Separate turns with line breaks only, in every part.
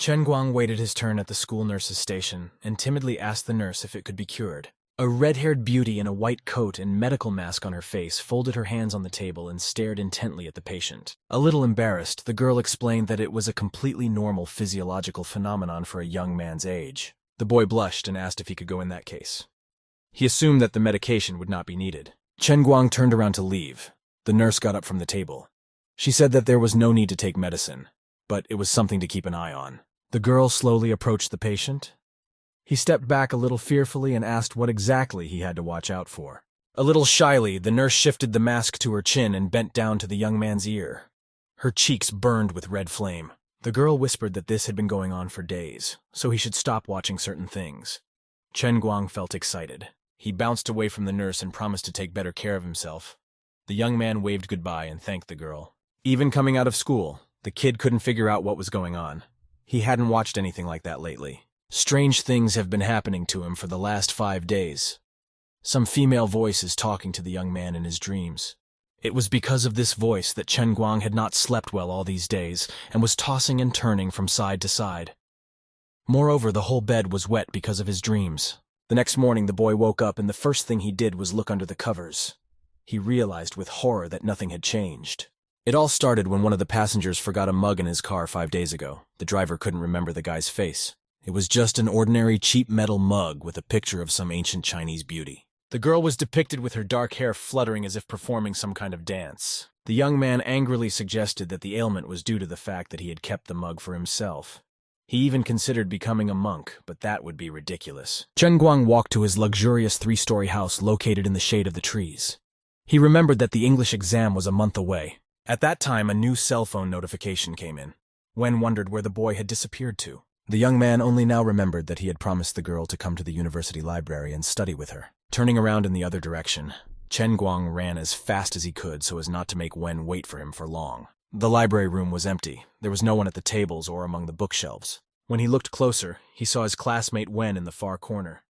Chen Guang waited his turn at the school nurse's station and timidly asked the nurse if it could be cured. A red-haired beauty in a white coat and medical mask on her face folded her hands on the table and stared intently at the patient. A little embarrassed, the girl explained that it was a completely normal physiological phenomenon for a young man's age. The boy blushed and asked if he could go in that case. He assumed that the medication would not be needed. Chen Guang turned around to leave. The nurse got up from the table. She said that there was no need to take medicine, but it was something to keep an eye on. The girl slowly approached the patient. He stepped back a little fearfully and asked what exactly he had to watch out for. A little shyly, the nurse shifted the mask to her chin and bent down to the young man's ear. Her cheeks burned with red flame. The girl whispered that this had been going on for days, so he should stop watching certain things. Chen Guang felt excited. He bounced away from the nurse and promised to take better care of himself. The young man waved goodbye and thanked the girl. Even coming out of school, the kid couldn't figure out what was going on. He hadn't watched anything like that lately. Strange things have been happening to him for the last 5 days. Some female voice is talking to the young man in his dreams. It was because of this voice that Chen Guang had not slept well all these days and was tossing and turning from side to side. Moreover, the whole bed was wet because of his dreams. The next morning, the boy woke up and the first thing he did was look under the covers. He realized with horror that nothing had changed. It all started when one of the passengers forgot a mug in his car 5 days ago. The driver couldn't remember the guy's face. It was just an ordinary cheap metal mug with a picture of some ancient Chinese beauty. The girl was depicted with her dark hair fluttering as if performing some kind of dance. The young man angrily suggested that the ailment was due to the fact that he had kept the mug for himself. He even considered becoming a monk, but that would be ridiculous. Chen Guang walked to his luxurious 3-story house located in the shade of the trees. He remembered that the English exam was a month away. At that time, a new cell phone notification came in. Wen wondered where the boy had disappeared to. The young man only now remembered that he had promised the girl to come to the university library and study with her. Turning around in the other direction, Chen Guang ran as fast as he could so as not to make Wen wait for him for long. The library room was empty. There was no one at the tables or among the bookshelves. When he looked closer, he saw his classmate Wen in the far corner.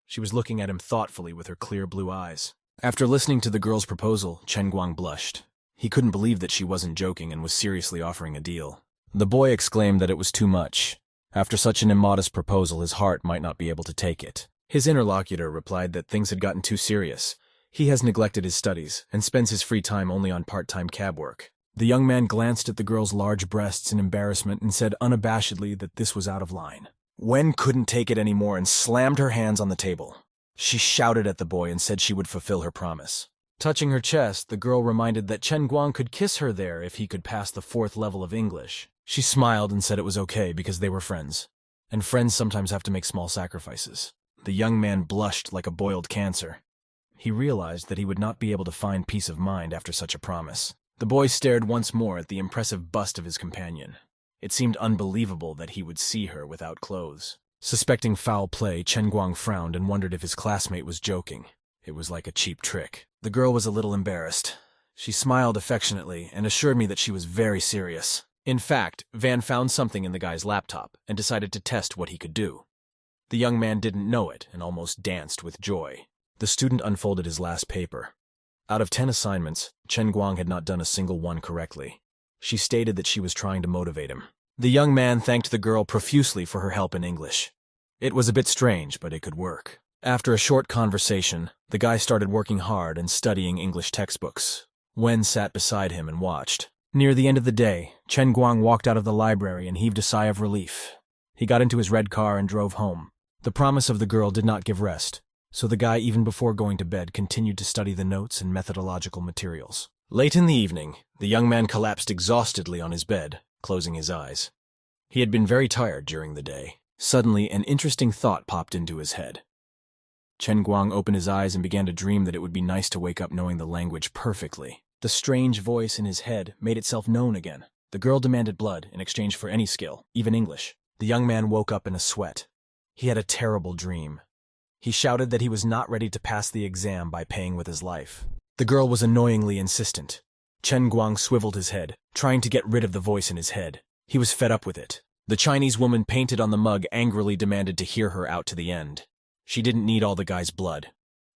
She was looking at him thoughtfully with her clear blue eyes. After listening to the girl's proposal, Chen Guang blushed. He couldn't believe that she wasn't joking and was seriously offering a deal. The boy exclaimed that it was too much. After such an immodest proposal, his heart might not be able to take it. His interlocutor replied that things had gotten too serious. He has neglected his studies and spends his free time only on part-time cab work. The young man glanced at the girl's large breasts in embarrassment and said unabashedly that this was out of line. Wen couldn't take it anymore and slammed her hands on the table. She shouted at the boy and said she would fulfill her promise. Touching her chest, the girl reminded that Chen Guang could kiss her there if he could pass the 4th level of English. She smiled and said it was okay because they were friends, and friends sometimes have to make small sacrifices. The young man blushed like a boiled cancer. He realized that he would not be able to find peace of mind after such a promise. The boy stared once more at the impressive bust of his companion. It seemed unbelievable that he would see her without clothes. Suspecting foul play, Chen Guang frowned and wondered if his classmate was joking. It was like a cheap trick. The girl was a little embarrassed. She smiled affectionately and assured me that she was very serious. In fact, Van found something in the guy's laptop and decided to test what he could do. The young man didn't know it and almost danced with joy. The student unfolded his last paper. Out of 10 assignments, Chen Guang had not done a single one correctly. She stated that she was trying to motivate him. The young man thanked the girl profusely for her help in English. It was a bit strange, but it could work. After a short conversation, the guy started working hard and studying English textbooks. Wen sat beside him and watched. Near the end of the day, Chen Guang walked out of the library and heaved a sigh of relief. He got into his red car and drove home. The promise of the girl did not give rest, so the guy, even before going to bed, continued to study the notes and methodological materials. Late in the evening, the young man collapsed exhaustedly on his bed, closing his eyes. He had been very tired during the day. Suddenly, an interesting thought popped into his head. Chen Guang opened his eyes and began to dream that it would be nice to wake up knowing the language perfectly. The strange voice in his head made itself known again. The girl demanded blood in exchange for any skill, even English. The young man woke up in a sweat. He had a terrible dream. He shouted that he was not ready to pass the exam by paying with his life. The girl was annoyingly insistent. Chen Guang swiveled his head, trying to get rid of the voice in his head. He was fed up with it. The Chinese woman painted on the mug angrily demanded to hear her out to the end. She didn't need all the guy's blood,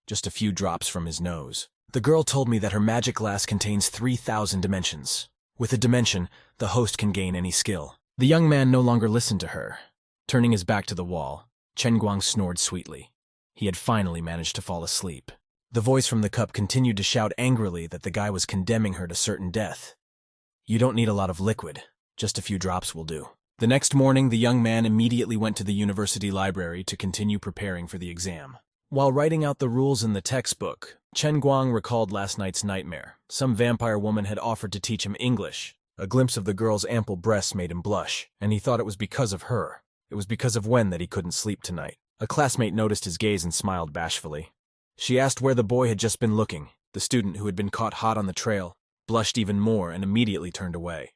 just a few drops from his nose. The girl told me that her magic glass contains 3,000 dimensions. With a dimension, the host can gain any skill. The young man no longer listened to her. Turning his back to the wall, Chen Guang snored sweetly. He had finally managed to fall asleep. The voice from the cup continued to shout angrily that the guy was condemning her to certain death. You don't need a lot of liquid. Just a few drops will do. The next morning, the young man immediately went to the university library to continue preparing for the exam. While writing out the rules in the textbook, Chen Guang recalled last night's nightmare. Some vampire woman had offered to teach him English. A glimpse of the girl's ample breasts made him blush, and he thought it was because of her. It was because of Wen that he couldn't sleep tonight. A classmate noticed his gaze and smiled bashfully. She asked where the boy had just been looking. The student, who had been caught hot on the trail, blushed even more and immediately turned away.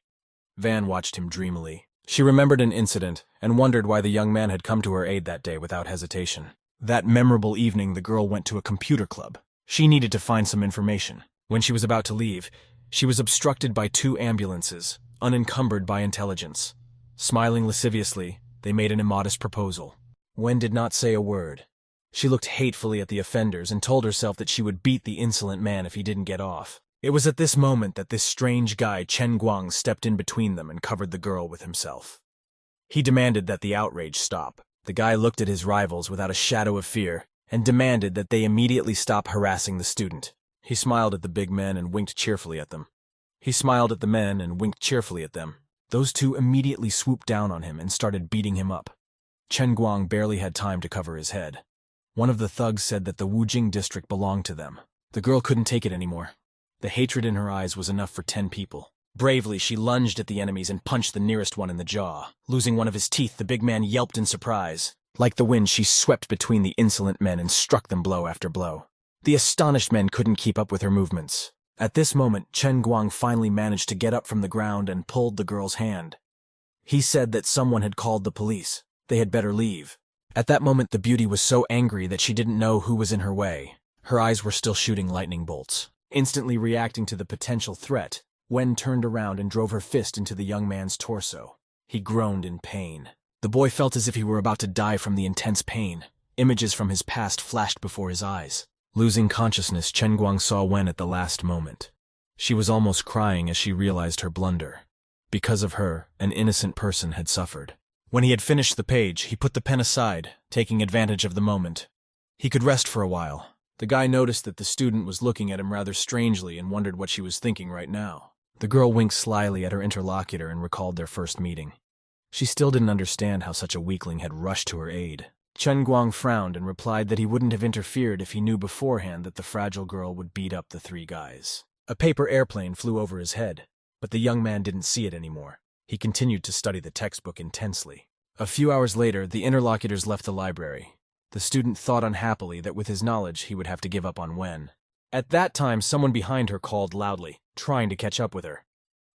Van watched him dreamily. She remembered an incident and wondered why the young man had come to her aid that day without hesitation. That memorable evening, the girl went to a computer club. She needed to find some information. When she was about to leave, she was obstructed by 2 ambulances, unencumbered by intelligence. Smiling lasciviously, they made an immodest proposal. Wen did not say a word. She looked hatefully at the offenders and told herself that she would beat the insolent man if he didn't get off. It was at this moment that this strange guy, Chen Guang, stepped in between them and covered the girl with himself. He demanded that the outrage stop. The guy looked at his rivals without a shadow of fear and demanded that they immediately stop harassing the student. He smiled at the big men and winked cheerfully at them. Those 2 immediately swooped down on him and started beating him up. Chen Guang barely had time to cover his head. One of the thugs said that the Wujing district belonged to them. The girl couldn't take it anymore. The hatred in her eyes was enough for 10 people. Bravely, she lunged at the enemies and punched the nearest one in the jaw. Losing one of his teeth, the big man yelped in surprise. Like the wind, she swept between the insolent men and struck them blow after blow. The astonished men couldn't keep up with her movements. At this moment, Chen Guang finally managed to get up from the ground and pulled the girl's hand. He said that someone had called the police. They had better leave. At that moment, the beauty was so angry that she didn't know who was in her way. Her eyes were still shooting lightning bolts. Instantly reacting to the potential threat, Wen turned around and drove her fist into the young man's torso. He groaned in pain. The boy felt as if he were about to die from the intense pain. Images from his past flashed before his eyes. Losing consciousness, Chen Guang saw Wen at the last moment. She was almost crying as she realized her blunder. Because of her, an innocent person had suffered. When he had finished the page, he put the pen aside, taking advantage of the moment. He could rest for a while. The guy noticed that the student was looking at him rather strangely and wondered what she was thinking right now. The girl winked slyly at her interlocutor and recalled their first meeting. She still didn't understand how such a weakling had rushed to her aid. Chen Guang frowned and replied that he wouldn't have interfered if he knew beforehand that the fragile girl would beat up the 3 guys. A paper airplane flew over his head, but the young man didn't see it anymore. He continued to study the textbook intensely. A few hours later, the interlocutors left the library. The student thought unhappily that with his knowledge he would have to give up on Wen. At that time, someone behind her called loudly, trying to catch up with her.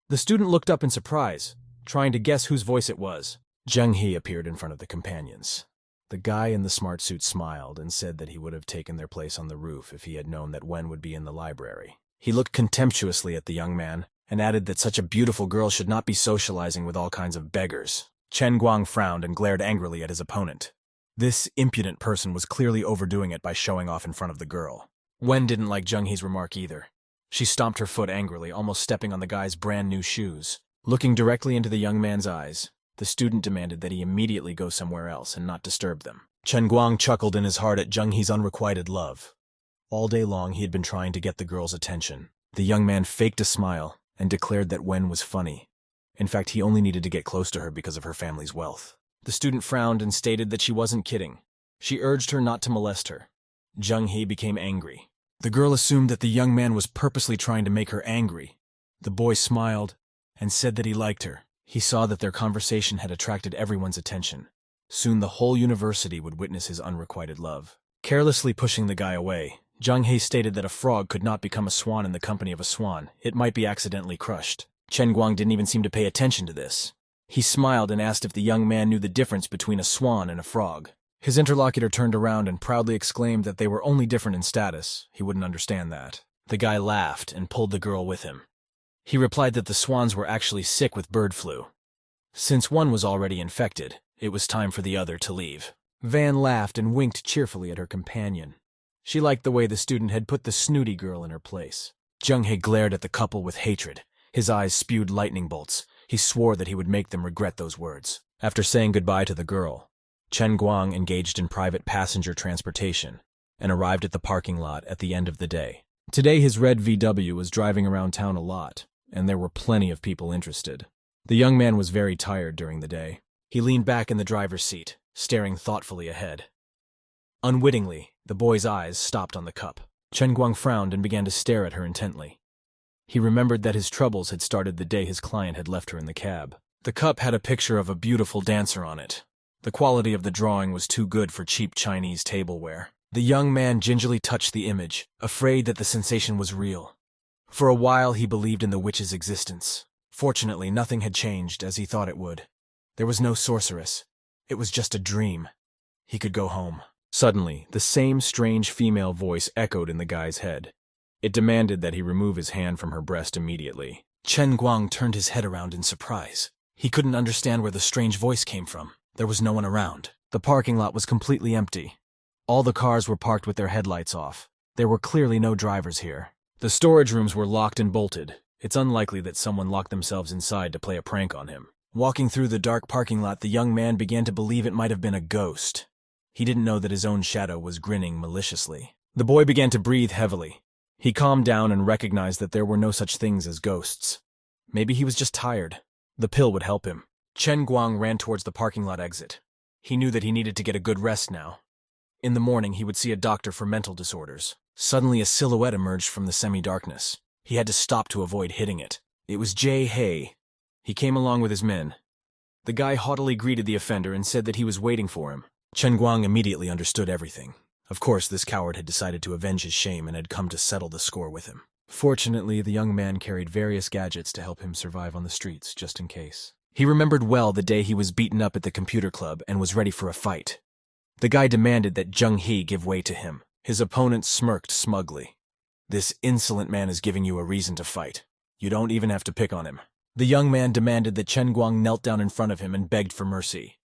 The student looked up in surprise, trying to guess whose voice it was. Zheng He appeared in front of the companions. The guy in the smart suit smiled and said that he would have taken their place on the roof if he had known that Wen would be in the library. He looked contemptuously at the young man and added that such a beautiful girl should not be socializing with all kinds of beggars. Chen Guang frowned and glared angrily at his opponent. This impudent person was clearly overdoing it by showing off in front of the girl. Wen didn't like Zheng He's remark either. She stomped her foot angrily, almost stepping on the guy's brand new shoes. Looking directly into the young man's eyes, the student demanded that he immediately go somewhere else and not disturb them. Chen Guang chuckled in his heart at Zheng He's unrequited love. All day long he had been trying to get the girl's attention. The young man faked a smile and declared that Wen was funny. In fact, he only needed to get close to her because of her family's wealth. The student frowned and stated that she wasn't kidding. She urged her not to molest her. Zheng He became angry. The girl assumed that the young man was purposely trying to make her angry. The boy smiled and said that he liked her. He saw that their conversation had attracted everyone's attention. Soon the whole university would witness his unrequited love. Carelessly pushing the guy away, Zheng He stated that a frog could not become a swan in the company of a swan. It might be accidentally crushed. Chen Guang didn't even seem to pay attention to this. He smiled and asked if the young man knew the difference between a swan and a frog. His interlocutor turned around and proudly exclaimed that they were only different in status. He wouldn't understand that. The guy laughed and pulled the girl with him. He replied that the swans were actually sick with bird flu. Since one was already infected, it was time for the other to leave. Van laughed and winked cheerfully at her companion. She liked the way the student had put the snooty girl in her place. Zheng He glared at the couple with hatred. His eyes spewed lightning bolts. He swore that he would make them regret those words. After saying goodbye to the girl, Chen Guang engaged in private passenger transportation and arrived at the parking lot at the end of the day. Today his red VW was driving around town a lot, and there were plenty of people interested. The young man was very tired during the day. He leaned back in the driver's seat, staring thoughtfully ahead. Unwittingly, the boy's eyes stopped on the cup. Chen Guang frowned and began to stare at her intently. He remembered that his troubles had started the day his client had left her in the cab. The cup had a picture of a beautiful dancer on it. The quality of the drawing was too good for cheap Chinese tableware. The young man gingerly touched the image, afraid that the sensation was real. For a while he believed in the witch's existence. Fortunately, nothing had changed as he thought it would. There was no sorceress. It was just a dream. He could go home. Suddenly, the same strange female voice echoed in the guy's head. It demanded that he remove his hand from her breast immediately. Chen Guang turned his head around in surprise. He couldn't understand where the strange voice came from. There was no one around. The parking lot was completely empty. All the cars were parked with their headlights off. There were clearly no drivers here. The storage rooms were locked and bolted. It's unlikely that someone locked themselves inside to play a prank on him. Walking through the dark parking lot, the young man began to believe it might have been a ghost. He didn't know that his own shadow was grinning maliciously. The boy began to breathe heavily. He calmed down and recognized that there were no such things as ghosts. Maybe he was just tired. The pill would help him. Chen Guang ran towards the parking lot exit. He knew that he needed to get a good rest now. In the morning, he would see a doctor for mental disorders. Suddenly, a silhouette emerged from the semi-darkness. He had to stop to avoid hitting it. It was Jay Hay. He came along with his men. The guy haughtily greeted the offender and said that he was waiting for him. Chen Guang immediately understood everything. Of course, this coward had decided to avenge his shame and had come to settle the score with him. Fortunately, the young man carried various gadgets to help him survive on the streets, just in case. He remembered well the day he was beaten up at the computer club and was ready for a fight. The guy demanded that Zheng He give way to him. His opponent smirked smugly. "This insolent man is giving you a reason to fight. You don't even have to pick on him." The young man demanded that Chen Guang knelt down in front of him and begged for mercy.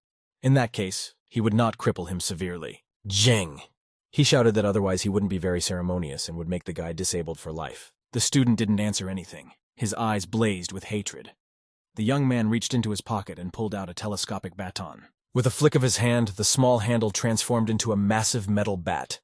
In that case, he would not cripple him severely. "Zheng!" He shouted that otherwise he wouldn't be very ceremonious and would make the guy disabled for life. The student didn't answer anything. His eyes blazed with hatred. The young man reached into his pocket and pulled out a telescopic baton. With a flick of his hand, the small handle transformed into a massive metal bat.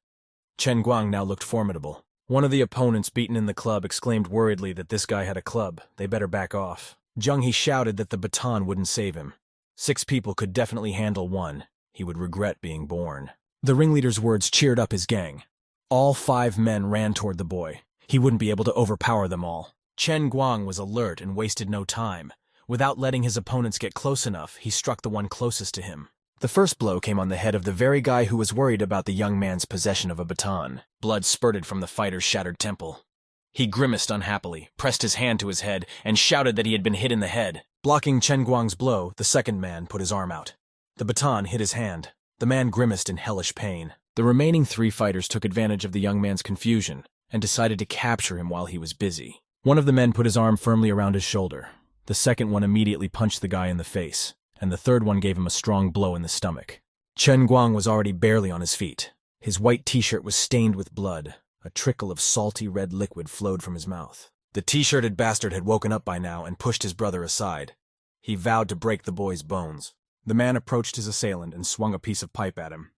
Chen Guang now looked formidable. One of the opponents beaten in the club exclaimed worriedly that this guy had a club. They better back off. Zheng He shouted that the baton wouldn't save him. 6 people could definitely handle one. He would regret being born. The ringleader's words cheered up his gang. All 5 men ran toward the boy. He wouldn't be able to overpower them all. Chen Guang was alert and wasted no time. Without letting his opponents get close enough, he struck the one closest to him. The first blow came on the head of the very guy who was worried about the young man's possession of a baton. Blood spurted from the fighter's shattered temple. He grimaced unhappily, pressed his hand to his head, and shouted that he had been hit in the head. Blocking Chen Guang's blow, the second man put his arm out. The baton hit his hand. The man grimaced in hellish pain. The remaining 3 fighters took advantage of the young man's confusion and decided to capture him while he was busy. One of the men put his arm firmly around his shoulder. The second one immediately punched the guy in the face, and the third one gave him a strong blow in the stomach. Chen Guang was already barely on his feet. His white t-shirt was stained with blood. A trickle of salty red liquid flowed from his mouth. The t-shirted bastard had woken up by now and pushed his brother aside. He vowed to break the boy's bones. The man approached his assailant and swung a piece of pipe at him.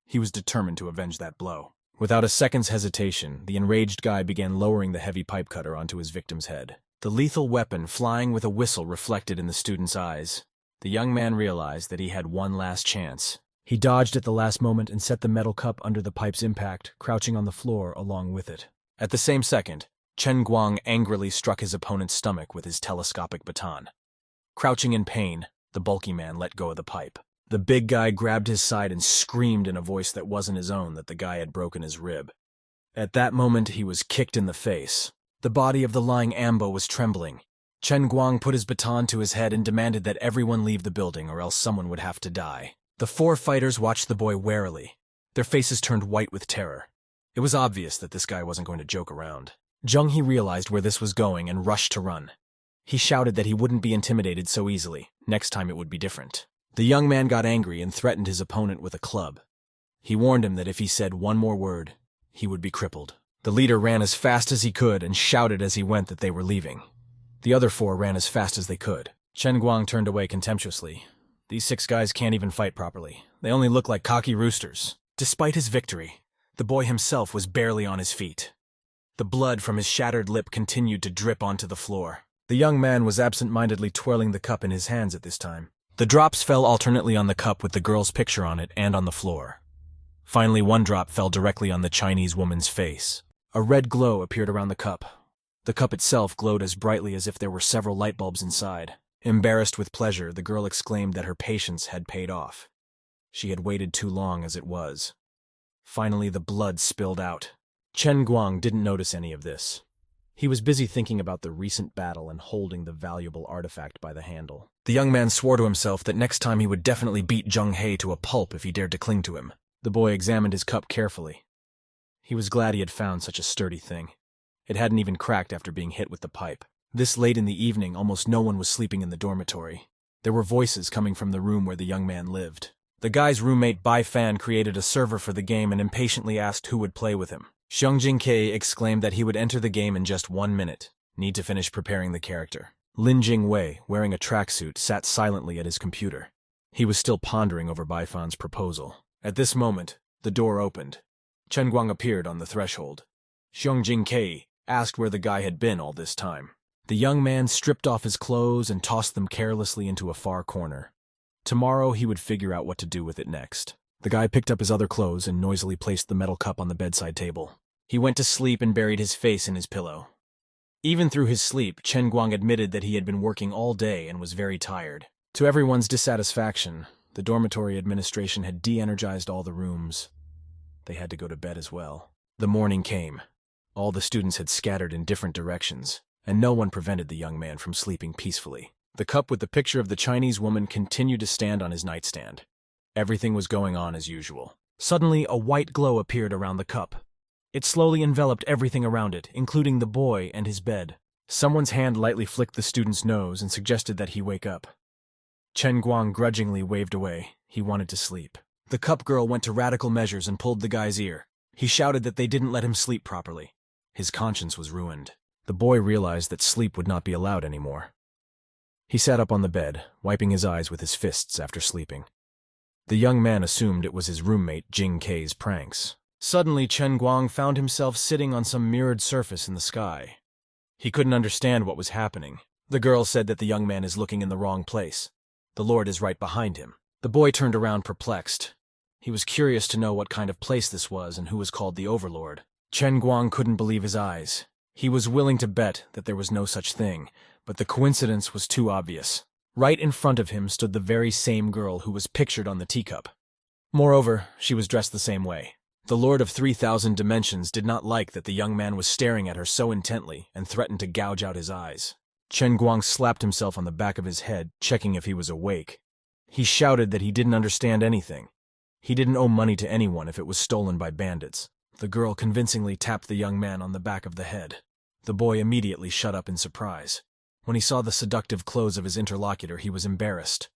He was determined to avenge that blow. Without a second's hesitation, the enraged guy began lowering the heavy pipe cutter onto his victim's head. The lethal weapon flying with a whistle reflected in the student's eyes. The young man realized that he had one last chance. He dodged at the last moment and set the metal cup under the pipe's impact, crouching on the floor along with it. At the same second, Chen Guang angrily struck his opponent's stomach with his telescopic baton. Crouching in pain, the bulky man let go of the pipe. The big guy grabbed his side and screamed in a voice that wasn't his own that the guy had broken his rib. At that moment, he was kicked in the face. The body of the lying Ambo was trembling. Chen Guang put his baton to his head and demanded that everyone leave the building or else someone would have to die. The 4 fighters watched the boy warily. Their faces turned white with terror. It was obvious that this guy wasn't going to joke around. Zheng He realized where this was going and rushed to run. He shouted that he wouldn't be intimidated so easily. Next time it would be different. The young man got angry and threatened his opponent with a club. He warned him that if he said one more word, he would be crippled. The leader ran as fast as he could and shouted as he went that they were leaving. The other 4 ran as fast as they could. Chen Guang turned away contemptuously. These 6 guys can't even fight properly. They only look like cocky roosters. Despite his victory, the boy himself was barely on his feet. The blood from his shattered lip continued to drip onto the floor. The young man was absent-mindedly twirling the cup in his hands at this time. The drops fell alternately on the cup with the girl's picture on it and on the floor. Finally, one drop fell directly on the Chinese woman's face. A red glow appeared around the cup. The cup itself glowed as brightly as if there were several light bulbs inside. Embarrassed with pleasure, the girl exclaimed that her patience had paid off. She had waited too long as it was. Finally, the blood spilled out. Chen Guang didn't notice any of this. He was busy thinking about the recent battle and holding the valuable artifact by the handle. The young man swore to himself that next time he would definitely beat Zheng He to a pulp if he dared to cling to him. The boy examined his cup carefully. He was glad he had found such a sturdy thing. It hadn't even cracked after being hit with the pipe. This late in the evening, almost no one was sleeping in the dormitory. There were voices coming from the room where the young man lived. The guy's roommate Bai Fan created a server for the game and impatiently asked who would play with him. Xiong Jingke exclaimed that he would enter the game in just 1 minute. Need to finish preparing the character. Lin Jingwei, wearing a tracksuit, sat silently at his computer. He was still pondering over Bai Fan's proposal. At this moment, the door opened. Chen Guang appeared on the threshold. Xiong Jingke asked where the guy had been all this time. The young man stripped off his clothes and tossed them carelessly into a far corner. Tomorrow he would figure out what to do with it next. The guy picked up his other clothes and noisily placed the metal cup on the bedside table. He went to sleep and buried his face in his pillow. Even through his sleep, Chen Guang admitted that he had been working all day and was very tired. To everyone's dissatisfaction, the dormitory administration had de-energized all the rooms. They had to go to bed as well. The morning came. All the students had scattered in different directions, and no one prevented the young man from sleeping peacefully. The cup with the picture of the Chinese woman continued to stand on his nightstand. Everything was going on as usual. Suddenly, a white glow appeared around the cup. It slowly enveloped everything around it, including the boy and his bed. Someone's hand lightly flicked the student's nose and suggested that he wake up. Chen Guang grudgingly waved away. He wanted to sleep. The cup girl went to radical measures and pulled the guy's ear. He shouted that they didn't let him sleep properly. His conscience was ruined. The boy realized that sleep would not be allowed anymore. He sat up on the bed, wiping his eyes with his fists after sleeping. The young man assumed it was his roommate Jing Kei's pranks. Suddenly, Chen Guang found himself sitting on some mirrored surface in the sky. He couldn't understand what was happening. The girl said that the young man is looking in the wrong place. The Lord is right behind him. The boy turned around perplexed. He was curious to know what kind of place this was and who was called the Overlord. Chen Guang couldn't believe his eyes. He was willing to bet that there was no such thing, but the coincidence was too obvious. Right in front of him stood the very same girl who was pictured on the teacup. Moreover, she was dressed the same way. The Lord of 3,000 Dimensions did not like that the young man was staring at her so intently and threatened to gouge out his eyes. Chen Guang slapped himself on the back of his head, checking if he was awake. He shouted that he didn't understand anything. He didn't owe money to anyone if it was stolen by bandits. The girl convincingly tapped the young man on the back of the head. The boy immediately shut up in surprise. When he saw the seductive clothes of his interlocutor, he was embarrassed.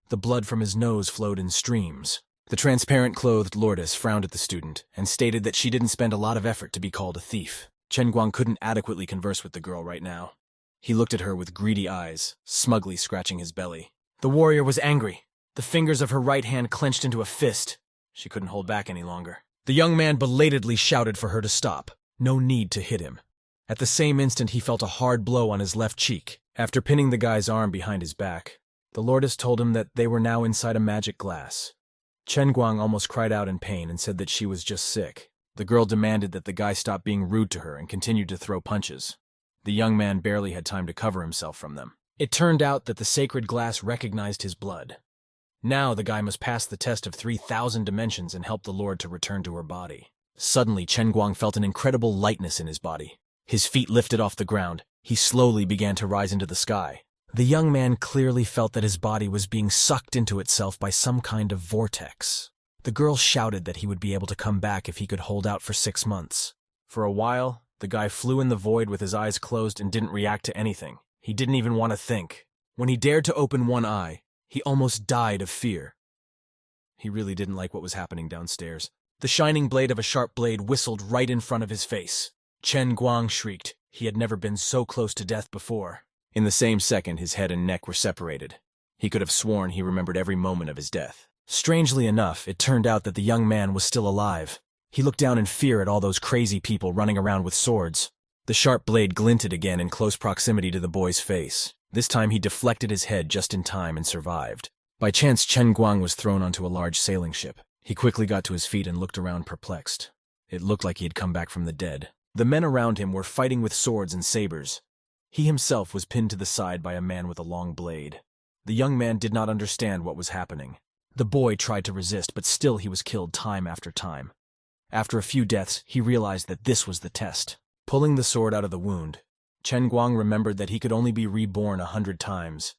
The blood from his nose flowed in streams. The transparent-clothed lordess frowned at the student and stated that she didn't spend a lot of effort to be called a thief. Chen Guang couldn't adequately converse with the girl right now. He looked at her with greedy eyes, smugly scratching his belly. The warrior was angry. The fingers of her right hand clenched into a fist. She couldn't hold back any longer. The young man belatedly shouted for her to stop. No need to hit him. At the same instant, he felt a hard blow on his left cheek. After pinning the guy's arm behind his back, the lordess told him that they were now inside a magic glass. Chen Guang almost cried out in pain and said that she was just sick. The girl demanded that the guy stop being rude to her and continued to throw punches. The young man barely had time to cover himself from them. It turned out that the sacred glass recognized his blood. Now the guy must pass the test of 3,000 dimensions and help the Lord to return to her body. Suddenly, Chen Guang felt an incredible lightness in his body. His feet lifted off the ground. He slowly began to rise into the sky. The young man clearly felt that his body was being sucked into itself by some kind of vortex. The girl shouted that he would be able to come back if he could hold out for 6 months. For a while, the guy flew in the void with his eyes closed and didn't react to anything. He didn't even want to think. When he dared to open one eye, he almost died of fear. He really didn't like what was happening downstairs. The shining blade of a sharp blade whistled right in front of his face. Chen Guang shrieked. He had never been so close to death before. In the same second, his head and neck were separated. He could have sworn he remembered every moment of his death. Strangely enough, it turned out that the young man was still alive. He looked down in fear at all those crazy people running around with swords. The sharp blade glinted again in close proximity to the boy's face. This time he deflected his head just in time and survived. By chance, Chen Guang was thrown onto a large sailing ship. He quickly got to his feet and looked around perplexed. It looked like he had come back from the dead. The men around him were fighting with swords and sabers. He himself was pinned to the side by a man with a long blade. The young man did not understand what was happening. The boy tried to resist, but still he was killed time after time. After a few deaths, he realized that this was the test. Pulling the sword out of the wound, Chen Guang remembered that he could only be reborn 100 times.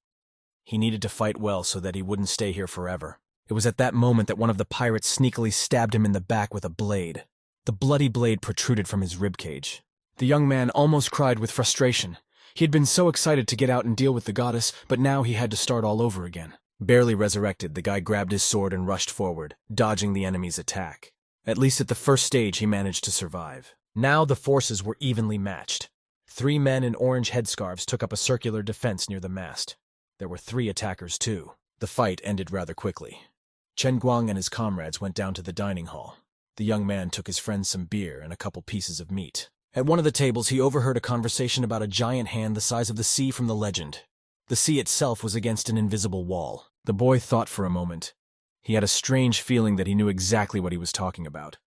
He needed to fight well so that he wouldn't stay here forever. It was at that moment that one of the pirates sneakily stabbed him in the back with a blade. The bloody blade protruded from his ribcage. The young man almost cried with frustration. He had been so excited to get out and deal with the goddess, but now he had to start all over again. Barely resurrected, the guy grabbed his sword and rushed forward, dodging the enemy's attack. At least at the first stage, he managed to survive. Now the forces were evenly matched. 3 men in orange headscarves took up a circular defense near the mast. There were 3 attackers, too. The fight ended rather quickly. Chen Guang and his comrades went down to the dining hall. The young man took his friend some beer and a couple pieces of meat. At one of the tables, he overheard a conversation about a giant hand the size of the sea from the legend. The sea itself was against an invisible wall. The boy thought for a moment. He had a strange feeling that he knew exactly what he was talking about,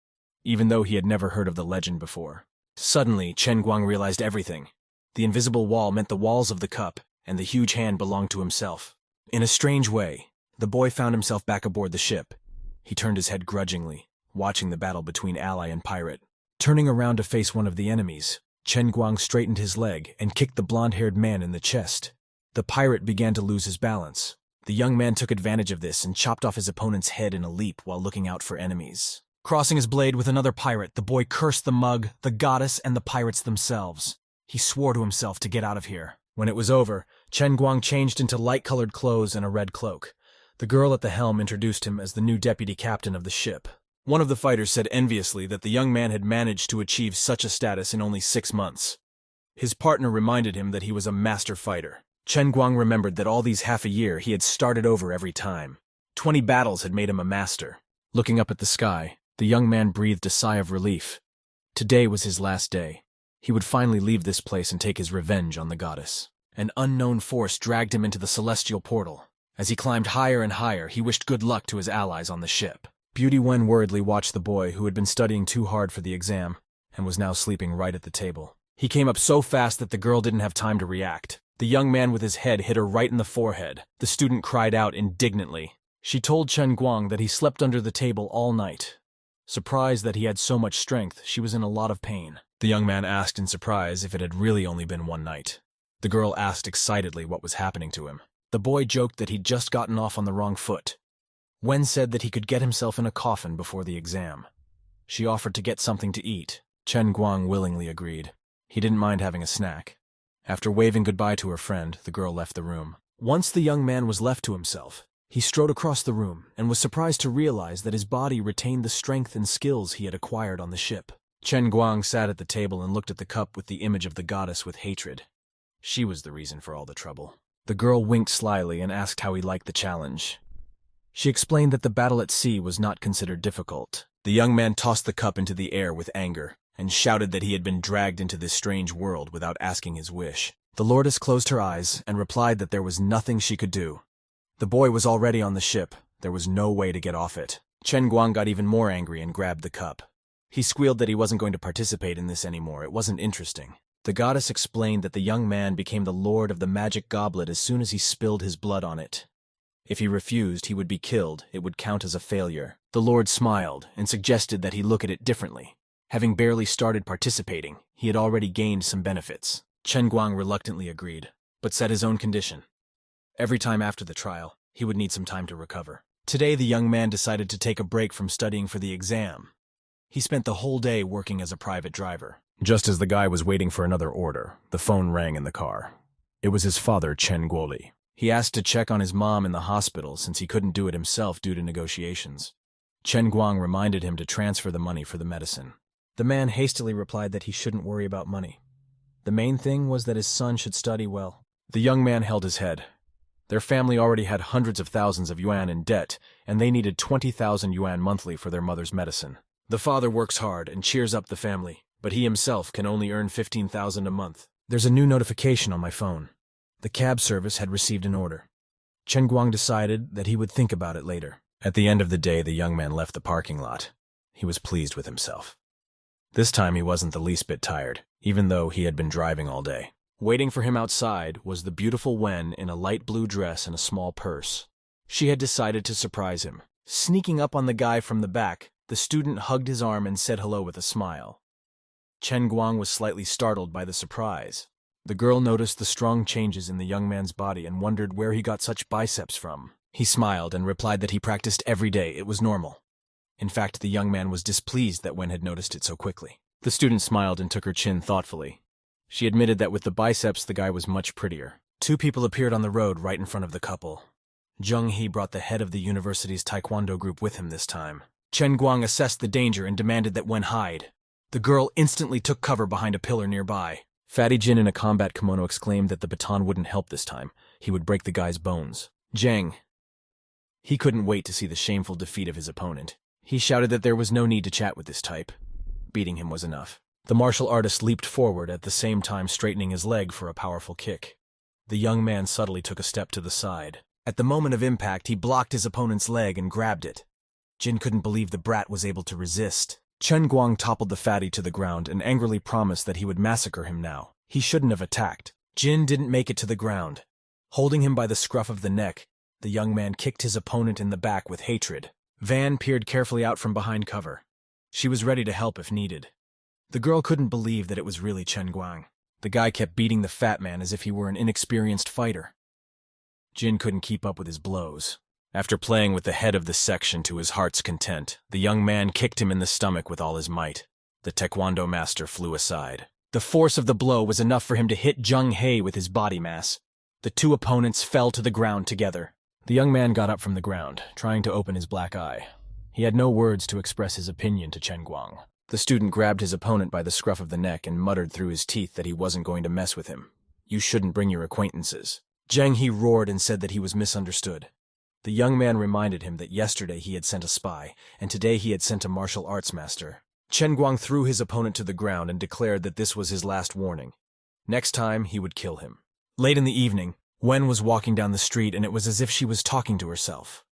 even though he had never heard of the legend before. Suddenly, Chen Guang realized everything. The invisible wall meant the walls of the cup, and the huge hand belonged to himself. In a strange way, the boy found himself back aboard the ship. He turned his head grudgingly, watching the battle between ally and pirate. Turning around to face one of the enemies, Chen Guang straightened his leg and kicked the blonde-haired man in the chest. The pirate began to lose his balance. The young man took advantage of this and chopped off his opponent's head in a leap while looking out for enemies. Crossing his blade with another pirate, the boy cursed the mug, the goddess, and the pirates themselves. He swore to himself to get out of here. When it was over, Chen Guang changed into light-colored clothes and a red cloak. The girl at the helm introduced him as the new deputy captain of the ship. One of the fighters said enviously that the young man had managed to achieve such a status in only 6 months. His partner reminded him that he was a master fighter. Chen Guang remembered that all these half a year he had started over every time. 20 battles had made him a master. Looking up at the sky, the young man breathed a sigh of relief. Today was his last day. He would finally leave this place and take his revenge on the goddess. An unknown force dragged him into the celestial portal. As he climbed higher and higher, he wished good luck to his allies on the ship. Beauty Wen worriedly watched the boy who had been studying too hard for the exam and was now sleeping right at the table. He came up so fast that the girl didn't have time to react. The young man with his head hit her right in the forehead. The student cried out indignantly. She told Chen Guang that he slept under the table all night. Surprised that he had so much strength, she was in a lot of pain. The young man asked in surprise if it had really only been one night. The girl asked excitedly what was happening to him. The boy joked that he'd just gotten off on the wrong foot. Wen said that he could get himself in a coffin before the exam. She offered to get something to eat. Chen Guang willingly agreed. He didn't mind having a snack. After waving goodbye to her friend, the girl left the room. Once the young man was left to himself, he strode across the room and was surprised to realize that his body retained the strength and skills he had acquired on the ship. Chen Guang sat at the table and looked at the cup with the image of the goddess with hatred. She was the reason for all the trouble. The girl winked slyly and asked how he liked the challenge. She explained that the battle at sea was not considered difficult. The young man tossed the cup into the air with anger and shouted that he had been dragged into this strange world without asking his wish. The lordess closed her eyes and replied that there was nothing she could do. The boy was already on the ship. There was no way to get off it. Chen Guang got even more angry and grabbed the cup. He squealed that he wasn't going to participate in this anymore. It wasn't interesting. The goddess explained that the young man became the lord of the magic goblet as soon as he spilled his blood on it. If he refused, he would be killed. It would count as a failure. The lord smiled and suggested that he look at it differently. Having barely started participating, he had already gained some benefits. Chen Guang reluctantly agreed, but set his own condition. Every time after the trial, he would need some time to recover. Today, the young man decided to take a break from studying for the exam. He spent the whole day working as a private driver. Just as the guy was waiting for another order, the phone rang in the car. It was his father, Chen Guoli. He asked to check on his mom in the hospital since he couldn't do it himself due to negotiations. Chen Guang reminded him to transfer the money for the medicine. The man hastily replied that he shouldn't worry about money. The main thing was that his son should study well. The young man held his head. Their family already had hundreds of thousands of yuan in debt, and they needed 20,000 yuan monthly for their mother's medicine. The father works hard and cheers up the family, but he himself can only earn 15,000 a month. There's a new notification on my phone. The cab service had received an order. Chen Guang decided that he would think about it later. At the end of the day, the young man left the parking lot. He was pleased with himself. This time he wasn't the least bit tired, even though he had been driving all day. Waiting for him outside was the beautiful Wen in a light blue dress and a small purse. She had decided to surprise him. Sneaking up on the guy from the back, the student hugged his arm and said hello with a smile. Chen Guang was slightly startled by the surprise. The girl noticed the strong changes in the young man's body and wondered where he got such biceps from. He smiled and replied that he practiced every day. It was normal. In fact, the young man was displeased that Wen had noticed it so quickly. The student smiled and took her chin thoughtfully. She admitted that with the biceps, the guy was much prettier. Two people appeared on the road right in front of the couple. Jung Hee brought the head of the university's taekwondo group with him this time. Chen Guang assessed the danger and demanded that Wen hide. The girl instantly took cover behind a pillar nearby. Fatty Jin in a combat kimono exclaimed that the baton wouldn't help this time. He would break the guy's bones. Zhang. He couldn't wait to see the shameful defeat of his opponent. He shouted that there was no need to chat with this type. Beating him was enough. The martial artist leaped forward, at the same time straightening his leg for a powerful kick. The young man subtly took a step to the side. At the moment of impact, he blocked his opponent's leg and grabbed it. Jin couldn't believe the brat was able to resist. Chen Guang toppled the fatty to the ground and angrily promised that he would massacre him now. He shouldn't have attacked. Jin didn't make it to the ground. Holding him by the scruff of the neck, the young man kicked his opponent in the back with hatred. Van peered carefully out from behind cover. She was ready to help if needed. The girl couldn't believe that it was really Chen Guang. The guy kept beating the fat man as if he were an inexperienced fighter. Jin couldn't keep up with his blows. After playing with the head of the section to his heart's content, the young man kicked him in the stomach with all his might. The taekwondo master flew aside. The force of the blow was enough for him to hit Jung Hee with his body mass. The two opponents fell to the ground together. The young man got up from the ground, trying to open his black eye. He had no words to express his opinion to Chen Guang. The student grabbed his opponent by the scruff of the neck and muttered through his teeth that he wasn't going to mess with him. "You shouldn't bring your acquaintances." Zhang He roared and said that he was misunderstood. The young man reminded him that yesterday he had sent a spy, and today he had sent a martial arts master. Chen Guang threw his opponent to the ground and declared that this was his last warning. Next time, he would kill him. Late in the evening, Wen was walking down the street, and it was as if she was talking to herself.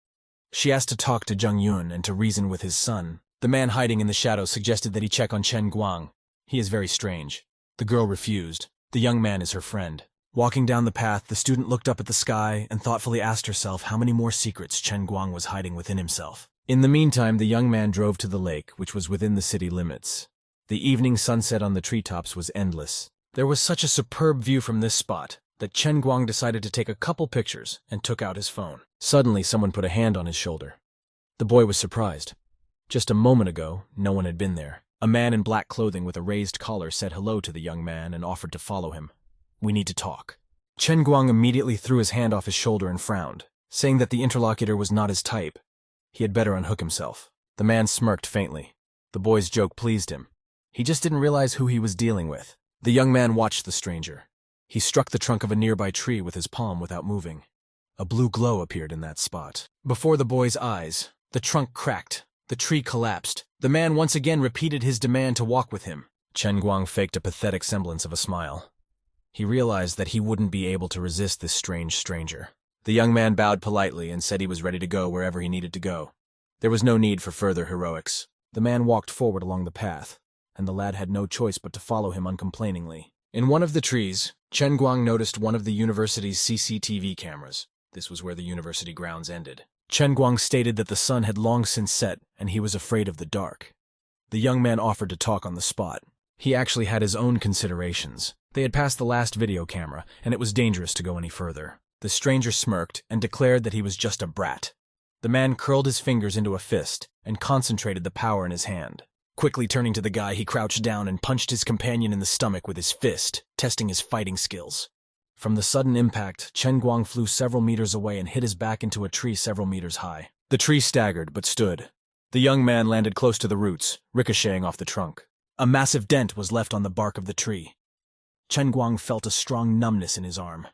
She asked to talk to Zheng Yun and to reason with his son. The man hiding in the shadows suggested that he check on Chen Guang. He is very strange. The girl refused. The young man is her friend. Walking down the path, the student looked up at the sky and thoughtfully asked herself how many more secrets Chen Guang was hiding within himself. In the meantime, the young man drove to the lake, which was within the city limits. The evening sunset on the treetops was endless. There was such a superb view from this spot that Chen Guang decided to take a couple pictures and took out his phone. Suddenly, someone put a hand on his shoulder. The boy was surprised. Just a moment ago, no one had been there. A man in black clothing with a raised collar said hello to the young man and offered to follow him. "We need to talk." Chen Guang immediately threw his hand off his shoulder and frowned, saying that the interlocutor was not his type. He had better unhook himself. The man smirked faintly. The boy's joke pleased him. He just didn't realize who he was dealing with. The young man watched the stranger. He struck the trunk of a nearby tree with his palm without moving. A blue glow appeared in that spot. Before the boy's eyes, the trunk cracked. The tree collapsed. The man once again repeated his demand to walk with him. Chen Guang faked a pathetic semblance of a smile. He realized that he wouldn't be able to resist this strange stranger. The young man bowed politely and said he was ready to go wherever he needed to go. There was no need for further heroics. The man walked forward along the path, and the lad had no choice but to follow him uncomplainingly. In one of the trees, Chen Guang noticed one of the university's CCTV cameras. This was where the university grounds ended. Chen Guang stated that the sun had long since set, and he was afraid of the dark. The young man offered to talk on the spot. He actually had his own considerations. They had passed the last video camera, and it was dangerous to go any further. The stranger smirked and declared that he was just a brat. The man curled his fingers into a fist and concentrated the power in his hand. Quickly turning to the guy, he crouched down and punched his companion in the stomach with his fist, testing his fighting skills. From the sudden impact, Chen Guang flew several meters away and hit his back into a tree several meters high. The tree staggered, but stood. The young man landed close to the roots, ricocheting off the trunk. A massive dent was left on the bark of the tree. Chen Guang felt a strong numbness in his arm.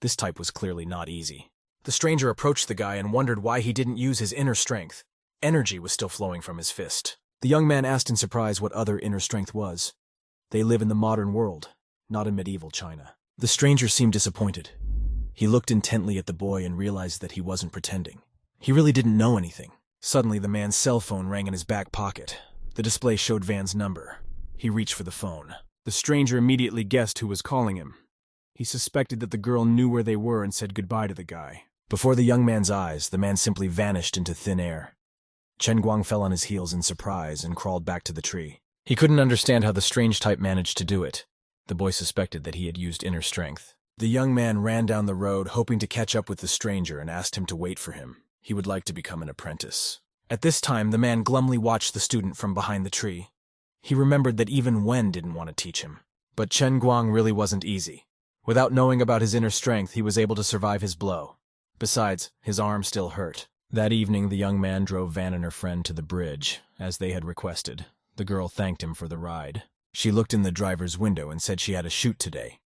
This type was clearly not easy. The stranger approached the guy and wondered why he didn't use his inner strength. Energy was still flowing from his fist. The young man asked in surprise what other inner strength was. They live in the modern world, not in medieval China. The stranger seemed disappointed. He looked intently at the boy and realized that he wasn't pretending. He really didn't know anything. Suddenly, the man's cell phone rang in his back pocket. The display showed Van's number. He reached for the phone. The stranger immediately guessed who was calling him. He suspected that the girl knew where they were and said goodbye to the guy. Before the young man's eyes, the man simply vanished into thin air. Chen Guang fell on his heels in surprise and crawled back to the tree. He couldn't understand how the strange type managed to do it. The boy suspected that he had used inner strength. The young man ran down the road, hoping to catch up with the stranger, and asked him to wait for him. He would like to become an apprentice. At this time, the man glumly watched the student from behind the tree. He remembered that even Wen didn't want to teach him. But Chen Guang really wasn't easy. Without knowing about his inner strength, he was able to survive his blow. Besides, his arm still hurt. That evening, the young man drove Van and her friend to the bridge, as they had requested. The girl thanked him for the ride. She looked in the driver's window and said she had a shoot today.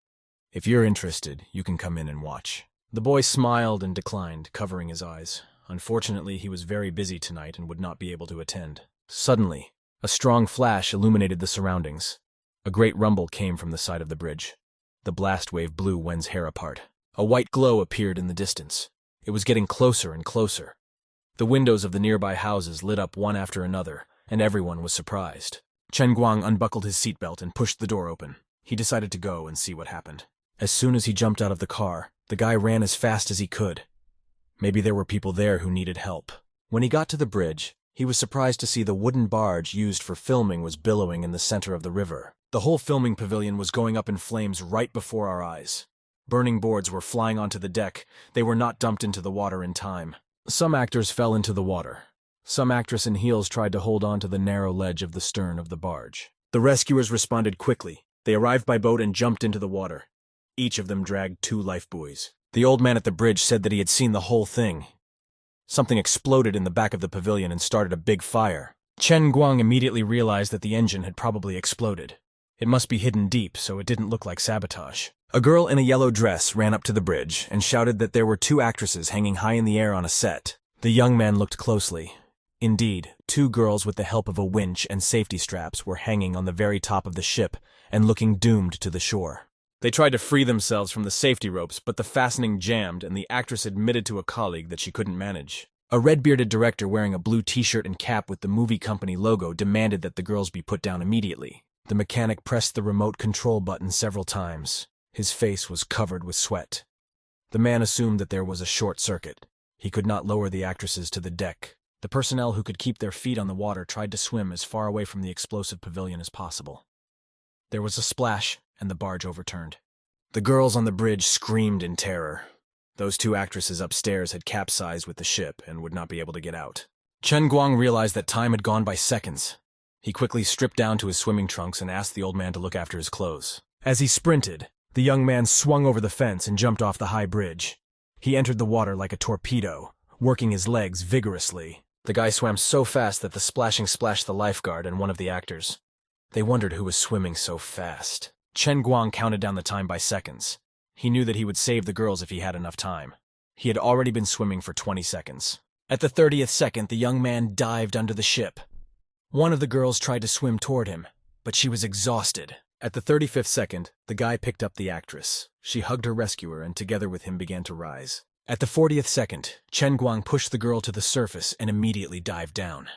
If you're interested, you can come in and watch. The boy smiled and declined, covering his eyes. Unfortunately, he was very busy tonight and would not be able to attend. Suddenly, a strong flash illuminated the surroundings. A great rumble came from the side of the bridge. The blast wave blew Wen's hair apart. A white glow appeared in the distance. It was getting closer and closer. The windows of the nearby houses lit up one after another, and everyone was surprised. Chen Guang unbuckled his seatbelt and pushed the door open. He decided to go and see what happened. As soon as he jumped out of the car, the guy ran as fast as he could. Maybe there were people there who needed help. When he got to the bridge, he was surprised to see the wooden barge used for filming was billowing in the center of the river. The whole filming pavilion was going up in flames right before our eyes. Burning boards were flying onto the deck. They were not dumped into the water in time. Some actors fell into the water. Some actress in heels tried to hold on to the narrow ledge of the stern of the barge. The rescuers responded quickly. They arrived by boat and jumped into the water. Each of them dragged 2 life buoys. The old man at the bridge said that he had seen the whole thing. Something exploded in the back of the pavilion and started a big fire. Chen Guang immediately realized that the engine had probably exploded. It must be hidden deep, so it didn't look like sabotage. A girl in a yellow dress ran up to the bridge and shouted that there were 2 actresses hanging high in the air on a set. The young man looked closely. Indeed, 2 girls with the help of a winch and safety straps were hanging on the very top of the ship and looking doomed to the shore. They tried to free themselves from the safety ropes, but the fastening jammed and the actress admitted to a colleague that she couldn't manage. A red-bearded director wearing a blue t-shirt and cap with the movie company logo demanded that the girls be put down immediately. The mechanic pressed the remote control button several times. His face was covered with sweat. The man assumed that there was a short circuit. He could not lower the actresses to the deck. The personnel who could keep their feet on the water tried to swim as far away from the explosive pavilion as possible. There was a splash, and the barge overturned. The girls on the bridge screamed in terror. Those 2 actresses upstairs had capsized with the ship and would not be able to get out. Chen Guang realized that time had gone by seconds. He quickly stripped down to his swimming trunks and asked the old man to look after his clothes. As he sprinted, the young man swung over the fence and jumped off the high bridge. He entered the water like a torpedo, working his legs vigorously. The guy swam so fast that the splashing splashed the lifeguard and one of the actors. They wondered who was swimming so fast. Chen Guang counted down the time by seconds. He knew that he would save the girls if he had enough time. He had already been swimming for 20 seconds. At the 30th second, the young man dived under the ship. One of the girls tried to swim toward him, but she was exhausted. At the 35th second, the guy picked up the actress. She hugged her rescuer and together with him began to rise. At the 40th second, Chen Guang pushed the girl to the surface and immediately dived down.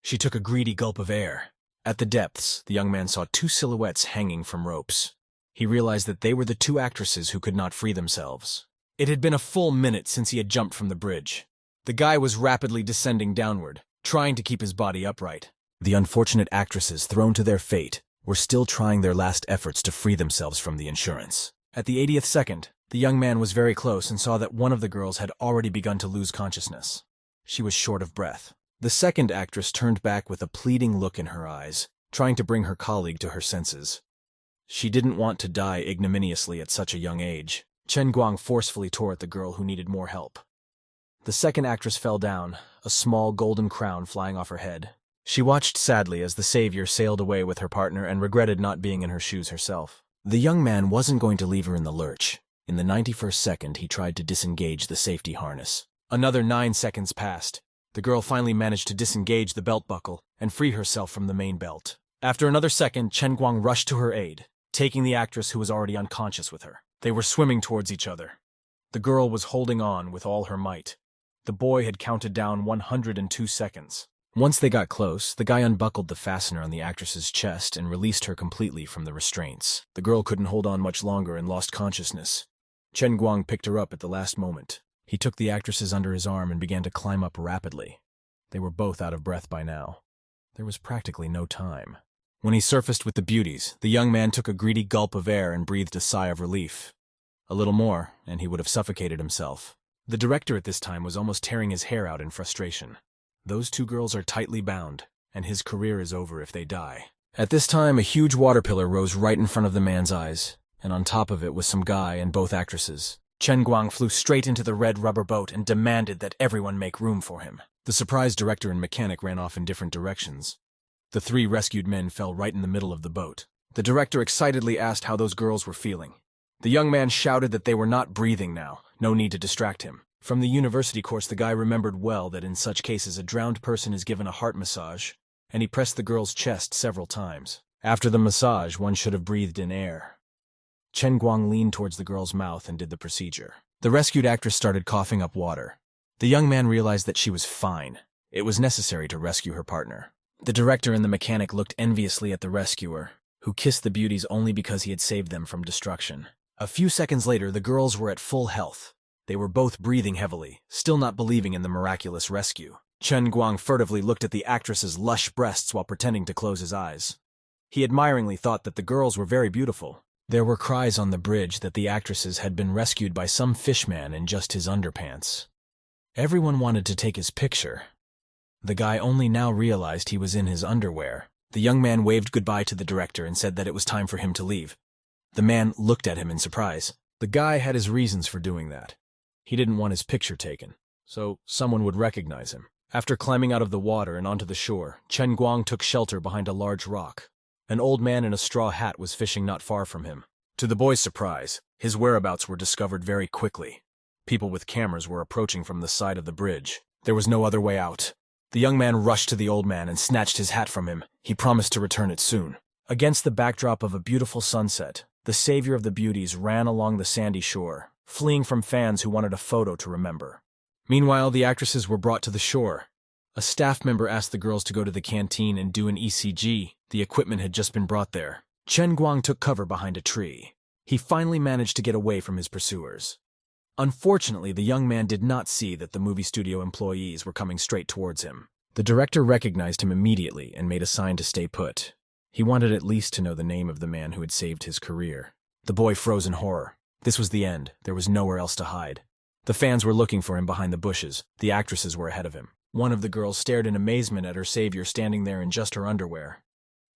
She took a greedy gulp of air. At the depths, the young man saw 2 silhouettes hanging from ropes. He realized that they were the 2 actresses who could not free themselves. It had been a full minute since he had jumped from the bridge. The guy was rapidly descending downward, trying to keep his body upright. The unfortunate actresses, thrown to their fate, were still trying their last efforts to free themselves from the insurance. At the 80th second, the young man was very close and saw that one of the girls had already begun to lose consciousness. She was short of breath. The second actress turned back with a pleading look in her eyes, trying to bring her colleague to her senses. She didn't want to die ignominiously at such a young age. Chen Guang forcefully tore at the girl who needed more help. The second actress fell down, a small golden crown flying off her head. She watched sadly as the savior sailed away with her partner and regretted not being in her shoes herself. The young man wasn't going to leave her in the lurch. In the 91st second, he tried to disengage the safety harness. Another 9 seconds passed. The girl finally managed to disengage the belt buckle and free herself from the main belt. After another second, Chen Guang rushed to her aid, taking the actress who was already unconscious with her. They were swimming towards each other. The girl was holding on with all her might. The boy had counted down 102 seconds. Once they got close, the guy unbuckled the fastener on the actress's chest and released her completely from the restraints. The girl couldn't hold on much longer and lost consciousness. Chen Guang picked her up at the last moment. He took the actresses under his arm and began to climb up rapidly. They were both out of breath by now. There was practically no time. When he surfaced with the beauties, the young man took a greedy gulp of air and breathed a sigh of relief. A little more, and he would have suffocated himself. The director at this time was almost tearing his hair out in frustration. Those two girls are tightly bound, and his career is over if they die. At this time, a huge water pillar rose right in front of the man's eyes, and on top of it was some guy and both actresses. Chen Guang flew straight into the red rubber boat and demanded that everyone make room for him. The surprised director and mechanic ran off in different directions. The 3 rescued men fell right in the middle of the boat. The director excitedly asked how those girls were feeling. The young man shouted that they were not breathing now, no need to distract him. From the university course, the guy remembered well that in such cases a drowned person is given a heart massage, and he pressed the girl's chest several times. After the massage, one should have breathed in air. Chen Guang leaned towards the girl's mouth and did the procedure. The rescued actress started coughing up water. The young man realized that she was fine. It was necessary to rescue her partner. The director and the mechanic looked enviously at the rescuer, who kissed the beauties only because he had saved them from destruction. A few seconds later, the girls were at full health. They were both breathing heavily, still not believing in the miraculous rescue. Chen Guang furtively looked at the actress's lush breasts while pretending to close his eyes. He admiringly thought that the girls were very beautiful. There were cries on the bridge that the actresses had been rescued by some fishman in just his underpants. Everyone wanted to take his picture. The guy only now realized he was in his underwear. The young man waved goodbye to the director and said that it was time for him to leave. The man looked at him in surprise. The guy had his reasons for doing that. He didn't want his picture taken, so someone would recognize him. After climbing out of the water and onto the shore, Chen Guang took shelter behind a large rock. An old man in a straw hat was fishing not far from him. To the boy's surprise, his whereabouts were discovered very quickly. People with cameras were approaching from the side of the bridge. There was no other way out. The young man rushed to the old man and snatched his hat from him. He promised to return it soon. Against the backdrop of a beautiful sunset, the savior of the beauties ran along the sandy shore, fleeing from fans who wanted a photo to remember. Meanwhile, the actresses were brought to the shore. A staff member asked the girls to go to the canteen and do an ECG. The equipment had just been brought there. Chen Guang took cover behind a tree. He finally managed to get away from his pursuers. Unfortunately, the young man did not see that the movie studio employees were coming straight towards him. The director recognized him immediately and made a sign to stay put. He wanted at least to know the name of the man who had saved his career. The boy froze in horror. This was the end. There was nowhere else to hide. The fans were looking for him behind the bushes. The actresses were ahead of him. One of the girls stared in amazement at her savior standing there in just her underwear.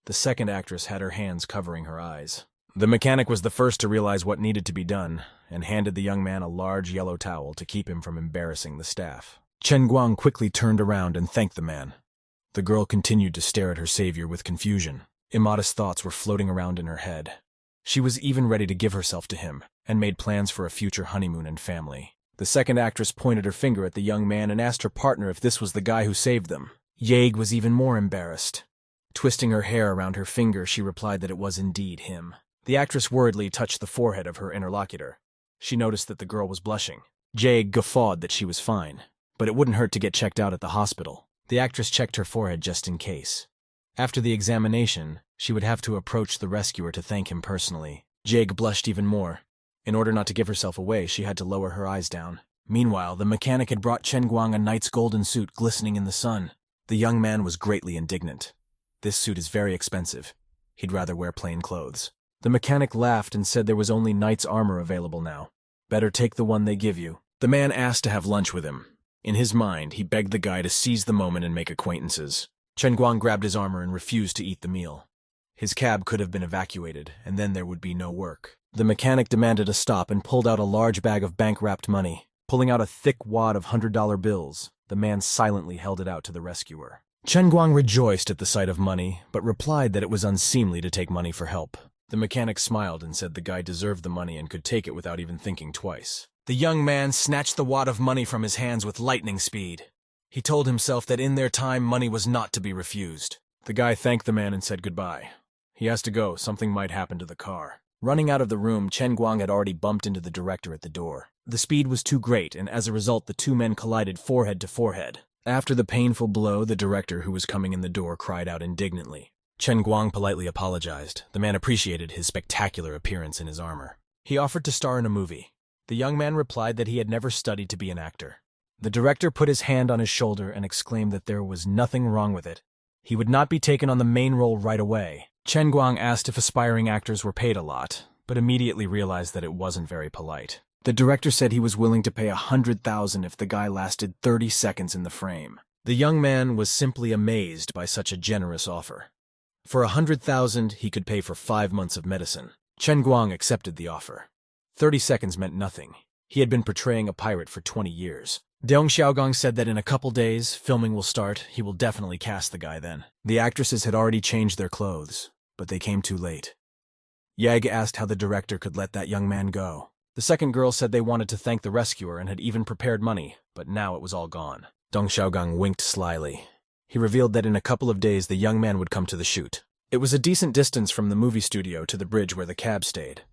The second actress had her hands covering her eyes. The mechanic was the first to realize what needed to be done, and handed the young man a large yellow towel to keep him from embarrassing the staff. Chen Guang quickly turned around and thanked the man. The girl continued to stare at her savior with confusion. Immodest thoughts were floating around in her head. She was even ready to give herself to him, and made plans for a future honeymoon and family. The second actress pointed her finger at the young man and asked her partner if this was the guy who saved them. Yeg was even more embarrassed. Twisting her hair around her finger, she replied that it was indeed him. The actress worriedly touched the forehead of her interlocutor. She noticed that the girl was blushing. Yeg guffawed that she was fine, but it wouldn't hurt to get checked out at the hospital. The actress checked her forehead just in case. After the examination, she would have to approach the rescuer to thank him personally. Yeg blushed even more. In order not to give herself away, she had to lower her eyes down. Meanwhile, the mechanic had brought Chen Guang a knight's golden suit glistening in the sun. The young man was greatly indignant. This suit is very expensive. He'd rather wear plain clothes. The mechanic laughed and said there was only knight's armor available now. Better take the one they give you. The man asked to have lunch with him. In his mind, he begged the guy to seize the moment and make acquaintances. Chen Guang grabbed his armor and refused to eat the meal. His cab could have been evacuated, and then there would be no work. The mechanic demanded a stop and pulled out a large bag of bank-wrapped money. Pulling out a thick wad of $100 bills, the man silently held it out to the rescuer. Chen Guang rejoiced at the sight of money, but replied that it was unseemly to take money for help. The mechanic smiled and said the guy deserved the money and could take it without even thinking twice. The young man snatched the wad of money from his hands with lightning speed. He told himself that in their time, money was not to be refused. The guy thanked the man and said goodbye. He has to go, something might happen to the car. Running out of the room, Chen Guang had already bumped into the director at the door. The speed was too great, and as a result, the two men collided forehead to forehead. After the painful blow, the director, who was coming in the door, cried out indignantly. Chen Guang politely apologized. The man appreciated his spectacular appearance in his armor. He offered to star in a movie. The young man replied that he had never studied to be an actor. The director put his hand on his shoulder and exclaimed that there was nothing wrong with it. He would not be taken on the main role right away. Chen Guang asked if aspiring actors were paid a lot, but immediately realized that it wasn't very polite. The director said he was willing to pay 100,000 if the guy lasted 30 seconds in the frame. The young man was simply amazed by such a generous offer. For 100,000, he could pay for 5 months of medicine. Chen Guang accepted the offer. 30 seconds meant nothing. He had been portraying a pirate for 20 years. Dong Xiaogong said that in a couple days, filming will start. He will definitely cast the guy then. The actresses had already changed their clothes, but they came too late. Yag asked how the director could let that young man go. The second girl said they wanted to thank the rescuer and had even prepared money, but now it was all gone. Dong Xiaogong winked slyly. He revealed that in a couple of days the young man would come to the shoot. It was a decent distance from the movie studio to the bridge where the cab stayed.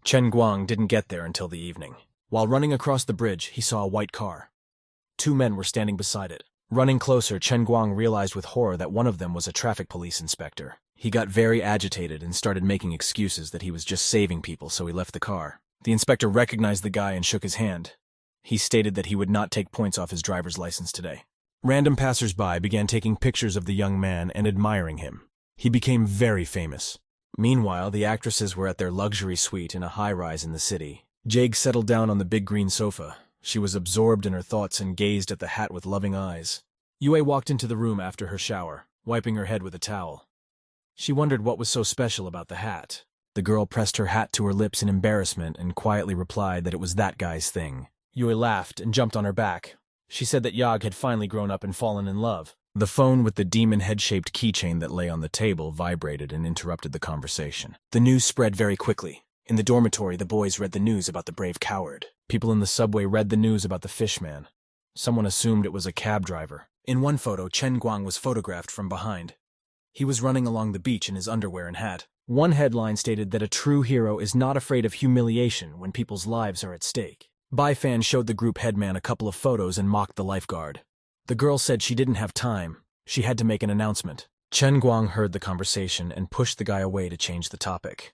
Chen Guang didn't get there until the evening. While running across the bridge, he saw a white car. 2 men were standing beside it. Running closer, Chen Guang realized with horror that one of them was a traffic police inspector. He got very agitated and started making excuses that he was just saving people, so he left the car. The inspector recognized the guy and shook his hand. He stated that he would not take points off his driver's license today. Random passers-by began taking pictures of the young man and admiring him. He became very famous. Meanwhile, the actresses were at their luxury suite in a high-rise in the city. Jade settled down on the big green sofa. She was absorbed in her thoughts and gazed at the hat with loving eyes. Yue walked into the room after her shower, wiping her head with a towel. She wondered what was so special about the hat. The girl pressed her hat to her lips in embarrassment and quietly replied that it was that guy's thing. Yue laughed and jumped on her back. She said that Yag had finally grown up and fallen in love. The phone with the demon head-shaped keychain that lay on the table vibrated and interrupted the conversation. The news spread very quickly. In the dormitory, the boys read the news about the brave coward. People in the subway read the news about the fishman. Someone assumed it was a cab driver. In one photo, Chen Guang was photographed from behind. He was running along the beach in his underwear and hat. One headline stated that a true hero is not afraid of humiliation when people's lives are at stake. Bai Fan showed the group headman a couple of photos and mocked the lifeguard. The girl said she didn't have time. She had to make an announcement. Chen Guang heard the conversation and pushed the guy away to change the topic.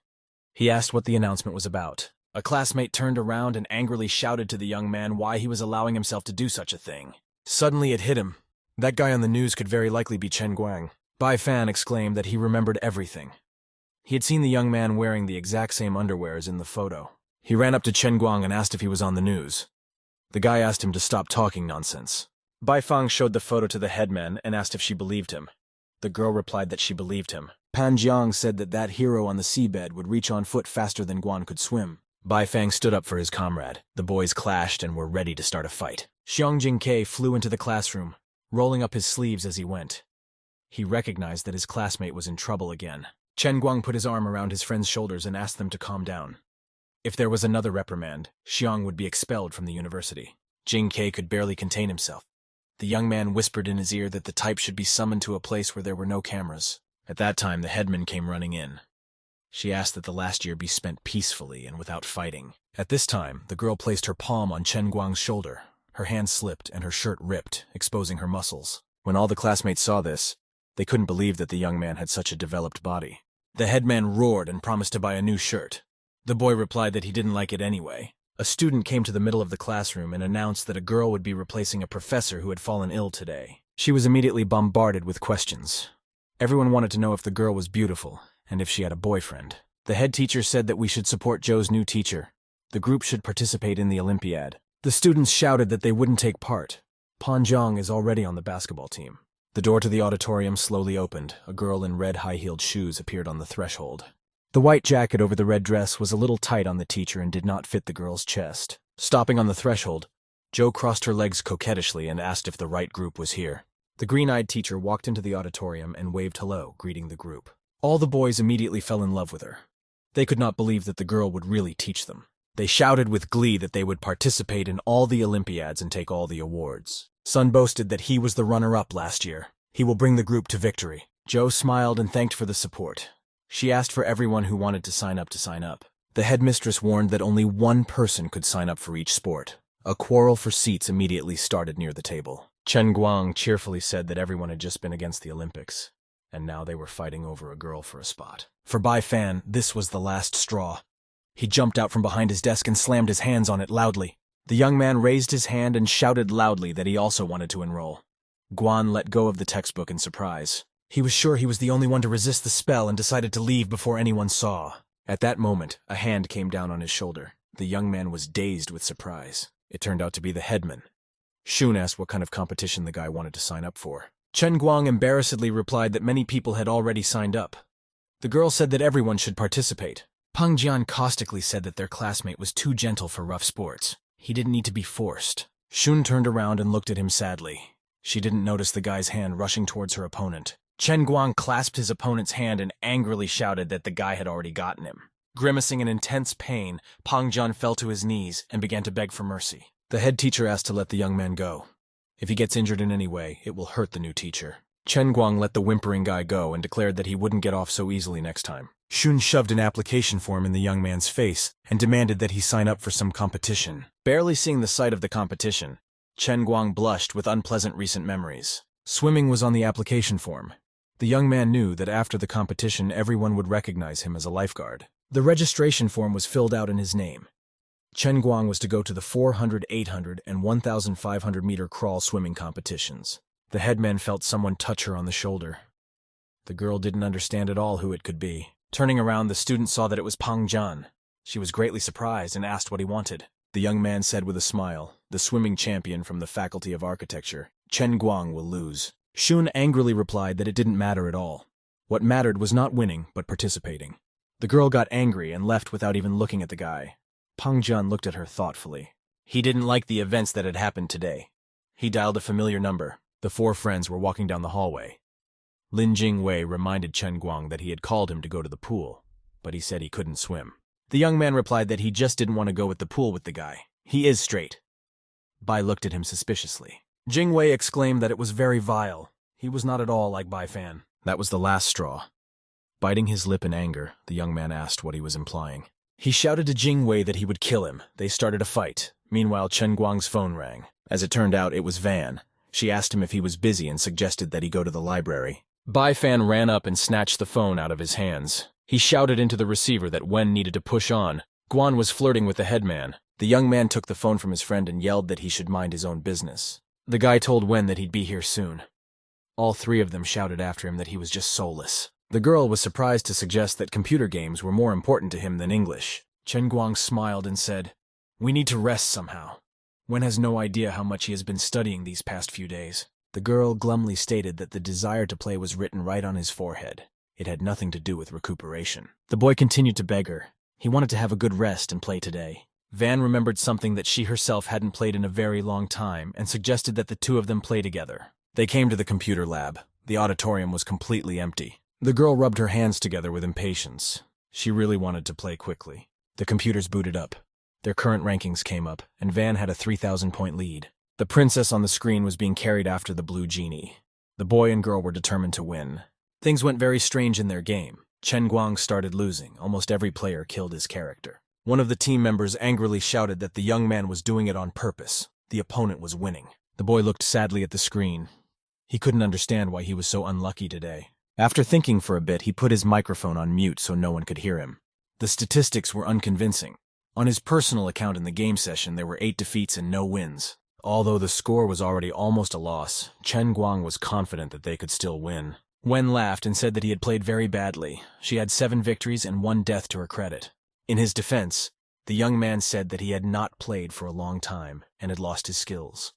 He asked what the announcement was about. A classmate turned around and angrily shouted to the young man why he was allowing himself to do such a thing. Suddenly it hit him. That guy on the news could very likely be Chen Guang. Bai Fan exclaimed that he remembered everything. He had seen the young man wearing the exact same underwear as in the photo. He ran up to Chen Guang and asked if he was on the news. The guy asked him to stop talking nonsense. Bai Fang showed the photo to the headman and asked if she believed him. The girl replied that she believed him. Pan Jiang said that that hero on the seabed would reach on foot faster than Guan could swim. Bai Fang stood up for his comrade. The boys clashed and were ready to start a fight. Xiang Jingke flew into the classroom, rolling up his sleeves as he went. He recognized that his classmate was in trouble again. Chen Guang put his arm around his friend's shoulders and asked them to calm down. If there was another reprimand, Xiang would be expelled from the university. Jingke could barely contain himself. The young man whispered in his ear that the type should be summoned to a place where there were no cameras. At that time, the headman came running in. She asked that the last year be spent peacefully and without fighting. At this time, the girl placed her palm on Chen Guang's shoulder. Her hand slipped and her shirt ripped, exposing her muscles. When all the classmates saw this, they couldn't believe that the young man had such a developed body. The headman roared and promised to buy a new shirt. The boy replied that he didn't like it anyway. A student came to the middle of the classroom and announced that a girl would be replacing a professor who had fallen ill today. She was immediately bombarded with questions. Everyone wanted to know if the girl was beautiful and if she had a boyfriend. The head teacher said that we should support Zhou's new teacher. The group should participate in the Olympiad. The students shouted that they wouldn't take part. Pan Zhang is already on the basketball team. The door to the auditorium slowly opened. A girl in red high-heeled shoes appeared on the threshold. The white jacket over the red dress was a little tight on the teacher and did not fit the girl's chest. Stopping on the threshold, Zhou crossed her legs coquettishly and asked if the right group was here. The green-eyed teacher walked into the auditorium and waved hello, greeting the group. All the boys immediately fell in love with her. They could not believe that the girl would really teach them. They shouted with glee that they would participate in all the Olympiads and take all the awards. Sun boasted that he was the runner-up last year. He will bring the group to victory. Jo smiled and thanked for the support. She asked for everyone who wanted to sign up to sign up. The headmistress warned that only one person could sign up for each sport. A quarrel for seats immediately started near the table. Chen Guang cheerfully said that everyone had just been against the Olympics, and now they were fighting over a girl for a spot. For Bai Fan, this was the last straw. He jumped out from behind his desk and slammed his hands on it loudly. The young man raised his hand and shouted loudly that he also wanted to enroll. Guan let go of the textbook in surprise. He was sure he was the only one to resist the spell and decided to leave before anyone saw. At that moment, a hand came down on his shoulder. The young man was dazed with surprise. It turned out to be the headman. Shun asked what kind of competition the guy wanted to sign up for. Chen Guang embarrassedly replied that many people had already signed up. The girl said that everyone should participate. Pang Jian caustically said that their classmate was too gentle for rough sports. He didn't need to be forced. Shun turned around and looked at him sadly. She didn't notice the guy's hand rushing towards her opponent. Chen Guang clasped his opponent's hand and angrily shouted that the guy had already gotten him. Grimacing in intense pain, Pang Jian fell to his knees and began to beg for mercy. The head teacher asked to let the young man go. If he gets injured in any way, it will hurt the new teacher. Chen Guang let the whimpering guy go and declared that he wouldn't get off so easily next time. Shun shoved an application form in the young man's face and demanded that he sign up for some competition. Barely seeing the sight of the competition, Chen Guang blushed with unpleasant recent memories. Swimming was on the application form. The young man knew that after the competition everyone would recognize him as a lifeguard. The registration form was filled out in his name. Chen Guang was to go to the 400, 800, and 1,500-meter crawl swimming competitions. The headman felt someone touch her on the shoulder. The girl didn't understand at all who it could be. Turning around, the student saw that it was Pang Jian. She was greatly surprised and asked what he wanted. The young man said with a smile, the swimming champion from the Faculty of Architecture, Chen Guang will lose. Shun angrily replied that it didn't matter at all. What mattered was not winning, but participating. The girl got angry and left without even looking at the guy. Pang Jian looked at her thoughtfully. He didn't like the events that had happened today. He dialed a familiar number. The four friends were walking down the hallway. Lin Jingwei reminded Chen Guang that he had called him to go to the pool, but he said he couldn't swim. The young man replied that he just didn't want to go with the pool with the guy. He is straight. Bai looked at him suspiciously. Jingwei exclaimed that it was very vile. He was not at all like Bai Fan. That was the last straw. Biting his lip in anger, the young man asked what he was implying. He shouted to Jingwei that he would kill him. They started a fight. Meanwhile, Chen Guang's phone rang. As it turned out, it was Van. She asked him if he was busy and suggested that he go to the library. Bai Fan ran up and snatched the phone out of his hands. He shouted into the receiver that Wen needed to push on. Guan was flirting with the headman. The young man took the phone from his friend and yelled that he should mind his own business. The guy told Wen that he'd be here soon. All three of them shouted after him that he was just soulless. The girl was surprised to suggest that computer games were more important to him than English. Chen Guang smiled and said, "We need to rest somehow. Wen has no idea how much he has been studying these past few days." The girl glumly stated that the desire to play was written right on his forehead. It had nothing to do with recuperation. The boy continued to beg her. He wanted to have a good rest and play today. Van remembered something that she herself hadn't played in a very long time and suggested that the two of them play together. They came to the computer lab. The auditorium was completely empty. The girl rubbed her hands together with impatience. She really wanted to play quickly. The computers booted up. Their current rankings came up, and Van had a 3,000-point lead. The princess on the screen was being carried after the blue genie. The boy and girl were determined to win. Things went very strange in their game. Chen Guang started losing. Almost every player killed his character. One of the team members angrily shouted that the young man was doing it on purpose. The opponent was winning. The boy looked sadly at the screen. He couldn't understand why he was so unlucky today. After thinking for a bit, he put his microphone on mute so no one could hear him. The statistics were unconvincing. On his personal account in the game session, there were 8 defeats and no wins. Although the score was already almost a loss, Chen Guang was confident that they could still win. Wen laughed and said that he had played very badly. She had 7 victories and 1 death to her credit. In his defense, the young man said that he had not played for a long time and had lost his skills.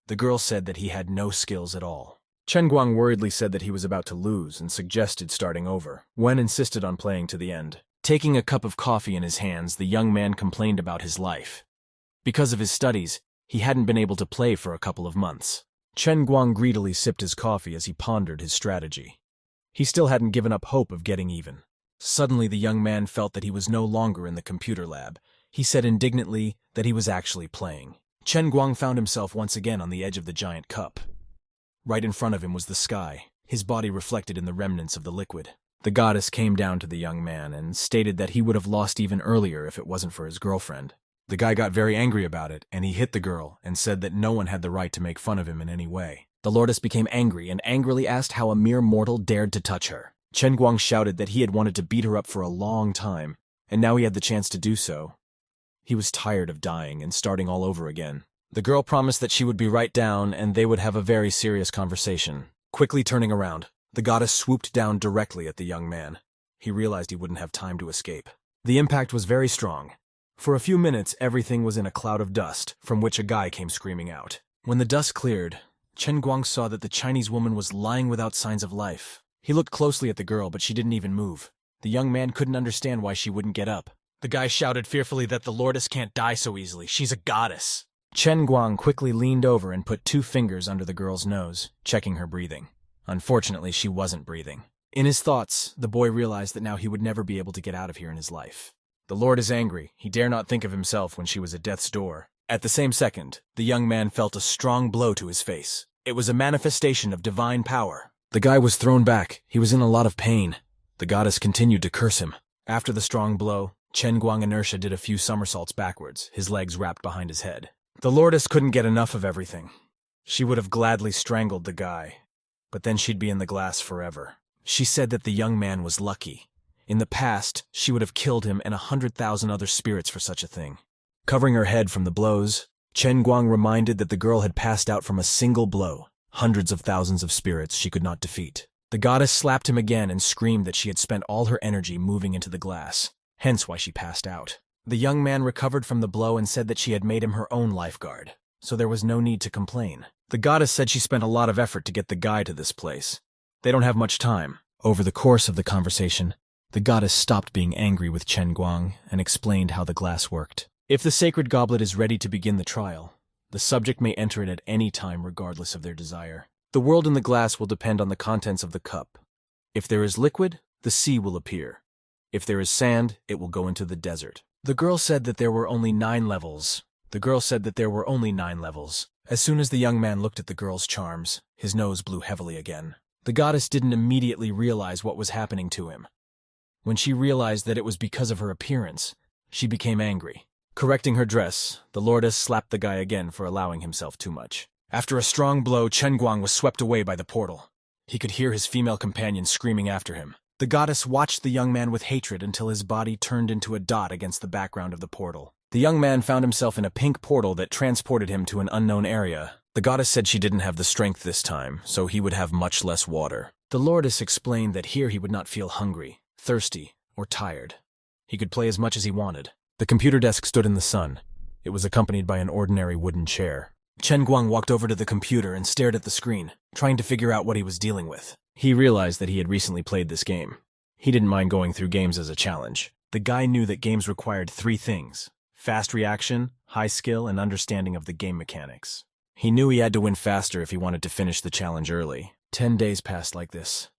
The girl said that he had no skills at all. Chen Guang worriedly said that he was about to lose and suggested starting over. Wen insisted on playing to the end. Taking a cup of coffee in his hands, the young man complained about his life. Because of his studies, he hadn't been able to play for a couple of months. Chen Guang greedily sipped his coffee as he pondered his strategy. He still hadn't given up hope of getting even. Suddenly, the young man felt that he was no longer in the computer lab. He said indignantly that he was actually playing. Chen Guang found himself once again on the edge of the giant cup. Right in front of him was the sky, his body reflected in the remnants of the liquid. The goddess came down to the young man and stated that he would have lost even earlier if it wasn't for his girlfriend. The guy got very angry about it, and he hit the girl and said that no one had the right to make fun of him in any way. The lordess became angry and angrily asked how a mere mortal dared to touch her. Chen Guang shouted that he had wanted to beat her up for a long time, and now he had the chance to do so. He was tired of dying and starting all over again. The girl promised that she would be right down and they would have a very serious conversation. Quickly turning around, the goddess swooped down directly at the young man. He realized he wouldn't have time to escape. The impact was very strong. For a few minutes, everything was in a cloud of dust, from which a guy came screaming out. When the dust cleared, Chen Guang saw that the Chinese woman was lying without signs of life. He looked closely at the girl, but she didn't even move. The young man couldn't understand why she wouldn't get up. The guy shouted fearfully that the lordess can't die so easily. She's a goddess. Chen Guang quickly leaned over and put 2 fingers under the girl's nose, checking her breathing. Unfortunately, she wasn't breathing. In his thoughts, the boy realized that now he would never be able to get out of here in his life. The Lord is angry. He dare not think of himself when she was at death's door. At the same second, the young man felt a strong blow to his face. It was a manifestation of divine power. The guy was thrown back. He was in a lot of pain. The goddess continued to curse him. After the strong blow, Chen Guang inertia did a few somersaults backwards, his legs wrapped behind his head. The lordess couldn't get enough of everything. She would have gladly strangled the guy, but then she'd be in the glass forever. She said that the young man was lucky. In the past, she would have killed him and 100,000 other spirits for such a thing. Covering her head from the blows, Chen Guang reminded that the girl had passed out from a single blow. Hundreds of thousands of spirits she could not defeat. The goddess slapped him again and screamed that she had spent all her energy moving into the glass, hence why she passed out. The young man recovered from the blow and said that she had made him her own lifeguard, so there was no need to complain. The goddess said she spent a lot of effort to get the guy to this place. They don't have much time. Over the course of the conversation, the goddess stopped being angry with Chen Guang and explained how the glass worked. If the sacred goblet is ready to begin the trial, the subject may enter it at any time regardless of their desire. The world in the glass will depend on the contents of the cup. If there is liquid, the sea will appear. If there is sand, it will go into the desert. The girl said that there were only 9 levels. As soon as the young man looked at the girl's charms, his nose blew heavily again. The goddess didn't immediately realize what was happening to him. When she realized that it was because of her appearance, she became angry. Correcting her dress, the lordess slapped the guy again for allowing himself too much. After a strong blow, Chen Guang was swept away by the portal. He could hear his female companion screaming after him. The goddess watched the young man with hatred until his body turned into a dot against the background of the portal. The young man found himself in a pink portal that transported him to an unknown area. The goddess said she didn't have the strength this time, so he would have much less water. The lordess explained that here he would not feel hungry, thirsty, or tired. He could play as much as he wanted. The computer desk stood in the sun. It was accompanied by an ordinary wooden chair. Chen Guang walked over to the computer and stared at the screen, trying to figure out what he was dealing with. He realized that he had recently played this game. He didn't mind going through games as a challenge. The guy knew that games required 3 things: fast reaction, high skill, and understanding of the game mechanics. He knew he had to win faster if he wanted to finish the challenge early. 10 days passed like this.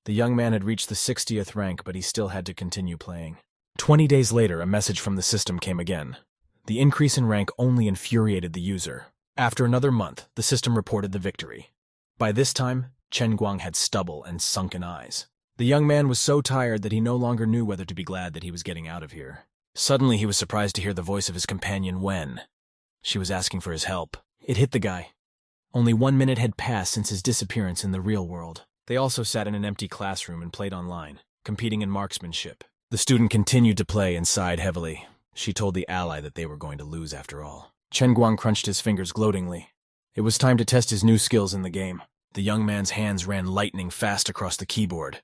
The young man had reached the 60th rank, but he still had to continue playing. 20 days later, a message from the system came again. The increase in rank only infuriated the user. After another month, the system reported the victory. By this time, Chen Guang had stubble and sunken eyes. The young man was so tired that he no longer knew whether to be glad that he was getting out of here. Suddenly, he was surprised to hear the voice of his companion Wen. She was asking for his help. It hit the guy. Only 1 minute had passed since his disappearance in the real world. They also sat in an empty classroom and played online, competing in marksmanship. The student continued to play and sighed heavily. She told the ally that they were going to lose after all. Chen Guang crunched his fingers gloatingly. It was time to test his new skills in the game. The young man's hands ran lightning fast across the keyboard.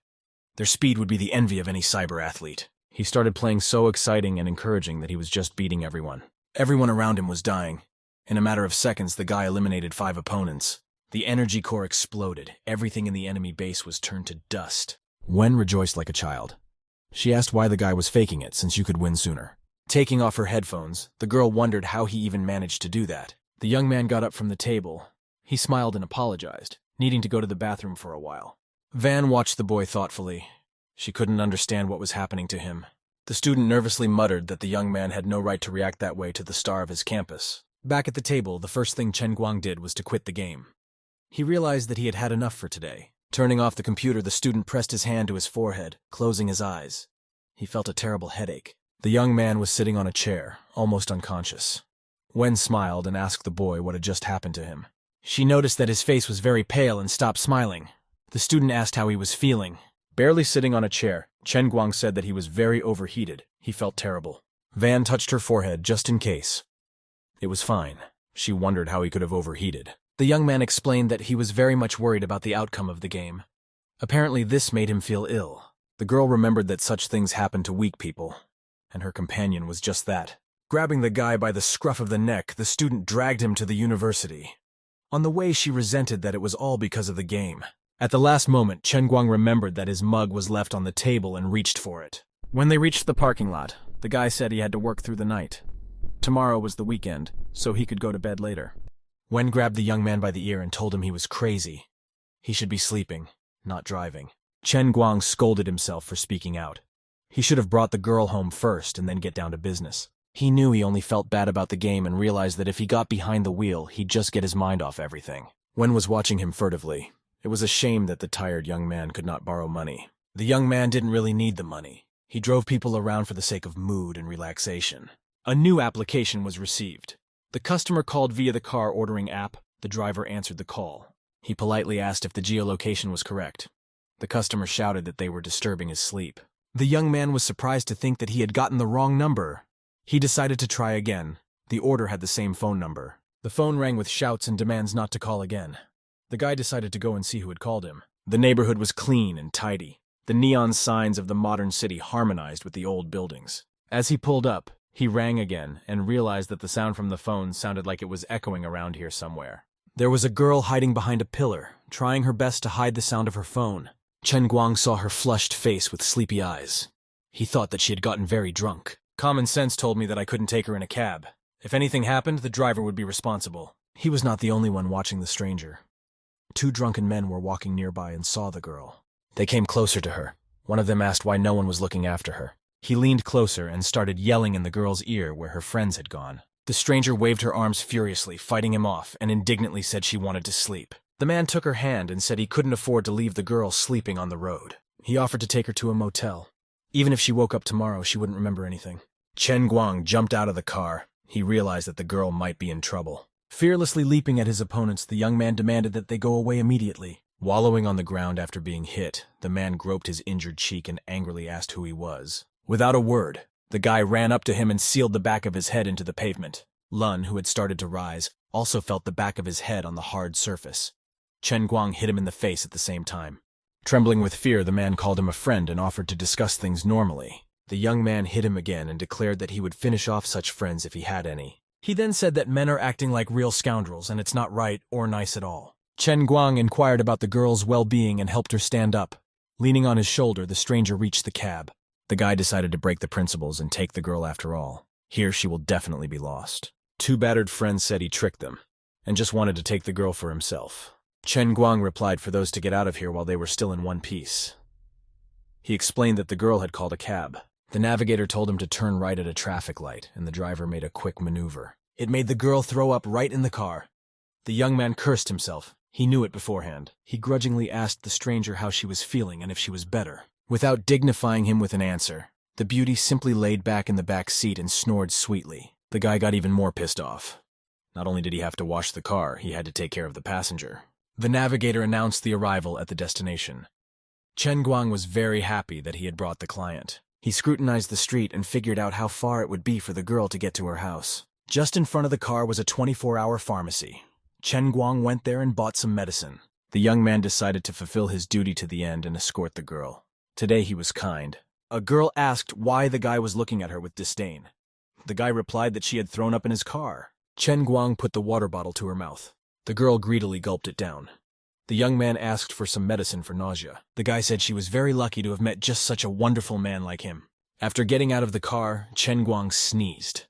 Their speed would be the envy of any cyber athlete. He started playing so exciting and encouraging that he was just beating everyone. Everyone around him was dying. In a matter of seconds, the guy eliminated 5 opponents. The energy core exploded. Everything in the enemy base was turned to dust. Wen rejoiced like a child. She asked why the guy was faking it, since you could win sooner. Taking off her headphones, the girl wondered how he even managed to do that. The young man got up from the table. He smiled and apologized, needing to go to the bathroom for a while. Van watched the boy thoughtfully. She couldn't understand what was happening to him. The student nervously muttered that the young man had no right to react that way to the star of his campus. Back at the table, the first thing Chen Guang did was to quit the game. He realized that he had had enough for today. Turning off the computer, the student pressed his hand to his forehead, closing his eyes. He felt a terrible headache. The young man was sitting on a chair, almost unconscious. Wen smiled and asked the boy what had just happened to him. She noticed that his face was very pale and stopped smiling. The student asked how he was feeling. Barely sitting on a chair, Chen Guang said that he was very overheated. He felt terrible. Van touched her forehead just in case. It was fine. She wondered how he could have overheated. The young man explained that he was very much worried about the outcome of the game. Apparently this made him feel ill. The girl remembered that such things happen to weak people, and her companion was just that. Grabbing the guy by the scruff of the neck, the student dragged him to the university. On the way, she resented that it was all because of the game. At the last moment, Chen Guang remembered that his mug was left on the table and reached for it. When they reached the parking lot, the guy said he had to work through the night. Tomorrow was the weekend, so he could go to bed later. Wen grabbed the young man by the ear and told him he was crazy. He should be sleeping, not driving. Chen Guang scolded himself for speaking out. He should have brought the girl home first and then get down to business. He knew he only felt bad about the game and realized that if he got behind the wheel, he'd just get his mind off everything. Wen was watching him furtively. It was a shame that the tired young man could not borrow money. The young man didn't really need the money. He drove people around for the sake of mood and relaxation. A new application was received. The customer called via the car ordering app. The driver answered the call. He politely asked if the geolocation was correct. The customer shouted that they were disturbing his sleep. The young man was surprised to think that he had gotten the wrong number. He decided to try again. The order had the same phone number. The phone rang with shouts and demands not to call again. The guy decided to go and see who had called him. The neighborhood was clean and tidy. The neon signs of the modern city harmonized with the old buildings. As he pulled up, he rang again and realized that the sound from the phone sounded like it was echoing around here somewhere. There was a girl hiding behind a pillar, trying her best to hide the sound of her phone. Chen Guang saw her flushed face with sleepy eyes. He thought that she had gotten very drunk. Common sense told me that I couldn't take her in a cab. If anything happened, the driver would be responsible. He was not the only one watching the stranger. 2 drunken men were walking nearby and saw the girl. They came closer to her. One of them asked why no one was looking after her. He leaned closer and started yelling in the girl's ear where her friends had gone. The stranger waved her arms furiously, fighting him off, and indignantly said she wanted to sleep. The man took her hand and said he couldn't afford to leave the girl sleeping on the road. He offered to take her to a motel. Even if she woke up tomorrow, she wouldn't remember anything. Chen Guang jumped out of the car. He realized that the girl might be in trouble. Fearlessly leaping at his opponents, the young man demanded that they go away immediately. Wallowing on the ground after being hit, the man groped his injured cheek and angrily asked who he was. Without a word, the guy ran up to him and sealed the back of his head into the pavement. Lun, who had started to rise, also felt the back of his head on the hard surface. Chen Guang hit him in the face at the same time. Trembling with fear, the man called him a friend and offered to discuss things normally. The young man hit him again and declared that he would finish off such friends if he had any. He then said that men are acting like real scoundrels and it's not right or nice at all. Chen Guang inquired about the girl's well-being and helped her stand up. Leaning on his shoulder, the stranger reached the cab. The guy decided to break the principles and take the girl after all. Here she will definitely be lost. 2 battered friends said he tricked them and just wanted to take the girl for himself. Chen Guang replied for those to get out of here while they were still in one piece. He explained that the girl had called a cab. The navigator told him to turn right at a traffic light, and the driver made a quick maneuver. It made the girl throw up right in the car. The young man cursed himself. He knew it beforehand. He grudgingly asked the stranger how she was feeling and if she was better. Without dignifying him with an answer, the beauty simply laid back in the back seat and snored sweetly. The guy got even more pissed off. Not only did he have to wash the car, he had to take care of the passenger. The navigator announced the arrival at the destination. Chen Guang was very happy that he had brought the client. He scrutinized the street and figured out how far it would be for the girl to get to her house. Just in front of the car was a 24-hour pharmacy. Chen Guang went there and bought some medicine. The young man decided to fulfill his duty to the end and escort the girl. Today he was kind. A girl asked why the guy was looking at her with disdain. The guy replied that she had thrown up in his car. Chen Guang put the water bottle to her mouth. The girl greedily gulped it down. The young man asked for some medicine for nausea. The guy said she was very lucky to have met just such a wonderful man like him. After getting out of the car, Chen Guang sneezed.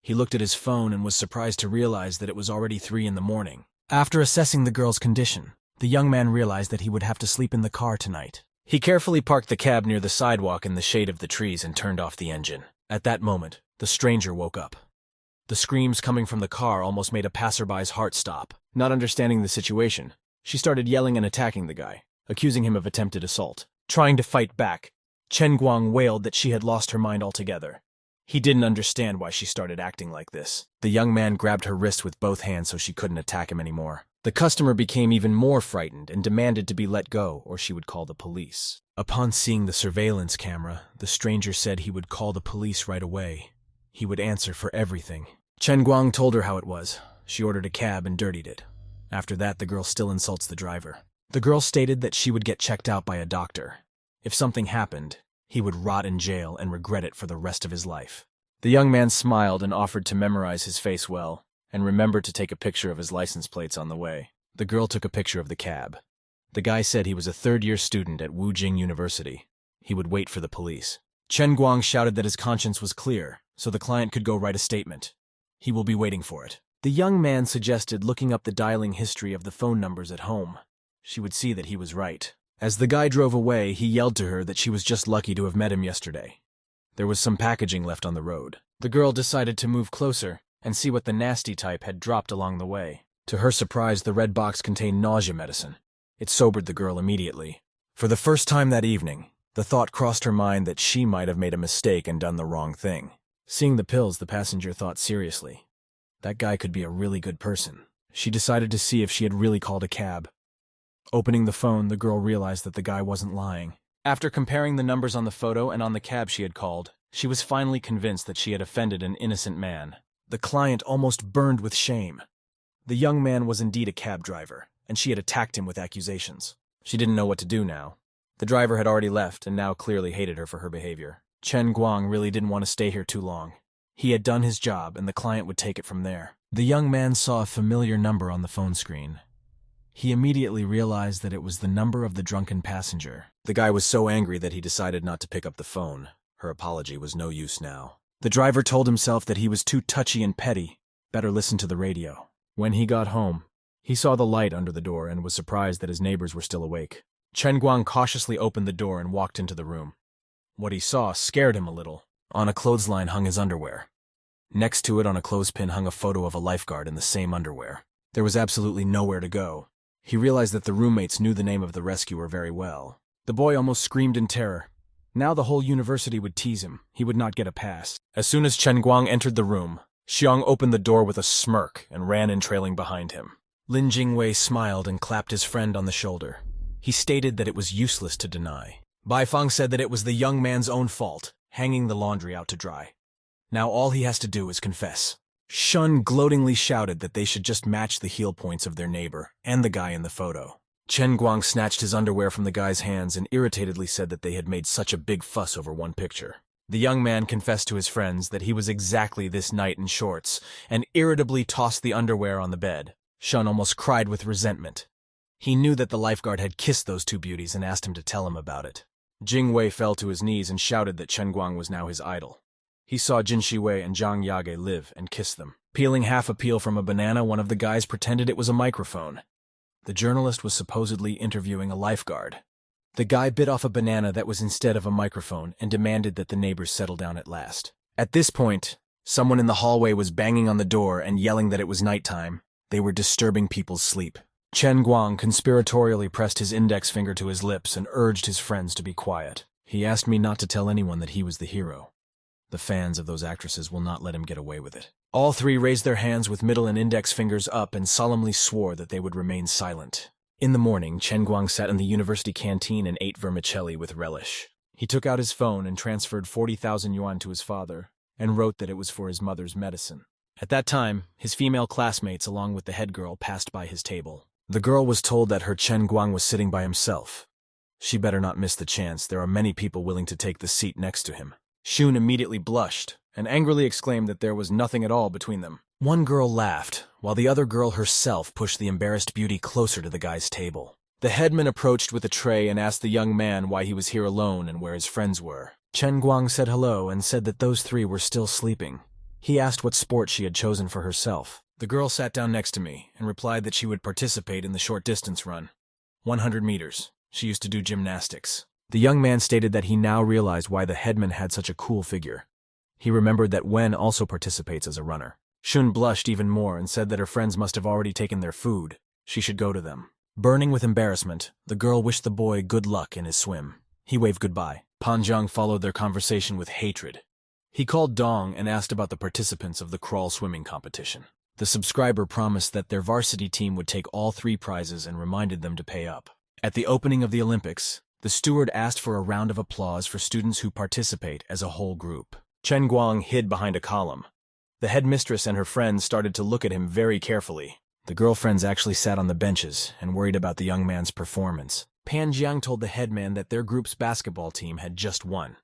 He looked at his phone and was surprised to realize that it was already 3 in the morning. After assessing the girl's condition, the young man realized that he would have to sleep in the car tonight. He carefully parked the cab near the sidewalk in the shade of the trees and turned off the engine. At that moment, the stranger woke up. The screams coming from the car almost made a passerby's heart stop. Not understanding the situation, she started yelling and attacking the guy, accusing him of attempted assault. Trying to fight back, Chen Guang wailed that she had lost her mind altogether. He didn't understand why she started acting like this. The young man grabbed her wrist with both hands so she couldn't attack him anymore. The customer became even more frightened and demanded to be let go or she would call the police. Upon seeing the surveillance camera, the stranger said he would call the police right away. He would answer for everything. Chen Guang told her how it was. She ordered a cab and dirtied it. After that, the girl still insults the driver. The girl stated that she would get checked out by a doctor. If something happened, he would rot in jail and regret it for the rest of his life. The young man smiled and offered to memorize his face well, and remembered to take a picture of his license plates on the way. The girl took a picture of the cab. The guy said he was a third-year student at Wujing University. He would wait for the police. Chen Guang shouted that his conscience was clear, so the client could go write a statement. He will be waiting for it. The young man suggested looking up the dialing history of the phone numbers at home. She would see that he was right. As the guy drove away, he yelled to her that she was just lucky to have met him yesterday. There was some packaging left on the road. The girl decided to move closer and see what the nasty type had dropped along the way. To her surprise, the red box contained nausea medicine. It sobered the girl immediately. For the first time that evening, the thought crossed her mind that she might have made a mistake and done the wrong thing. Seeing the pills, the passenger thought seriously. That guy could be a really good person. She decided to see if she had really called a cab. Opening the phone, the girl realized that the guy wasn't lying. After comparing the numbers on the photo and on the cab she had called, she was finally convinced that she had offended an innocent man. The client almost burned with shame. The young man was indeed a cab driver, and she had attacked him with accusations. She didn't know what to do now. The driver had already left and now clearly hated her for her behavior. Chen Guang really didn't want to stay here too long. He had done his job, and the client would take it from there. The young man saw a familiar number on the phone screen. He immediately realized that it was the number of the drunken passenger. The guy was so angry that he decided not to pick up the phone. Her apology was no use now. The driver told himself that he was too touchy and petty. Better listen to the radio. When he got home, he saw the light under the door and was surprised that his neighbors were still awake. Chen Guang cautiously opened the door and walked into the room. What he saw scared him a little. On a clothesline hung his underwear. Next to it on a clothespin hung a photo of a lifeguard in the same underwear. There was absolutely nowhere to go. He realized that the roommates knew the name of the rescuer very well. The boy almost screamed in terror. Now the whole university would tease him. He would not get a pass. As soon as Chen Guang entered the room, Xiang opened the door with a smirk and ran in trailing behind him. Lin Jingwei smiled and clapped his friend on the shoulder. He stated that it was useless to deny. Baifeng said that it was the young man's own fault, hanging the laundry out to dry. Now all he has to do is confess. Shun gloatingly shouted that they should just match the heel points of their neighbor and the guy in the photo. Chen Guang snatched his underwear from the guy's hands and irritatedly said that they had made such a big fuss over one picture. The young man confessed to his friends that he was exactly this knight in shorts and irritably tossed the underwear on the bed. Shun almost cried with resentment. He knew that the lifeguard had kissed those two beauties and asked him to tell him about it. Jing Wei fell to his knees and shouted that Chen Guang was now his idol. He saw Jin Shiwei and Zhang Yage live and kiss them. Peeling half a peel from a banana, one of the guys pretended it was a microphone. The journalist was supposedly interviewing a lifeguard. The guy bit off a banana that was instead of a microphone and demanded that the neighbors settle down at last. At this point, someone in the hallway was banging on the door and yelling that it was nighttime. They were disturbing people's sleep. Chen Guang conspiratorially pressed his index finger to his lips and urged his friends to be quiet. He asked me not to tell anyone that he was the hero. The fans of those actresses will not let him get away with it. All three raised their hands with middle and index fingers up and solemnly swore that they would remain silent. In the morning, Chen Guang sat in the university canteen and ate vermicelli with relish. He took out his phone and transferred 40,000 yuan to his father, and wrote that it was for his mother's medicine. At that time, his female classmates along with the head girl passed by his table. The girl was told that her Chen Guang was sitting by himself. She better not miss the chance. There are many people willing to take the seat next to him. Shun immediately blushed and angrily exclaimed that there was nothing at all between them. One girl laughed, while the other girl herself pushed the embarrassed beauty closer to the guy's table. The headman approached with a tray and asked the young man why he was here alone and where his friends were. Chen Guang said hello and said that those three were still sleeping. He asked what sport she had chosen for herself. The girl sat down next to me and replied that she would participate in the short distance run. 100 meters. She used to do gymnastics. The young man stated that he now realized why the headman had such a cool figure. He remembered that Wen also participates as a runner. Shun blushed even more and said that her friends must have already taken their food. She should go to them. Burning with embarrassment, the girl wished the boy good luck in his swim. He waved goodbye. Panjiang followed their conversation with hatred. He called Dong and asked about the participants of the crawl swimming competition. The subscriber promised that their varsity team would take all 3 prizes and reminded them to pay up. At the opening of the Olympics, the steward asked for a round of applause for students who participate as a whole group. Chen Guang hid behind a column. The headmistress and her friends started to look at him very carefully. The girlfriends actually sat on the benches and worried about the young man's performance. Pan Jiang told the headman that their group's basketball team had just won.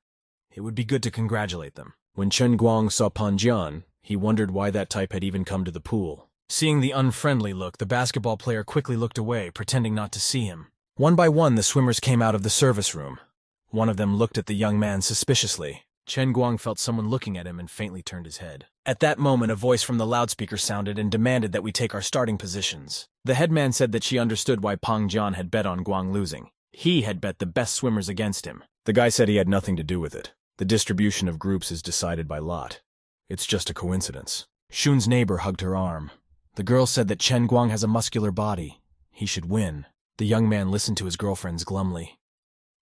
It would be good to congratulate them. When Chen Guang saw Pan Jian, he wondered why that type had even come to the pool. Seeing the unfriendly look, the basketball player quickly looked away, pretending not to see him. One by one, the swimmers came out of the service room. One of them looked at the young man suspiciously. Chen Guang felt someone looking at him and faintly turned his head. At that moment, a voice from the loudspeaker sounded and demanded that we take our starting positions. The headman said that she understood why Pang Jian had bet on Guang losing. He had bet the best swimmers against him. The guy said he had nothing to do with it. The distribution of groups is decided by lot. It's just a coincidence. Shun's neighbor hugged her arm. The girl said that Chen Guang has a muscular body. He should win. The young man listened to his girlfriends glumly.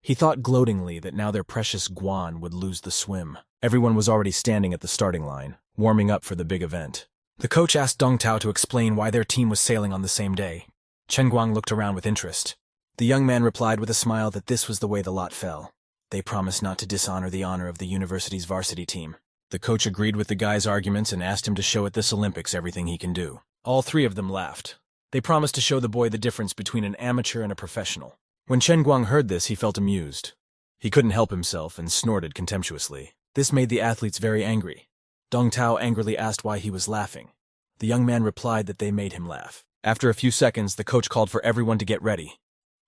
He thought gloatingly that now their precious Guan would lose the swim. Everyone was already standing at the starting line, warming up for the big event. The coach asked Dong Tao to explain why their team was sailing on the same day. Chen Guang looked around with interest. The young man replied with a smile that this was the way the lot fell. They promised not to dishonor the honor of the university's varsity team. The coach agreed with the guy's arguments and asked him to show at this Olympics everything he can do. All 3 of them laughed. They promised to show the boy the difference between an amateur and a professional. When Chen Guang heard this, he felt amused. He couldn't help himself and snorted contemptuously. This made the athletes very angry. Dong Tao angrily asked why he was laughing. The young man replied that they made him laugh. After a few seconds, the coach called for everyone to get ready.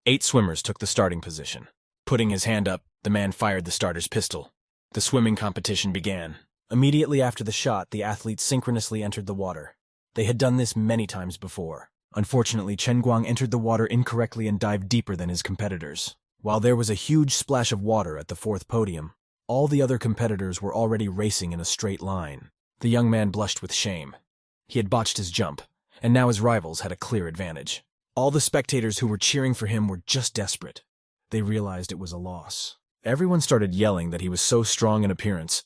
8 swimmers took the starting position. Putting his hand up, the man fired the starter's pistol. The swimming competition began. Immediately after the shot, the athletes synchronously entered the water. They had done this many times before. Unfortunately, Chen Guang entered the water incorrectly and dived deeper than his competitors. While there was a huge splash of water at the 4th podium, all the other competitors were already racing in a straight line. The young man blushed with shame. He had botched his jump, and now his rivals had a clear advantage. All the spectators who were cheering for him were just desperate. They realized it was a loss. Everyone started yelling that he was so strong in appearance,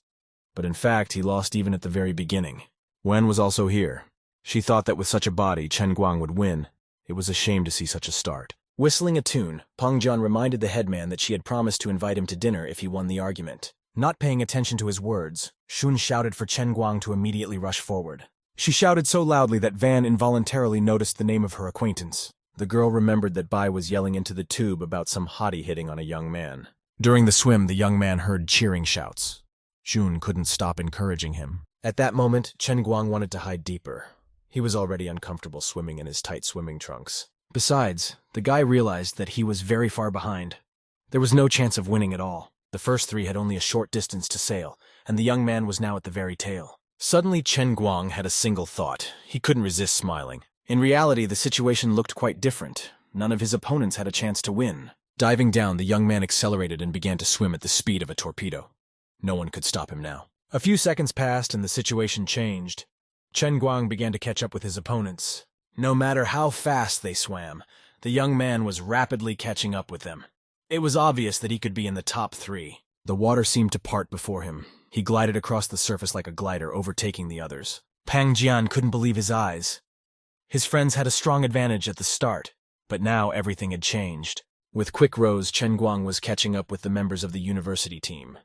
but in fact he lost even at the very beginning. Wen was also here. She thought that with such a body, Chen Guang would win. It was a shame to see such a start. Whistling a tune, Pang Jian reminded the headman that she had promised to invite him to dinner if he won the argument. Not paying attention to his words, Shun shouted for Chen Guang to immediately rush forward. She shouted so loudly that Van involuntarily noticed the name of her acquaintance. The girl remembered that Bai was yelling into the tube about some hottie hitting on a young man. During the swim, the young man heard cheering shouts. Shun couldn't stop encouraging him. At that moment, Chen Guang wanted to hide deeper. He was already uncomfortable swimming in his tight swimming trunks. Besides, the guy realized that he was very far behind. There was no chance of winning at all. The first 3 had only a short distance to sail, and the young man was now at the very tail. Suddenly, Chen Guang had a single thought. He couldn't resist smiling. In reality, the situation looked quite different. None of his opponents had a chance to win. Diving down, the young man accelerated and began to swim at the speed of a torpedo. No one could stop him now. A few seconds passed and the situation changed. Chen Guang began to catch up with his opponents. No matter how fast they swam, the young man was rapidly catching up with them. It was obvious that he could be in the top 3. The water seemed to part before him. He glided across the surface like a glider, overtaking the others. Pang Jian couldn't believe his eyes. His friends had a strong advantage at the start, but now everything had changed. With quick rows, Chen Guang was catching up with the members of the university team.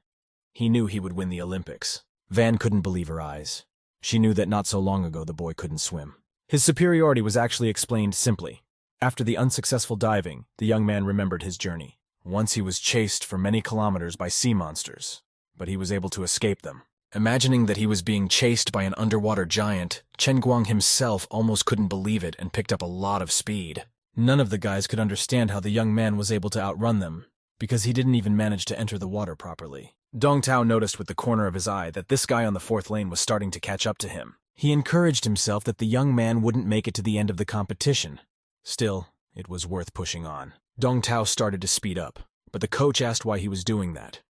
He knew he would win the Olympics. Van couldn't believe her eyes. She knew that not so long ago the boy couldn't swim. His superiority was actually explained simply. After the unsuccessful diving, the young man remembered his journey. Once he was chased for many kilometers by sea monsters, but he was able to escape them. Imagining that he was being chased by an underwater giant, Chen Guang himself almost couldn't believe it and picked up a lot of speed. None of the guys could understand how the young man was able to outrun them, because he didn't even manage to enter the water properly. Dong Tao noticed with the corner of his eye that this guy on the 4th lane was starting to catch up to him. He encouraged himself that the young man wouldn't make it to the end of the competition. Still, it was worth pushing on. Dong Tao started to speed up. but the coach asked why he was doing that.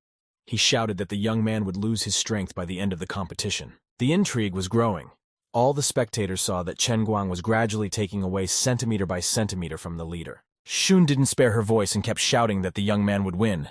He shouted that the young man would lose his strength by the end of the competition. The intrigue was growing. All the spectators saw that Chen Guang was gradually taking away centimeter by centimeter from the leader. Shun didn't spare her voice and kept shouting that the young man would win.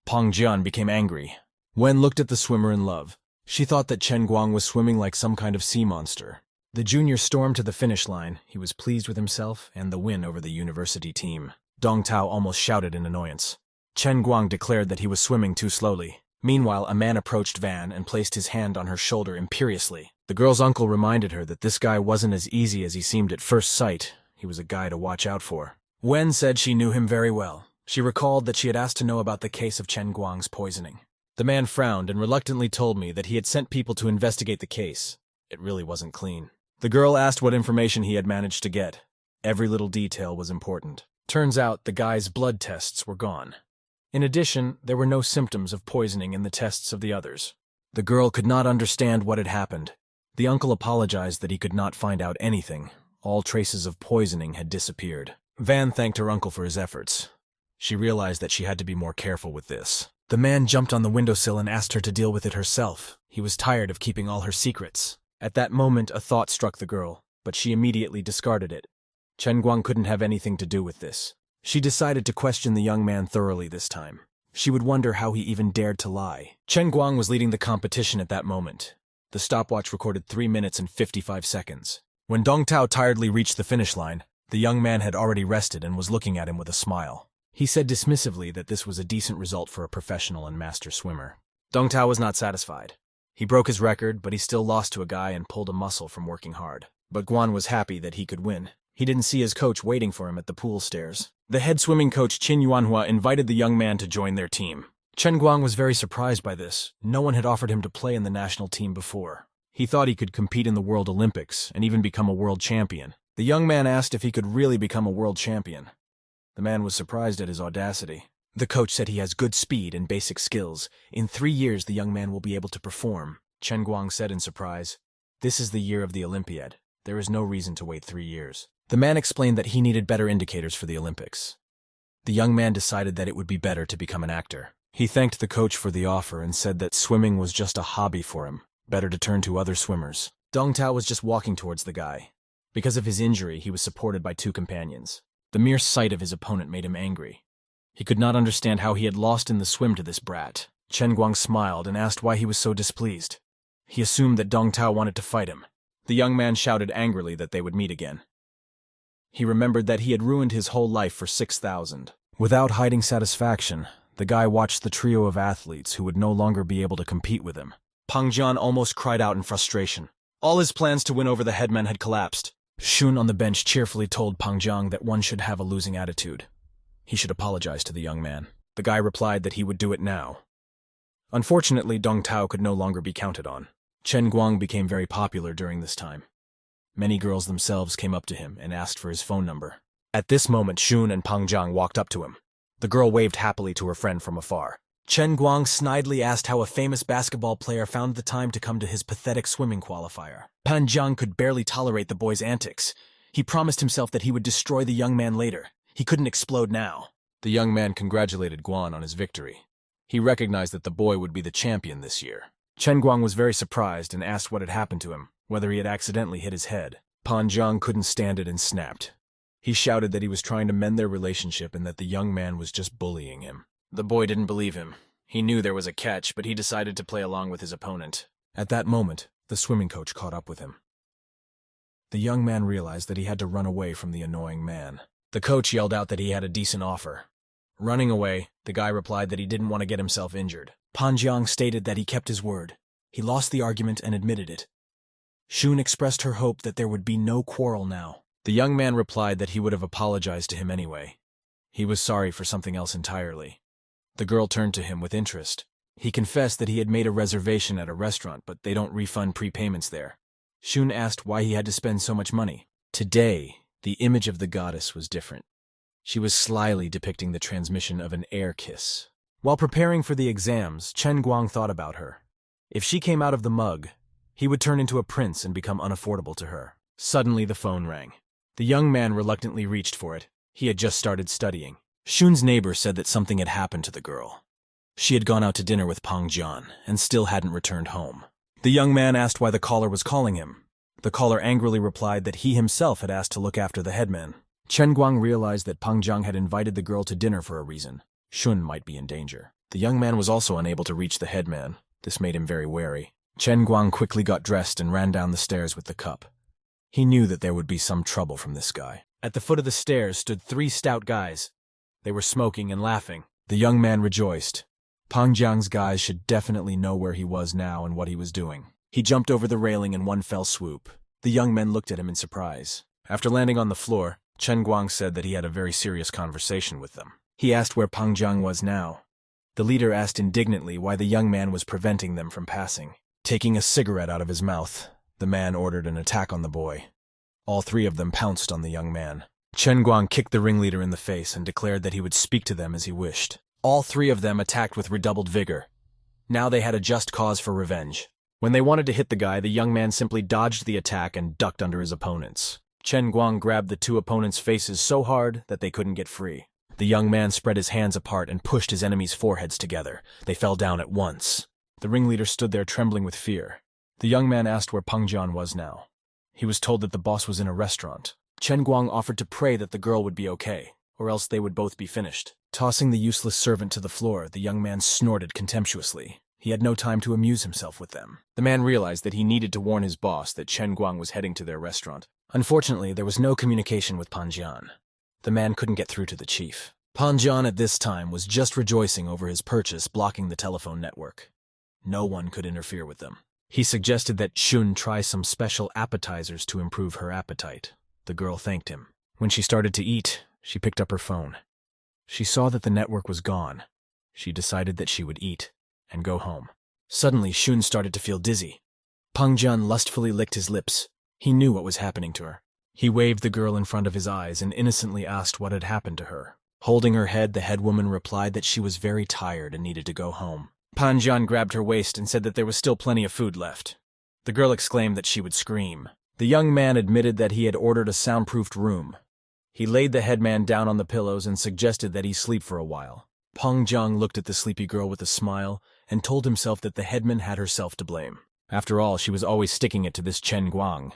Pang Jian became angry. Wen looked at the swimmer in love. She thought that Chen Guang was swimming like some kind of sea monster. The junior stormed to the finish line. He was pleased with himself and the win over the university team. Dong Tao almost shouted in annoyance. Chen Guang declared that he was swimming too slowly. Meanwhile, a man approached Van and placed his hand on her shoulder imperiously. The girl's uncle reminded her that this guy wasn't as easy as he seemed at first sight. He was a guy to watch out for. Wen said she knew him very well. She recalled that she had asked to know about the case of Chen Guang's poisoning. The man frowned and reluctantly told me that he had sent people to investigate the case. It really wasn't clean. The girl asked what information he had managed to get. Every little detail was important. Turns out the guy's blood tests were gone. In addition, there were no symptoms of poisoning in the tests of the others. The girl could not understand what had happened. The uncle apologized that he could not find out anything. All traces of poisoning had disappeared. Van thanked her uncle for his efforts. She realized that she had to be more careful with this. The man jumped on the windowsill and asked her to deal with it herself. He was tired of keeping all her secrets. At that moment, a thought struck the girl, but she immediately discarded it. Chen Guang couldn't have anything to do with this. She decided to question the young man thoroughly this time. She would wonder how he even dared to lie. Chen Guang was leading the competition at that moment. The stopwatch recorded 3 minutes and 55 seconds. When Dong Tao tiredly reached the finish line, the young man had already rested and was looking at him with a smile. He said dismissively that this was a decent result for a professional and master swimmer. Dong Tao was not satisfied. He broke his record, but he still lost to a guy and pulled a muscle from working hard. But Guan was happy that he could win. He didn't see his coach waiting for him at the pool stairs. The head swimming coach Qin Yuanhua invited the young man to join their team. Chen Guang was very surprised by this. No one had offered him to play in the national team before. He thought he could compete in the World Olympics and even become a world champion. The young man asked if he could really become a world champion. The man was surprised at his audacity. The coach said he has good speed and basic skills. In 3 years, the young man will be able to perform. Chen Guang said in surprise, "This is the year of the Olympiad. There is no reason to wait 3 years." The man explained that he needed better indicators for the Olympics. The young man decided that it would be better to become an actor. He thanked the coach for the offer and said that swimming was just a hobby for him, better to turn to other swimmers. Dong Tao was just walking towards the guy. Because of his injury, he was supported by 2 companions. The mere sight of his opponent made him angry. He could not understand how he had lost in the swim to this brat. Chen Guang smiled and asked why he was so displeased. He assumed that Dong Tao wanted to fight him. The young man shouted angrily that they would meet again. He remembered that he had ruined his whole life for 6,000. Without hiding satisfaction, the guy watched the trio of athletes who would no longer be able to compete with him. Pang Jian almost cried out in frustration. All his plans to win over the headmen had collapsed. Shun on the bench cheerfully told Pang Jiang that one should have a losing attitude. He should apologize to the young man. The guy replied that he would do it now. Unfortunately, Dong Tao could no longer be counted on. Chen Guang became very popular during this time. Many girls themselves came up to him and asked for his phone number. At this moment, Shun and Pang Jiang walked up to him. The girl waved happily to her friend from afar. Chen Guang snidely asked how a famous basketball player found the time to come to his pathetic swimming qualifier. Pan Jiang could barely tolerate the boy's antics. He promised himself that he would destroy the young man later. He couldn't explode now. The young man congratulated Guan on his victory. He recognized that the boy would be the champion this year. Chen Guang was very surprised and asked what had happened to him, whether he had accidentally hit his head. Pan Jiang couldn't stand it and snapped. He shouted that he was trying to mend their relationship and that the young man was just bullying him. The boy didn't believe him. He knew there was a catch, but he decided to play along with his opponent. At that moment, the swimming coach caught up with him. The young man realized that he had to run away from the annoying man. The coach yelled out that he had a decent offer. Running away, the guy replied that he didn't want to get himself injured. Pan Jiang stated that he kept his word. He lost the argument and admitted it. Shun expressed her hope that there would be no quarrel now. The young man replied that he would have apologized to him anyway. He was sorry for something else entirely. The girl turned to him with interest. He confessed that he had made a reservation at a restaurant, but they don't refund prepayments there. Shun asked why he had to spend so much money. Today, the image of the goddess was different. She was slyly depicting the transmission of an air kiss. While preparing for the exams, Chen Guang thought about her. If she came out of the mug, he would turn into a prince and become unaffordable to her. Suddenly, the phone rang. The young man reluctantly reached for it. He had just started studying. Shun's neighbor said that something had happened to the girl. She had gone out to dinner with Pang Jian and still hadn't returned home. The young man asked why the caller was calling him. The caller angrily replied that he himself had asked to look after the headman. Chen Guang realized that Pang Jiang had invited the girl to dinner for a reason. Shun might be in danger. The young man was also unable to reach the headman. This made him very wary. Chen Guang quickly got dressed and ran down the stairs with the cup. He knew that there would be some trouble from this guy. At the foot of the stairs stood 3 stout guys. They were smoking and laughing. The young man rejoiced. Pang Jiang's guys should definitely know where he was now and what he was doing. He jumped over the railing in one fell swoop. The young men looked at him in surprise. After landing on the floor, Chen Guang said that he had a very serious conversation with them. He asked where Pang Jiang was now. The leader asked indignantly why the young man was preventing them from passing. Taking a cigarette out of his mouth, the man ordered an attack on the boy. All 3 of them pounced on the young man. Chen Guang kicked the ringleader in the face and declared that he would speak to them as he wished. All 3 of them attacked with redoubled vigor. Now they had a just cause for revenge. When they wanted to hit the guy, the young man simply dodged the attack and ducked under his opponents. Chen Guang grabbed the 2 opponents' faces so hard that they couldn't get free. The young man spread his hands apart and pushed his enemies' foreheads together. They fell down at once. The ringleader stood there trembling with fear. The young man asked where Pang Jian was now. He was told that the boss was in a restaurant. Chen Guang offered to pray that the girl would be okay, or else they would both be finished. Tossing the useless servant to the floor, the young man snorted contemptuously. He had no time to amuse himself with them. The man realized that he needed to warn his boss that Chen Guang was heading to their restaurant. Unfortunately, there was no communication with Pang Jian. The man couldn't get through to the chief. Pang Jian at this time was just rejoicing over his purchase, blocking the telephone network. No one could interfere with them. He suggested that Shun try some special appetizers to improve her appetite. The girl thanked him. When she started to eat, she picked up her phone. She saw that the network was gone. She decided that she would eat and go home. Suddenly, Shun started to feel dizzy. Pang Jian lustfully licked his lips. He knew what was happening to her. He waved the girl in front of his eyes and innocently asked what had happened to her. Holding her head, the head woman replied that she was very tired and needed to go home. Pang Jian grabbed her waist and said that there was still plenty of food left. The girl exclaimed that she would scream. The young man admitted that he had ordered a soundproofed room. He laid the headman down on the pillows and suggested that he sleep for a while. Pang Jiang looked at the sleepy girl with a smile and told himself that the headman had herself to blame. After all, she was always sticking it to this Chen Guang.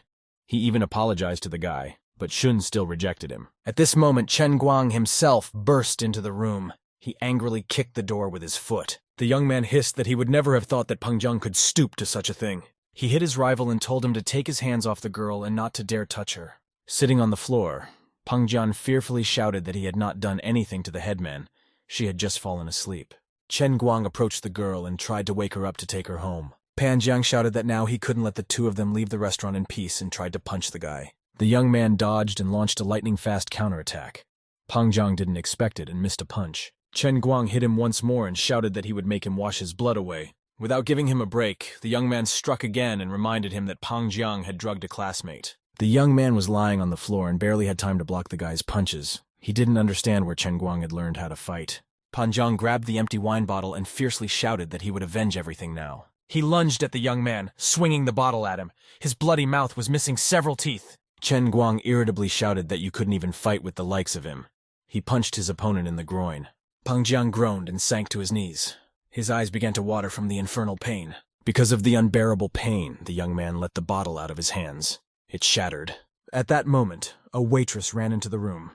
He even apologized to the guy, but Shun still rejected him. At this moment, Chen Guang himself burst into the room. He angrily kicked the door with his foot. The young man hissed that he would never have thought that Pang Jiang could stoop to such a thing. He hit his rival and told him to take his hands off the girl and not to dare touch her. Sitting on the floor, Pang Jian fearfully shouted that he had not done anything to the headman. She had just fallen asleep. Chen Guang approached the girl and tried to wake her up to take her home. Pang Jiang shouted that now he couldn't let the 2 of them leave the restaurant in peace and tried to punch the guy. The young man dodged and launched a lightning-fast counterattack. Pang Jiang didn't expect it and missed a punch. Chen Guang hit him once more and shouted that he would make him wash his blood away. Without giving him a break, the young man struck again and reminded him that Pang Jiang had drugged a classmate. The young man was lying on the floor and barely had time to block the guy's punches. He didn't understand where Chen Guang had learned how to fight. Pang Jiang grabbed the empty wine bottle and fiercely shouted that he would avenge everything now. He lunged at the young man, swinging the bottle at him. His bloody mouth was missing several teeth. Chen Guang irritably shouted that you couldn't even fight with the likes of him. He punched his opponent in the groin. Pang Jiang groaned and sank to his knees. His eyes began to water from the infernal pain. Because of the unbearable pain, the young man let the bottle out of his hands. It shattered. At that moment, a waitress ran into the room.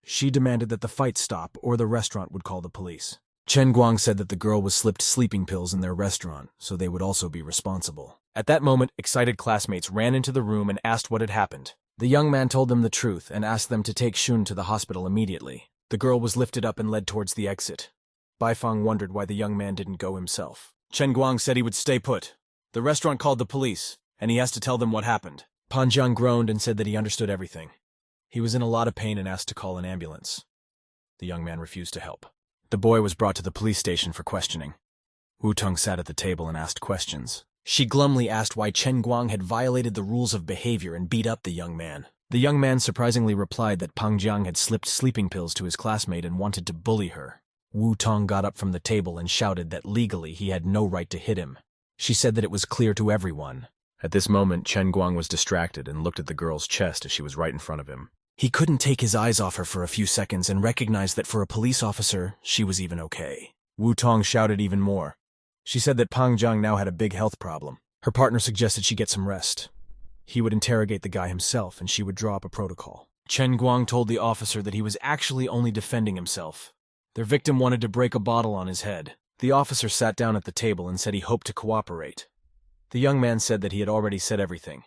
She demanded that the fight stop or the restaurant would call the police. Chen Guang said that the girl was slipped sleeping pills in their restaurant, so they would also be responsible. At that moment, excited classmates ran into the room and asked what had happened. The young man told them the truth and asked them to take Shun to the hospital immediately. The girl was lifted up and led towards the exit. Baifeng wondered why the young man didn't go himself. Chen Guang said he would stay put. The restaurant called the police, and he has to tell them what happened. Pang Jiang groaned and said that he understood everything. He was in a lot of pain and asked to call an ambulance. The young man refused to help. The boy was brought to the police station for questioning. Wu Tung sat at the table and asked questions. She glumly asked why Chen Guang had violated the rules of behavior and beat up the young man. The young man surprisingly replied that Pang Jiang had slipped sleeping pills to his classmate and wanted to bully her. Wu Tong got up from the table and shouted that legally he had no right to hit him. She said that it was clear to everyone. At this moment, Chen Guang was distracted and looked at the girl's chest as she was right in front of him. He couldn't take his eyes off her for a few seconds and recognized that for a police officer, she was even okay. Wu Tong shouted even more. She said that Pang Jiang now had a big health problem. Her partner suggested she get some rest. He would interrogate the guy himself and she would draw up a protocol. Chen Guang told the officer that he was actually only defending himself. Their victim wanted to break a bottle on his head. The officer sat down at the table and said he hoped to cooperate. The young man said that he had already said everything.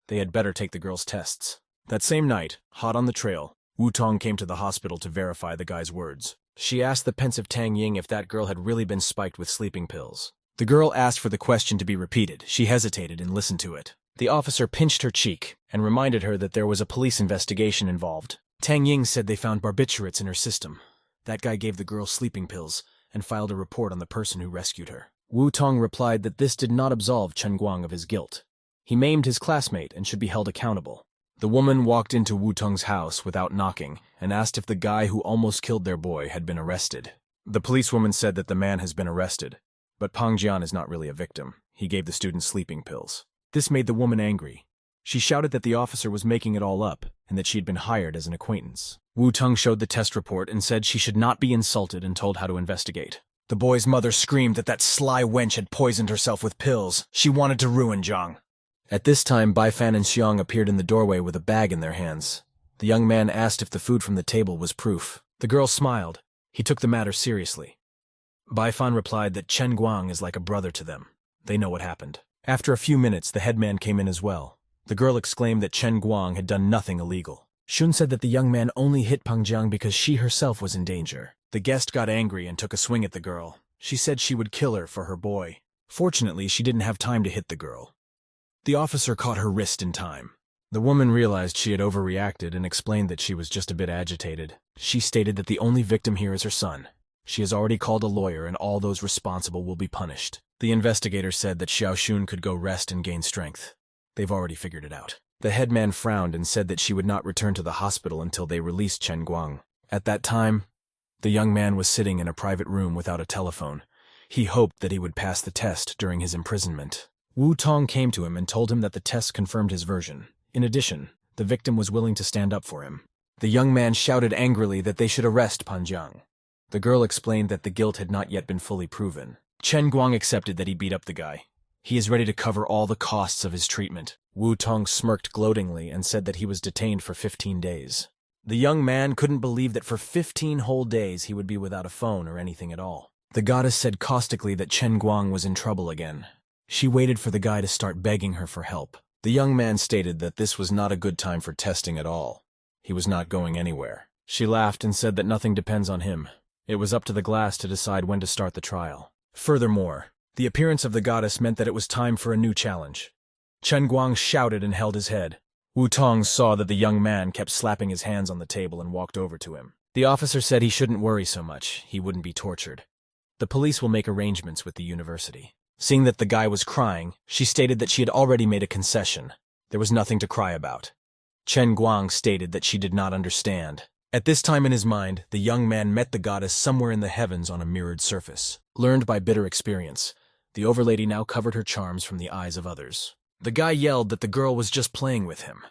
They had better take the girl's tests. That same night, hot on the trail, Wu Tong came to the hospital to verify the guy's words. She asked the pensive Tang Ying if that girl had really been spiked with sleeping pills. The girl asked for the question to be repeated. She hesitated and listened to it. The officer pinched her cheek and reminded her that there was a police investigation involved. Tang Ying said they found barbiturates in her system. That guy gave the girl sleeping pills and filed a report on the person who rescued her. Wu Tong replied that this did not absolve Chen Guang of his guilt. He maimed his classmate and should be held accountable. The woman walked into Wu Tong's house without knocking and asked if the guy who almost killed their boy had been arrested. The policewoman said that the man has been arrested, but Pang Jian is not really a victim. He gave the student sleeping pills. This made the woman angry. She shouted that the officer was making it all up and that she had been hired as an acquaintance. Wu Tong showed the test report and said she should not be insulted and told how to investigate. The boy's mother screamed that sly wench had poisoned herself with pills. She wanted to ruin Zhang. At this time, Bai Fan and Xiang appeared in the doorway with a bag in their hands. The young man asked if the food from the table was proof. The girl smiled. He took the matter seriously. Bai Fan replied that Chen Guang is like a brother to them. They know what happened. After a few minutes, the headman came in as well. The girl exclaimed that Chen Guang had done nothing illegal. Shun said that the young man only hit Pang Jiang because she herself was in danger. The guest got angry and took a swing at the girl. She said she would kill her for her boy. Fortunately, she didn't have time to hit the girl. The officer caught her wrist in time. The woman realized she had overreacted and explained that she was just a bit agitated. She stated that the only victim here is her son. She has already called a lawyer and all those responsible will be punished. The investigator said that Xiao Xun could go rest and gain strength. They've already figured it out. The headman frowned and said that she would not return to the hospital until they released Chen Guang. At that time, the young man was sitting in a private room without a telephone. He hoped that he would pass the test during his imprisonment. Wu Tong came to him and told him that the test confirmed his version. In addition, the victim was willing to stand up for him. The young man shouted angrily that they should arrest Pan Jiang. The girl explained that the guilt had not yet been fully proven. Chen Guang accepted that he beat up the guy. He is ready to cover all the costs of his treatment. Wu Tong smirked gloatingly and said that he was detained for 15 days. The young man couldn't believe that for 15 whole days he would be without a phone or anything at all. The goddess said caustically that Chen Guang was in trouble again. She waited for the guy to start begging her for help. The young man stated that this was not a good time for testing at all. He was not going anywhere. She laughed and said that nothing depends on him. It was up to the glass to decide when to start the trial. Furthermore, the appearance of the goddess meant that it was time for a new challenge. Chen Guang shouted and held his head. Wu Tong saw that the young man kept slapping his hands on the table and walked over to him. The officer said he shouldn't worry so much. He wouldn't be tortured. The police will make arrangements with the university. Seeing that the guy was crying, she stated that she had already made a concession. There was nothing to cry about. Chen Guang stated that she did not understand. At this time in his mind, the young man met the goddess somewhere in the heavens on a mirrored surface. Learned by bitter experience, the overlady now covered her charms from the eyes of others. The guy yelled that the girl was just playing with him.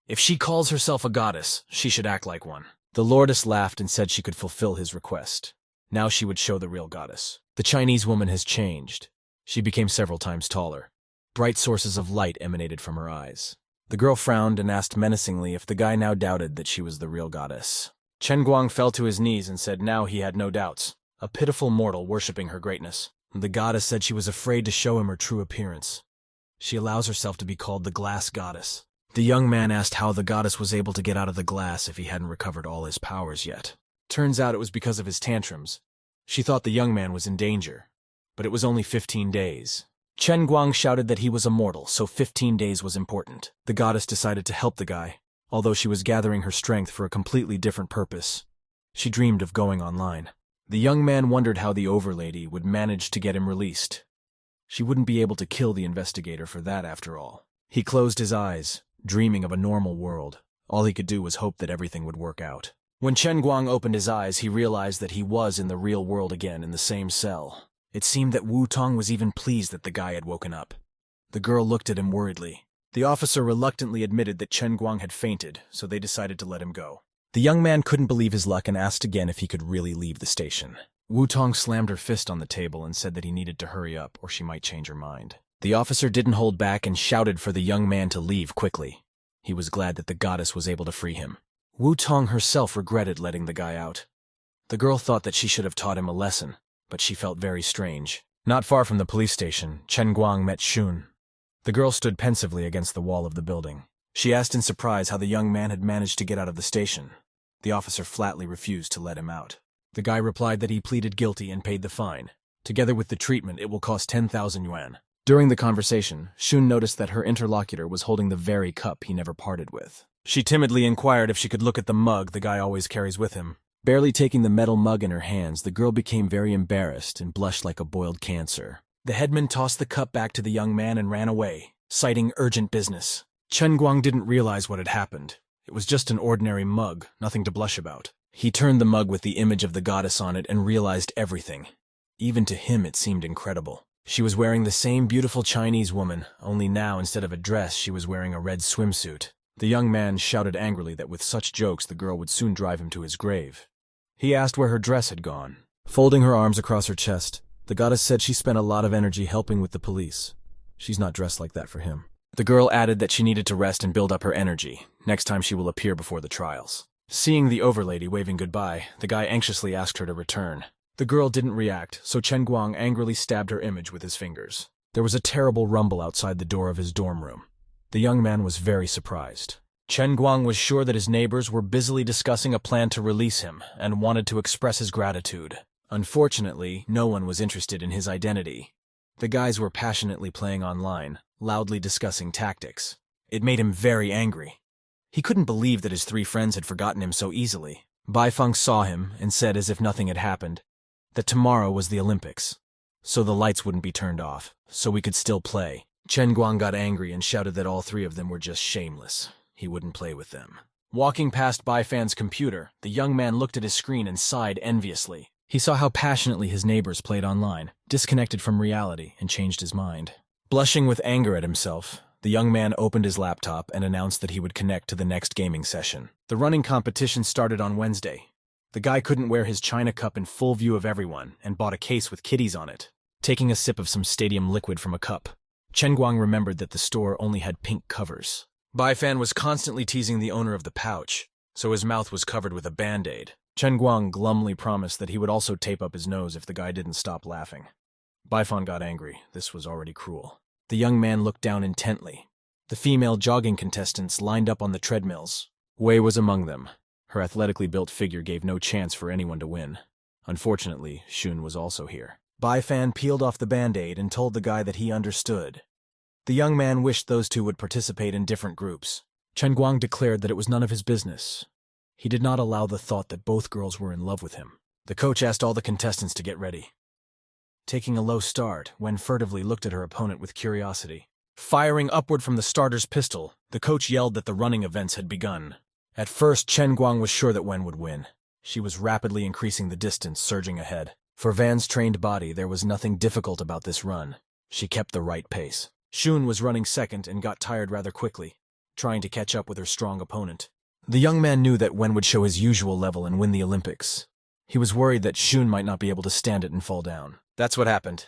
If she calls herself a goddess, she should act like one. The lordess laughed and said she could fulfill his request. Now she would show the real goddess. The Chinese woman has changed. She became several times taller. Bright sources of light emanated from her eyes. The girl frowned and asked menacingly if the guy now doubted that she was the real goddess. Chen Guang fell to his knees and said now he had no doubts. A pitiful mortal worshipping her greatness. The goddess said she was afraid to show him her true appearance. She allows herself to be called the glass goddess. The young man asked how the goddess was able to get out of the glass if he hadn't recovered all his powers yet. Turns out it was because of his tantrums. She thought the young man was in danger, but it was only 15 days. Chen Guang shouted that he was immortal, so 15 days was important. The goddess decided to help the guy, although she was gathering her strength for a completely different purpose. She dreamed of going online. The young man wondered how the overlady would manage to get him released. She wouldn't be able to kill the investigator for that after all. He closed his eyes, dreaming of a normal world. All he could do was hope that everything would work out. When Chen Guang opened his eyes, he realized that he was in the real world again in the same cell. It seemed that Wu Tong was even pleased that the guy had woken up. The girl looked at him worriedly. The officer reluctantly admitted that Chen Guang had fainted, so they decided to let him go. The young man couldn't believe his luck and asked again if he could really leave the station. Wu Tong slammed her fist on the table and said that he needed to hurry up or she might change her mind. The officer didn't hold back and shouted for the young man to leave quickly. He was glad that the goddess was able to free him. Wu Tong herself regretted letting the guy out. The girl thought that she should have taught him a lesson, but she felt very strange. Not far from the police station, Chen Guang met Shun. The girl stood pensively against the wall of the building. She asked in surprise how the young man had managed to get out of the station. The officer flatly refused to let him out. The guy replied that he pleaded guilty and paid the fine. Together with the treatment, it will cost 10,000 yuan. During the conversation, Shun noticed that her interlocutor was holding the very cup he never parted with. She timidly inquired if she could look at the mug the guy always carries with him. Barely taking the metal mug in her hands, the girl became very embarrassed and blushed like a boiled cancer. The headman tossed the cup back to the young man and ran away, citing urgent business. Chen Guang didn't realize what had happened. It was just an ordinary mug, nothing to blush about. He turned the mug with the image of the goddess on it and realized everything. Even to him it seemed incredible. She was wearing the same beautiful Chinese woman, only now instead of a dress she was wearing a red swimsuit. The young man shouted angrily that with such jokes the girl would soon drive him to his grave. He asked where her dress had gone. Folding her arms across her chest, the goddess said she spent a lot of energy helping with the police. She's not dressed like that for him. The girl added that she needed to rest and build up her energy. Next time she will appear before the trials. Seeing the overlady waving goodbye, the guy anxiously asked her to return. The girl didn't react, so Chen Guang angrily stabbed her image with his fingers. There was a terrible rumble outside the door of his dorm room. The young man was very surprised. Chen Guang was sure that his neighbors were busily discussing a plan to release him and wanted to express his gratitude. Unfortunately, no one was interested in his identity. The guys were passionately playing online, loudly discussing tactics. It made him very angry. He couldn't believe that his 3 friends had forgotten him so easily. Bai Feng saw him and said as if nothing had happened, that tomorrow was the Olympics, so the lights wouldn't be turned off, so we could still play. Chen Guang got angry and shouted that all 3 of them were just shameless. He wouldn't play with them. Walking past Bai Fan's computer, the young man looked at his screen and sighed enviously. He saw how passionately his neighbors played online, disconnected from reality, and changed his mind. Blushing with anger at himself, the young man opened his laptop and announced that he would connect to the next gaming session. The running competition started on Wednesday. The guy couldn't wear his china cup in full view of everyone and bought a case with kitties on it. Taking a sip of some stadium liquid from a cup, Chen Guang remembered that the store only had pink covers. Bai Fan was constantly teasing the owner of the pouch, so his mouth was covered with a band-aid. Chen Guang glumly promised that he would also tape up his nose if the guy didn't stop laughing. Bai Fan got angry. This was already cruel. The young man looked down intently. The female jogging contestants lined up on the treadmills. Wei was among them. Her athletically built figure gave no chance for anyone to win. Unfortunately, Shun was also here. Bai Fan peeled off the band-aid and told the guy that he understood. The young man wished those 2 would participate in different groups. Chen Guang declared that it was none of his business. He did not allow the thought that both girls were in love with him. The coach asked all the contestants to get ready. Taking a low start, Wen furtively looked at her opponent with curiosity. Firing upward from the starter's pistol, the coach yelled that the running events had begun. At first, Chen Guang was sure that Wen would win. She was rapidly increasing the distance, surging ahead. For Van's trained body, there was nothing difficult about this run. She kept the right pace. Shun was running second and got tired rather quickly, trying to catch up with her strong opponent. The young man knew that Wen would show his usual level and win the Olympics. He was worried that Shun might not be able to stand it and fall down. That's what happened.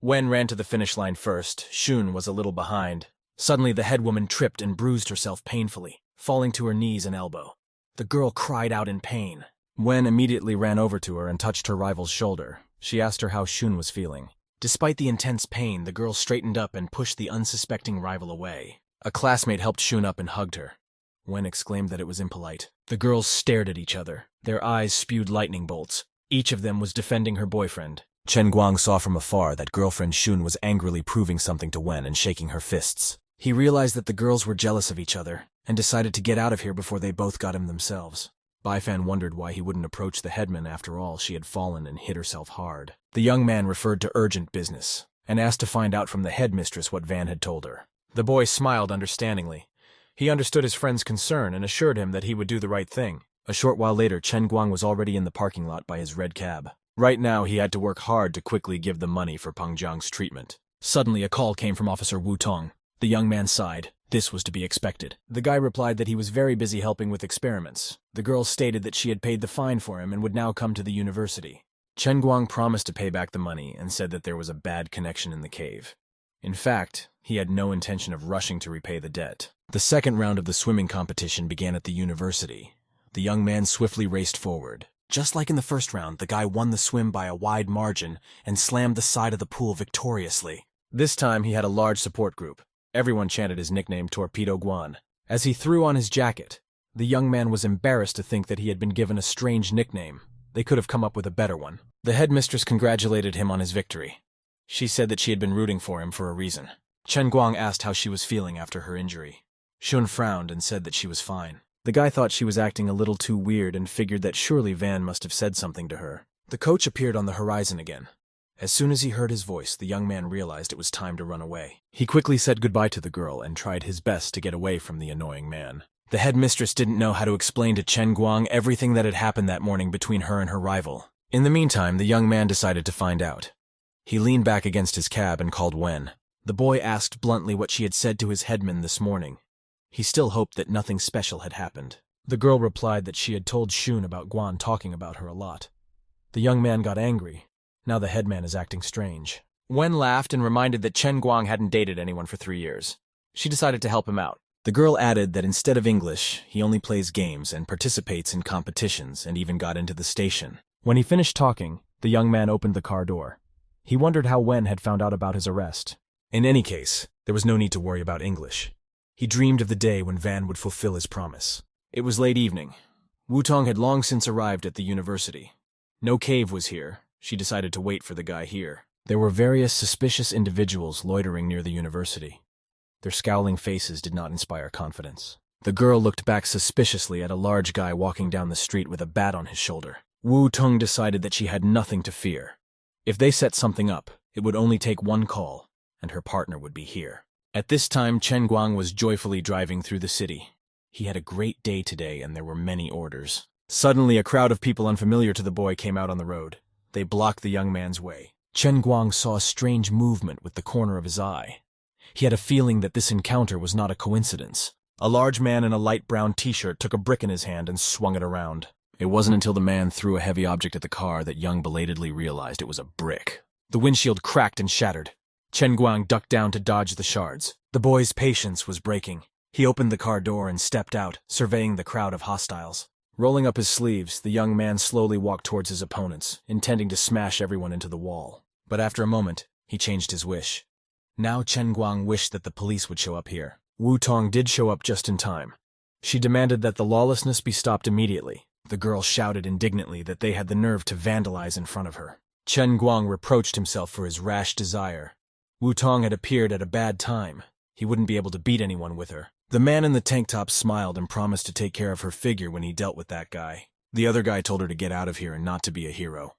Wen ran to the finish line first. Shun was a little behind. Suddenly, the head woman tripped and bruised herself painfully, falling to her knees and elbow. The girl cried out in pain. Wen immediately ran over to her and touched her rival's shoulder. She asked her how Shun was feeling. Despite the intense pain, the girl straightened up and pushed the unsuspecting rival away. A classmate helped Shun up and hugged her. Wen exclaimed that it was impolite. The girls stared at each other. Their eyes spewed lightning bolts. Each of them was defending her boyfriend. Chen Guang saw from afar that girlfriend Shun was angrily proving something to Wen and shaking her fists. He realized that the girls were jealous of each other and decided to get out of here before they both got him themselves. Bai Fan wondered why he wouldn't approach the headman. After all, she had fallen and hit herself hard. The young man referred to urgent business and asked to find out from the headmistress what Van had told her. The boy smiled understandingly. He understood his friend's concern and assured him that he would do the right thing. A short while later, Chen Guang was already in the parking lot by his red cab. Right now, he had to work hard to quickly give the money for Peng Jiang's treatment. Suddenly, a call came from Officer Wu Tong. The young man sighed. This was to be expected. The guy replied that he was very busy helping with experiments. The girl stated that she had paid the fine for him and would now come to the university. Chen Guang promised to pay back the money and said that there was a bad connection in the cave. In fact, he had no intention of rushing to repay the debt. The second round of the swimming competition began at the university. The young man swiftly raced forward. Just like in the first round, the guy won the swim by a wide margin and slammed the side of the pool victoriously. This time, he had a large support group. Everyone chanted his nickname Torpedo Guan. As he threw on his jacket, the young man was embarrassed to think that he had been given a strange nickname. They could have come up with a better one. The headmistress congratulated him on his victory. She said that she had been rooting for him for a reason. Chen Guang asked how she was feeling after her injury. Shun frowned and said that she was fine. The guy thought she was acting a little too weird and figured that surely Van must have said something to her. The coach appeared on the horizon again. As soon as he heard his voice, the young man realized it was time to run away. He quickly said goodbye to the girl and tried his best to get away from the annoying man. The headmistress didn't know how to explain to Chen Guang everything that had happened that morning between her and her rival. In the meantime, the young man decided to find out. He leaned back against his cab and called Wen. The boy asked bluntly what she had said to his headman this morning. He still hoped that nothing special had happened. The girl replied that she had told Shun about Guan talking about her a lot. The young man got angry. Now the headman is acting strange. Wen laughed and reminded that Chen Guang hadn't dated anyone for 3 years. She decided to help him out. The girl added that instead of English, he only plays games and participates in competitions and even got into the station. When he finished talking, the young man opened the car door. He wondered how Wen had found out about his arrest. In any case, there was no need to worry about English. He dreamed of the day when Van would fulfill his promise. It was late evening. Wutong had long since arrived at the university. No cave was here. She decided to wait for the guy here. There were various suspicious individuals loitering near the university. Their scowling faces did not inspire confidence. The girl looked back suspiciously at a large guy walking down the street with a bat on his shoulder. Wutong decided that she had nothing to fear. If they set something up, it would only take one call, and her partner would be here. At this time, Chen Guang was joyfully driving through the city. He had a great day today, and there were many orders. Suddenly, a crowd of people unfamiliar to the boy came out on the road. They blocked the young man's way. Chen Guang saw a strange movement with the corner of his eye. He had a feeling that this encounter was not a coincidence. A large man in a light brown t-shirt took a brick in his hand and swung it around. It wasn't until the man threw a heavy object at the car that Young belatedly realized it was a brick. The windshield cracked and shattered. Chen Guang ducked down to dodge the shards. The boy's patience was breaking. He opened the car door and stepped out, surveying the crowd of hostiles. Rolling up his sleeves, the young man slowly walked towards his opponents, intending to smash everyone into the wall. But after a moment, he changed his wish. Now Chen Guang wished that the police would show up here. Wutong did show up just in time. She demanded that the lawlessness be stopped immediately. The girl shouted indignantly that they had the nerve to vandalize in front of her. Chen Guang reproached himself for his rash desire. Wutong had appeared at a bad time. He wouldn't be able to beat anyone with her. The man in the tank top smiled and promised to take care of her figure when he dealt with that guy. The other guy told her to get out of here and not to be a hero.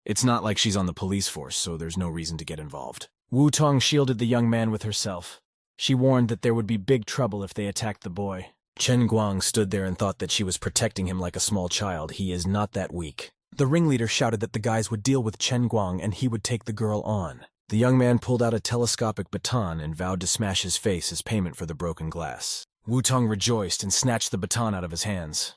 It's not like she's on the police force, so there's no reason to get involved. Wutong shielded the young man with herself. She warned that there would be big trouble if they attacked the boy. Chen Guang stood there and thought that she was protecting him like a small child. He is not that weak. The ringleader shouted that the guys would deal with Chen Guang and he would take the girl on. The young man pulled out a telescopic baton and vowed to smash his face as payment for the broken glass. Wutong rejoiced and snatched the baton out of his hands.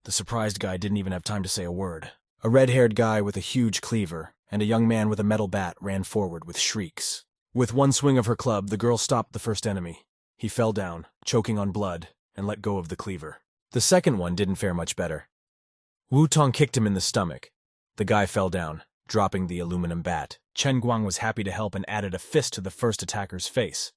The surprised guy didn't even have time to say a word. A red-haired guy with a huge cleaver and a young man with a metal bat ran forward with shrieks. With one swing of her club, the girl stopped the first enemy. He fell down, choking on blood, and let go of the cleaver. The second one didn't fare much better. Wutong kicked him in the stomach. The guy fell down, dropping the aluminum bat. Chen Guang was happy to help and added a fist to the first attacker's face.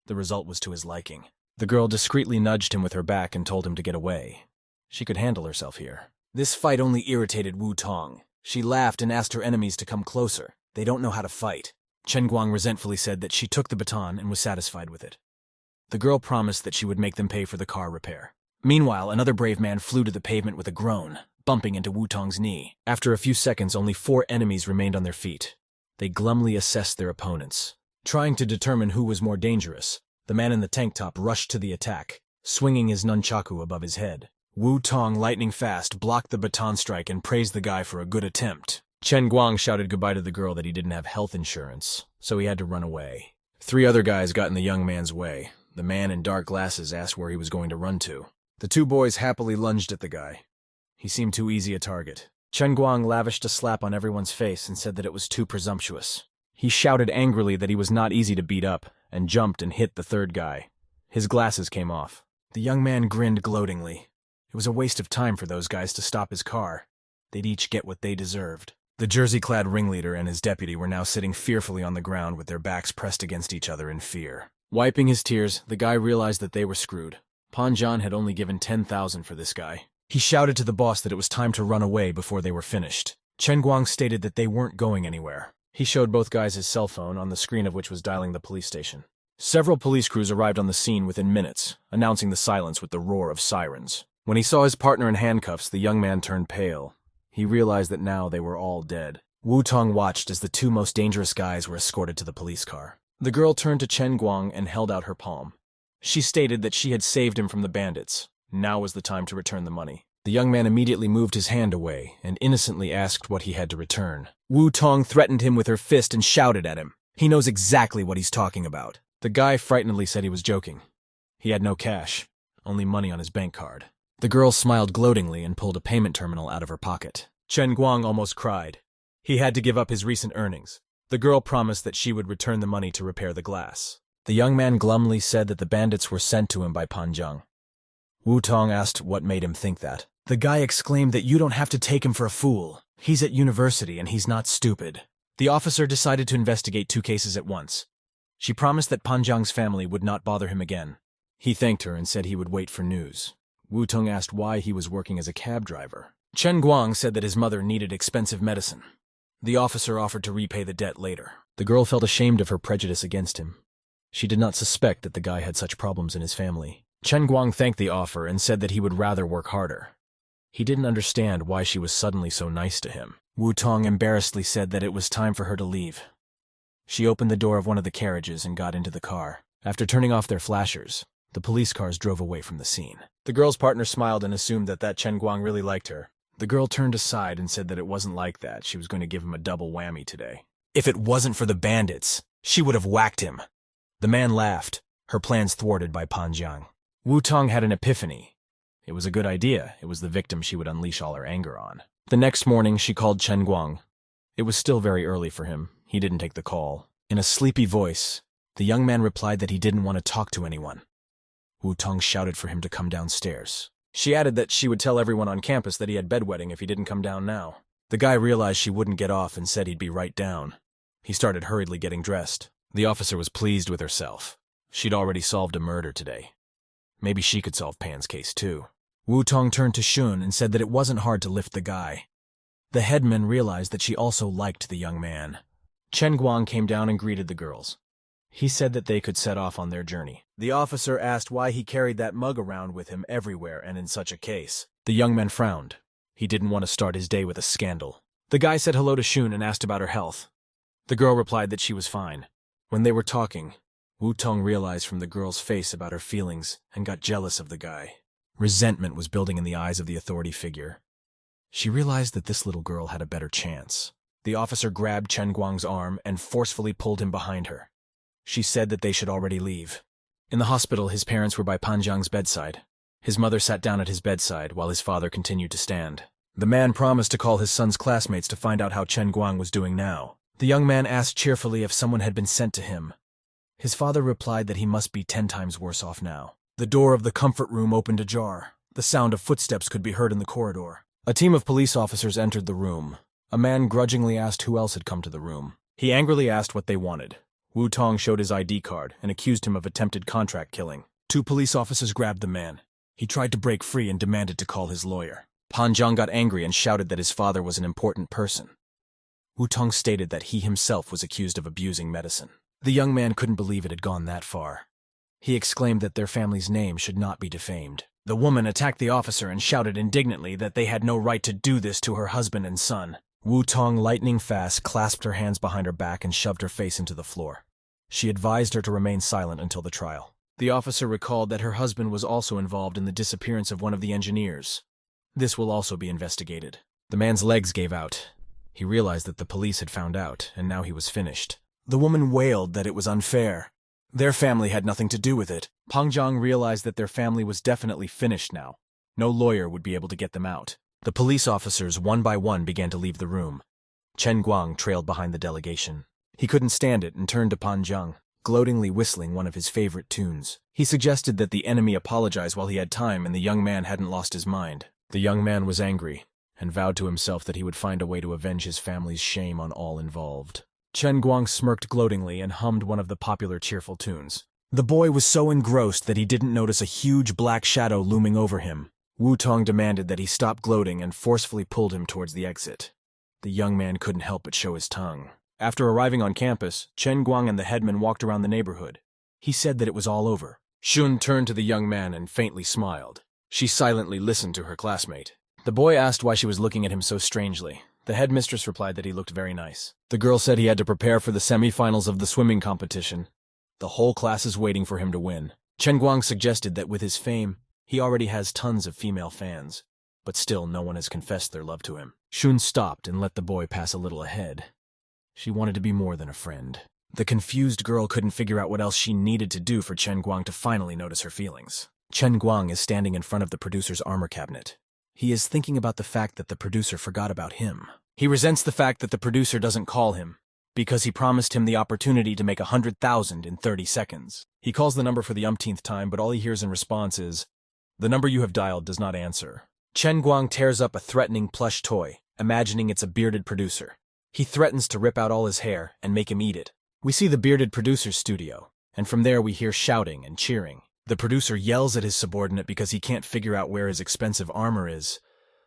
The result was to his liking. The girl discreetly nudged him with her back and told him to get away. She could handle herself here. This fight only irritated Wutong. She laughed and asked her enemies to come closer. They don't know how to fight. Chen Guang resentfully said that she took the baton and was satisfied with it. The girl promised that she would make them pay for the car repair. Meanwhile, another brave man flew to the pavement with a groan, bumping into Wutong's knee. After a few seconds, only 4 enemies remained on their feet. They glumly assessed their opponents. Trying to determine who was more dangerous, the man in the tank top rushed to the attack, swinging his nunchaku above his head. Wutong, lightning fast, blocked the baton strike and praised the guy for a good attempt. Chen Guang shouted goodbye to the girl that he didn't have health insurance, so he had to run away. 3 other guys got in the young man's way. The man in dark glasses asked where he was going to run to. The two boys happily lunged at the guy. He seemed too easy a target. Chen Guang lavished a slap on everyone's face and said that it was too presumptuous. He shouted angrily that he was not easy to beat up, and jumped and hit the third guy. His glasses came off. The young man grinned gloatingly. It was a waste of time for those guys to stop his car. They'd each get what they deserved. The jersey-clad ringleader and his deputy were now sitting fearfully on the ground with their backs pressed against each other in fear. Wiping his tears, the guy realized that they were screwed. Panjan had only given 10,000 for this guy. He shouted to the boss that it was time to run away before they were finished. Chen Guang stated that they weren't going anywhere. He showed both guys his cell phone, on the screen of which was dialing the police station. Several police crews arrived on the scene within minutes, announcing the silence with the roar of sirens. When he saw his partner in handcuffs, the young man turned pale. He realized that now they were all dead. Wu Tong watched as the two most dangerous guys were escorted to the police car. The girl turned to Chen Guang and held out her palm. She stated that she had saved him from the bandits. Now was the time to return the money. The young man immediately moved his hand away and innocently asked what he had to return. Wu Tong threatened him with her fist and shouted at him. He knows exactly what he's talking about. The guy frightenedly said he was joking. He had no cash, only money on his bank card. The girl smiled gloatingly and pulled a payment terminal out of her pocket. Chen Guang almost cried. He had to give up his recent earnings. The girl promised that she would return the money to repair the glass. The young man glumly said that the bandits were sent to him by Panjang. Wu Tong asked what made him think that. The guy exclaimed that you don't have to take him for a fool. He's at university and he's not stupid. The officer decided to investigate two cases at once. She promised that Panjang's family would not bother him again. He thanked her and said he would wait for news. Wu Tong asked why he was working as a cab driver. Chen Guang said that his mother needed expensive medicine. The officer offered to repay the debt later. The girl felt ashamed of her prejudice against him. She did not suspect that the guy had such problems in his family. Chen Guang thanked the offer and said that he would rather work harder. He didn't understand why she was suddenly so nice to him. Wu Tong embarrassedly said that it was time for her to leave. She opened the door of one of the carriages and got into the car. After turning off their flashers, the police cars drove away from the scene. The girl's partner smiled and assumed that Chen Guang really liked her. The girl turned aside and said that it wasn't like that. She was going to give him a double whammy today. If it wasn't for the bandits, she would have whacked him. The man laughed, her plans thwarted by Panjiang. Wu Tong had an epiphany. It was a good idea. It was the victim she would unleash all her anger on. The next morning, she called Chen Guang. It was still very early for him. He didn't take the call. In a sleepy voice, the young man replied that he didn't want to talk to anyone. Wu Tong shouted for him to come downstairs. She added that she would tell everyone on campus that he had bedwetting if he didn't come down now. The guy realized she wouldn't get off and said he'd be right down. He started hurriedly getting dressed. The officer was pleased with herself. She'd already solved a murder today. Maybe she could solve Pan's case too. Wu Tong turned to Shun and said that it wasn't hard to lift the guy. The headman realized that she also liked the young man. Chen Guang came down and greeted the girls. He said that they could set off on their journey. The officer asked why he carried that mug around with him everywhere and in such a case. The young man frowned. He didn't want to start his day with a scandal. The guy said hello to Shun and asked about her health. The girl replied that she was fine. When they were talking, Wu Tong realized from the girl's face about her feelings and got jealous of the guy. Resentment was building in the eyes of the authority figure. She realized that this little girl had a better chance. The officer grabbed Chen Guang's arm and forcefully pulled him behind her. She said that they should already leave. In the hospital, his parents were by Panjiang's bedside. His mother sat down at his bedside while his father continued to stand. The man promised to call his son's classmates to find out how Chen Guang was doing now. The young man asked cheerfully if someone had been sent to him. His father replied that he must be 10 times worse off now. The door of the comfort room opened ajar. The sound of footsteps could be heard in the corridor. A team of police officers entered the room. A man grudgingly asked who else had come to the room. He angrily asked what they wanted. Wu Tong showed his ID card and accused him of attempted contract killing. 2 police officers grabbed the man. He tried to break free and demanded to call his lawyer. Panjiang got angry and shouted that his father was an important person. Wu Tong stated that he himself was accused of abusing medicine. The young man couldn't believe it had gone that far. He exclaimed that their family's name should not be defamed. The woman attacked the officer and shouted indignantly that they had no right to do this to her husband and son. Wu Tong, lightning fast, clasped her hands behind her back and shoved her face into the floor. She advised her to remain silent until the trial. The officer recalled that her husband was also involved in the disappearance of one of the engineers. This will also be investigated. The man's legs gave out. He realized that the police had found out, and now he was finished. The woman wailed that it was unfair. Their family had nothing to do with it. Pang Zhang realized that their family was definitely finished now. No lawyer would be able to get them out. The police officers, one by one, began to leave the room. Chen Guang trailed behind the delegation. He couldn't stand it and turned to Pan Zhang, gloatingly whistling one of his favorite tunes. He suggested that the enemy apologize while he had time and the young man hadn't lost his mind. The young man was angry and vowed to himself that he would find a way to avenge his family's shame on all involved. Chen Guang smirked gloatingly and hummed one of the popular cheerful tunes. The boy was so engrossed that he didn't notice a huge black shadow looming over him. Wu Tong demanded that he stop gloating and forcefully pulled him towards the exit. The young man couldn't help but show his tongue. After arriving on campus, Chen Guang and the headman walked around the neighborhood. He said that it was all over. Shun turned to the young man and faintly smiled. She silently listened to her classmate. The boy asked why she was looking at him so strangely. The headmistress replied that he looked very nice. The girl said he had to prepare for the semifinals of the swimming competition. The whole class is waiting for him to win. Chen Guang suggested that with his fame, he already has tons of female fans, but still no one has confessed their love to him. Shun stopped and let the boy pass a little ahead. She wanted to be more than a friend. The confused girl couldn't figure out what else she needed to do for Chen Guang to finally notice her feelings. Chen Guang is standing in front of the producer's armor cabinet. He is thinking about the fact that the producer forgot about him. He resents the fact that the producer doesn't call him, because he promised him the opportunity to make 100,000 in 30 seconds. He calls the number for the umpteenth time, but all he hears in response is, "The number you have dialed does not answer." Chen Guang tears up a threatening plush toy, imagining it's a bearded producer. He threatens to rip out all his hair and make him eat it. We see the bearded producer's studio, and from there we hear shouting and cheering. The producer yells at his subordinate because he can't figure out where his expensive armor is.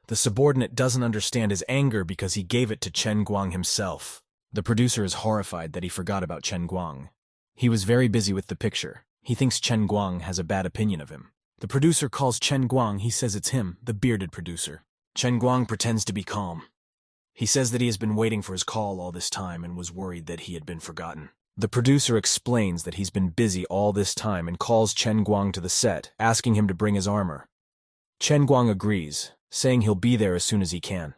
The subordinate doesn't understand his anger because he gave it to Chen Guang himself. The producer is horrified that he forgot about Chen Guang. He was very busy with the picture. He thinks Chen Guang has a bad opinion of him. The producer calls Chen Guang. He says it's him, the bearded producer. Chen Guang pretends to be calm. He says that he has been waiting for his call all this time and was worried that he had been forgotten. The producer explains that he's been busy all this time and calls Chen Guang to the set, asking him to bring his armor. Chen Guang agrees, saying he'll be there as soon as he can.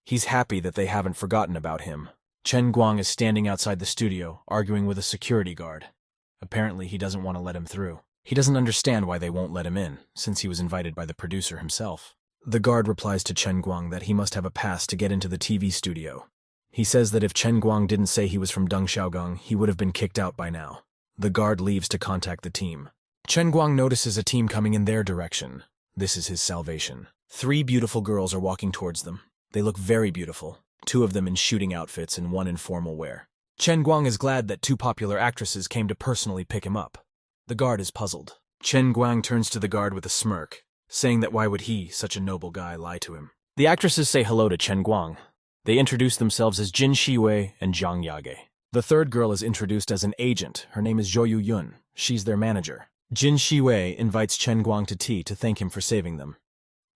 He's happy that they haven't forgotten about him. Chen Guang is standing outside the studio, arguing with a security guard. Apparently he doesn't want to let him through. He doesn't understand why they won't let him in, since he was invited by the producer himself. The guard replies to Chen Guang that he must have a pass to get into the TV studio. He says that if Chen Guang didn't say he was from Deng Xiaogang, he would have been kicked out by now. The guard leaves to contact the team. Chen Guang notices a team coming in their direction. This is his salvation. 3 beautiful girls are walking towards them. They look very beautiful, 2 of them in shooting outfits and 1 in formal wear. Chen Guang is glad that 2 popular actresses came to personally pick him up. The guard is puzzled. Chen Guang turns to the guard with a smirk, saying that why would he, such a noble guy, lie to him. The actresses say hello to Chen Guang. They introduce themselves as Jin Shiwei and Zhang Yage. The 3rd girl is introduced as an agent. Her name is Zhou Yun. She's their manager. Jin Shiwei invites Chen Guang to tea to thank him for saving them.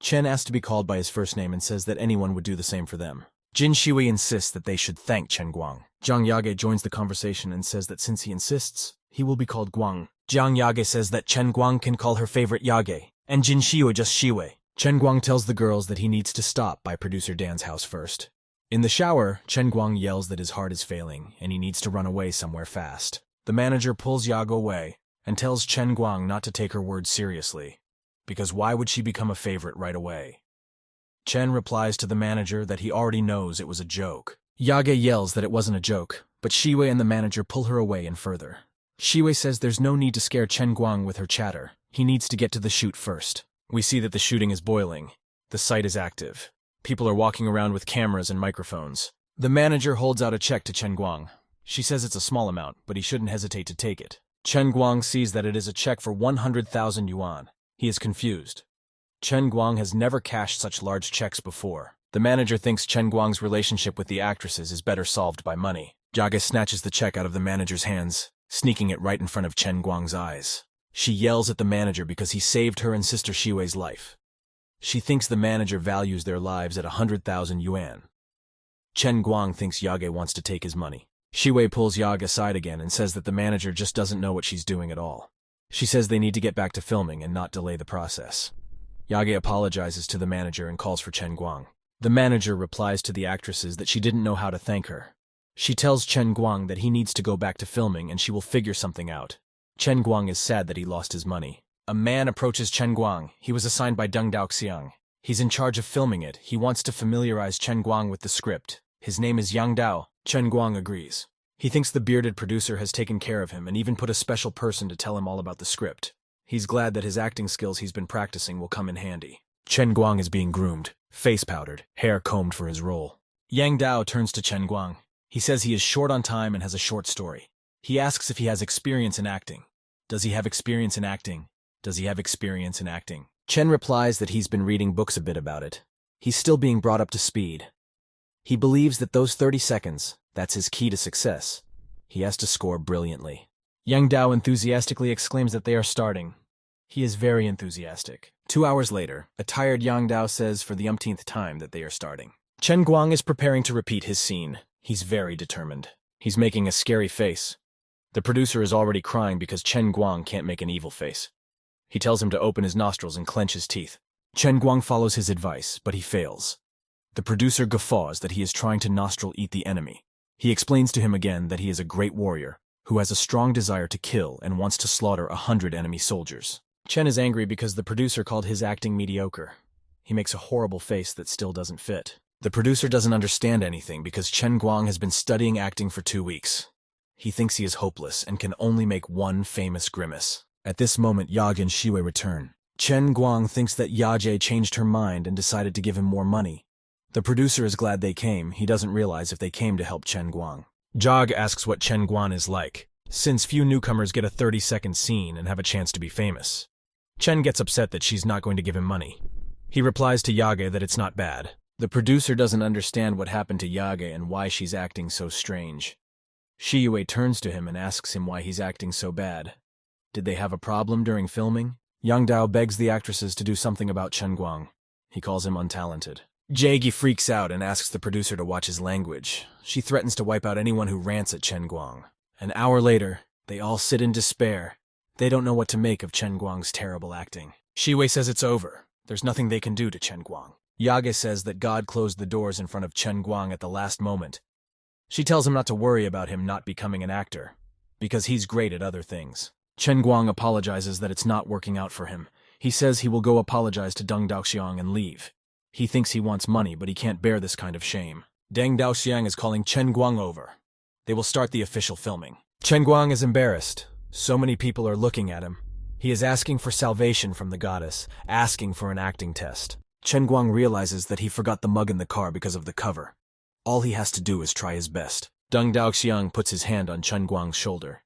Chen asks to be called by his first name and says that anyone would do the same for them. Jin Shiwei insists that they should thank Chen Guang. Zhang Yage joins the conversation and says that since he insists, he will be called Guang. Zhang Yage says that Chen Guang can call her favorite Yage, and Jin Shiwei just Shiwei. Chen Guang tells the girls that he needs to stop by producer Dan's house first. In the shower, Chen Guang yells that his heart is failing and he needs to run away somewhere fast. The manager pulls Yago away and tells Chen Guang not to take her words seriously, because why would she become a favorite right away? Chen replies to the manager that he already knows it was a joke. Yage yells that it wasn't a joke, but Shiwei and the manager pull her away and further. Shiwei says there's no need to scare Chen Guang with her chatter. He needs to get to the shoot first. We see that the shooting is boiling. The site is active. People are walking around with cameras and microphones. The manager holds out a check to Chen Guang. She says it's a small amount, but he shouldn't hesitate to take it. Chen Guang sees that it is a check for 100,000 yuan. He is confused. Chen Guang has never cashed such large checks before. The manager thinks Chen Guang's relationship with the actresses is better solved by money. Jage snatches the check out of the manager's hands, sneaking it right in front of Chen Guang's eyes. She yells at the manager because he saved her and Sister Shiwei's life. She thinks the manager values their lives at 100,000 yuan. Chen Guang thinks Yage wants to take his money. Shiwei pulls Yage aside again and says that the manager just doesn't know what she's doing at all. She says they need to get back to filming and not delay the process. Yage apologizes to the manager and calls for Chen Guang. The manager replies to the actresses that she didn't know how to thank her. She tells Chen Guang that he needs to go back to filming and she will figure something out. Chen Guang is sad that he lost his money. A man approaches Chen Guang. He was assigned by Deng Daoxiang. He's in charge of filming it. He wants to familiarize Chen Guang with the script. His name is Yang Dao. Chen Guang agrees. He thinks the bearded producer has taken care of him and even put a special person to tell him all about the script. He's glad that his acting skills he's been practicing will come in handy. Chen Guang is being groomed, face powdered, hair combed for his role. Yang Dao turns to Chen Guang. He says he is short on time and has a short story. He asks if he has experience in acting. Does he have experience in acting? Does he have experience in acting? Chen replies that he's been reading books a bit about it. He's still being brought up to speed. He believes that those 30 seconds, that's his key to success. He has to score brilliantly. Yang Dao enthusiastically exclaims that they are starting. He is very enthusiastic. 2 hours later, a tired Yang Dao says for the umpteenth time that they are starting. Chen Guang is preparing to repeat his scene. He's very determined. He's making a scary face. The producer is already crying because Chen Guang can't make an evil face. He tells him to open his nostrils and clench his teeth. Chen Guang follows his advice, but he fails. The producer guffaws that he is trying to nostril eat the enemy. He explains to him again that he is a great warrior who has a strong desire to kill and wants to slaughter 100 enemy soldiers. Chen is angry because the producer called his acting mediocre. He makes a horrible face that still doesn't fit. The producer doesn't understand anything because Chen Guang has been studying acting for 2 weeks. He thinks he is hopeless and can only make one famous grimace. At this moment, Yage and Shiwei return. Chen Guang thinks that Yage changed her mind and decided to give him more money. The producer is glad they came. He doesn't realize if they came to help Chen Guang. Jog asks what Chen Guang is like, since few newcomers get a 30-second scene and have a chance to be famous. Chen gets upset that she's not going to give him money. He replies to Yage that it's not bad. The producer doesn't understand what happened to Yage and why she's acting so strange. Shiwei turns to him and asks him why he's acting so bad. Did they have a problem during filming? Yang Dao begs the actresses to do something about Chen Guang. He calls him untalented. Jagi freaks out and asks the producer to watch his language. She threatens to wipe out anyone who rants at Chen Guang. An hour later, they all sit in despair. They don't know what to make of Chen Guang's terrible acting. Shiwei says it's over. There's nothing they can do to Chen Guang. Yage says that God closed the doors in front of Chen Guang at the last moment. She tells him not to worry about him not becoming an actor, because he's great at other things. Chen Guang apologizes that it's not working out for him. He says he will go apologize to Deng Daoxiang and leave. He thinks he wants money, but he can't bear this kind of shame. Deng Daoxiang is calling Chen Guang over. They will start the official filming. Chen Guang is embarrassed. So many people are looking at him. He is asking for salvation from the goddess, asking for an acting test. Chen Guang realizes that he forgot the mug in the car because of the cover. All he has to do is try his best. Deng Daoxiang puts his hand on Chen Guang's shoulder.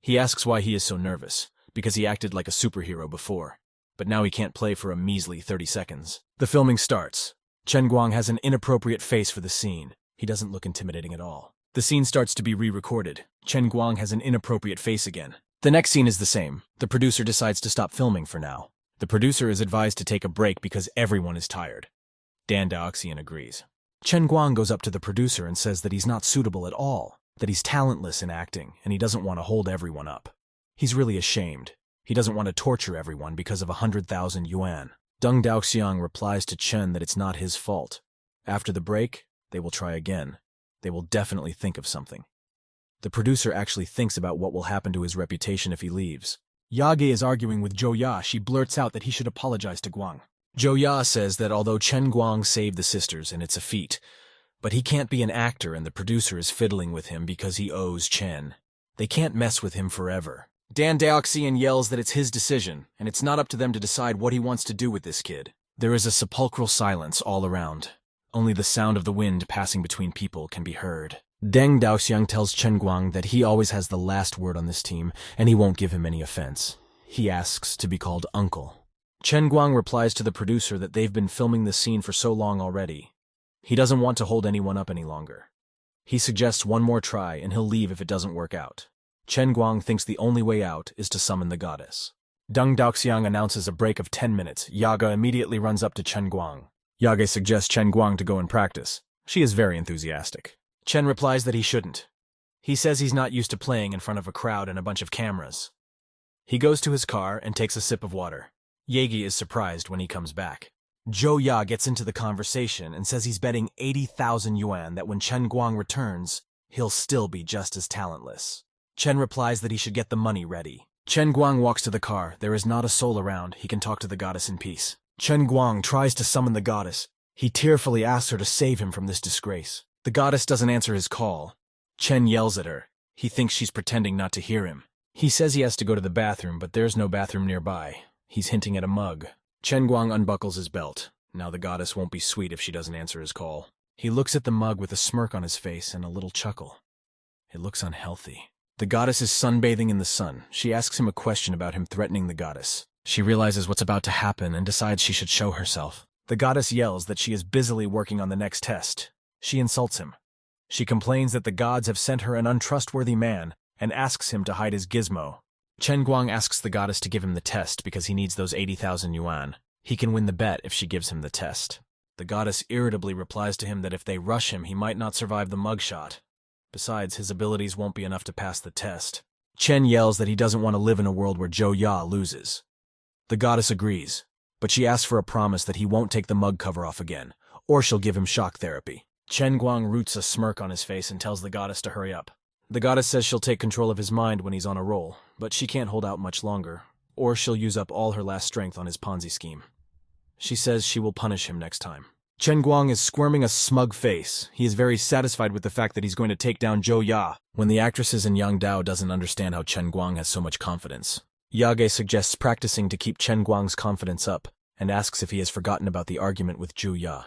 He asks why he is so nervous, because he acted like a superhero before. But now he can't play for a measly 30 seconds. The filming starts. Chen Guang has an inappropriate face for the scene. He doesn't look intimidating at all. The scene starts to be re-recorded. Chen Guang has an inappropriate face again. The next scene is the same. The producer decides to stop filming for now. The producer is advised to take a break because everyone is tired. Dan Daoxian agrees. Chen Guang goes up to the producer and says that he's not suitable at all, that he's talentless in acting, and he doesn't want to hold everyone up. He's really ashamed. He doesn't want to torture everyone because of 100,000 yuan. Deng Daoxiang replies to Chen that it's not his fault. After the break, they will try again. They will definitely think of something. The producer actually thinks about what will happen to his reputation if he leaves. Yage is arguing with Zhou Ya. She blurts out that he should apologize to Guang. Zhou Ya says that although Chen Guang saved the sisters and it's a feat, but he can't be an actor and the producer is fiddling with him because he owes Chen. They can't mess with him forever. Dan Daoxian yells that it's his decision, and it's not up to them to decide what he wants to do with this kid. There is a sepulchral silence all around. Only the sound of the wind passing between people can be heard. Deng Daoxiang tells Chen Guang that he always has the last word on this team, and he won't give him any offense. He asks to be called uncle. Chen Guang replies to the producer that they've been filming the scene for so long already. He doesn't want to hold anyone up any longer. He suggests one more try, and he'll leave if it doesn't work out. Chen Guang thinks the only way out is to summon the goddess. Deng Daoxiang announces a break of 10 minutes. Yaga immediately runs up to Chen Guang. Yage suggests Chen Guang to go and practice. She is very enthusiastic. Chen replies that he shouldn't. He says he's not used to playing in front of a crowd and a bunch of cameras. He goes to his car and takes a sip of water. Yagi is surprised when he comes back. Zhou Ya gets into the conversation and says he's betting 80,000 yuan that when Chen Guang returns, he'll still be just as talentless. Chen replies that he should get the money ready. Chen Guang walks to the car. There is not a soul around. He can talk to the goddess in peace. Chen Guang tries to summon the goddess. He tearfully asks her to save him from this disgrace. The goddess doesn't answer his call. Chen yells at her. He thinks she's pretending not to hear him. He says he has to go to the bathroom, but there's no bathroom nearby. He's hinting at a mug. Chen Guang unbuckles his belt. Now the goddess won't be sweet if she doesn't answer his call. He looks at the mug with a smirk on his face and a little chuckle. It looks unhealthy. The goddess is sunbathing in the sun. She asks him a question about him threatening the goddess. She realizes what's about to happen and decides she should show herself. The goddess yells that she is busily working on the next test. She insults him. She complains that the gods have sent her an untrustworthy man and asks him to hide his gizmo. Chen Guang asks the goddess to give him the test because he needs those 80,000 yuan. He can win the bet if she gives him the test. The goddess irritably replies to him that if they rush him, he might not survive the mugshot. Besides, his abilities won't be enough to pass the test. Chen yells that he doesn't want to live in a world where Zhou Ya loses. The goddess agrees, but she asks for a promise that he won't take the mug cover off again, or she'll give him shock therapy. Chen Guang roots a smirk on his face and tells the goddess to hurry up. The goddess says she'll take control of his mind when he's on a roll, but she can't hold out much longer, or she'll use up all her last strength on his Ponzi scheme. She says she will punish him next time. Chen Guang is squirming a smug face. He is very satisfied with the fact that he's going to take down Zhou Ya. When the actresses in Yang Dao doesn't understand how Chen Guang has so much confidence. Yage suggests practicing to keep Chen Guang's confidence up, and asks if he has forgotten about the argument with Zhou Ya.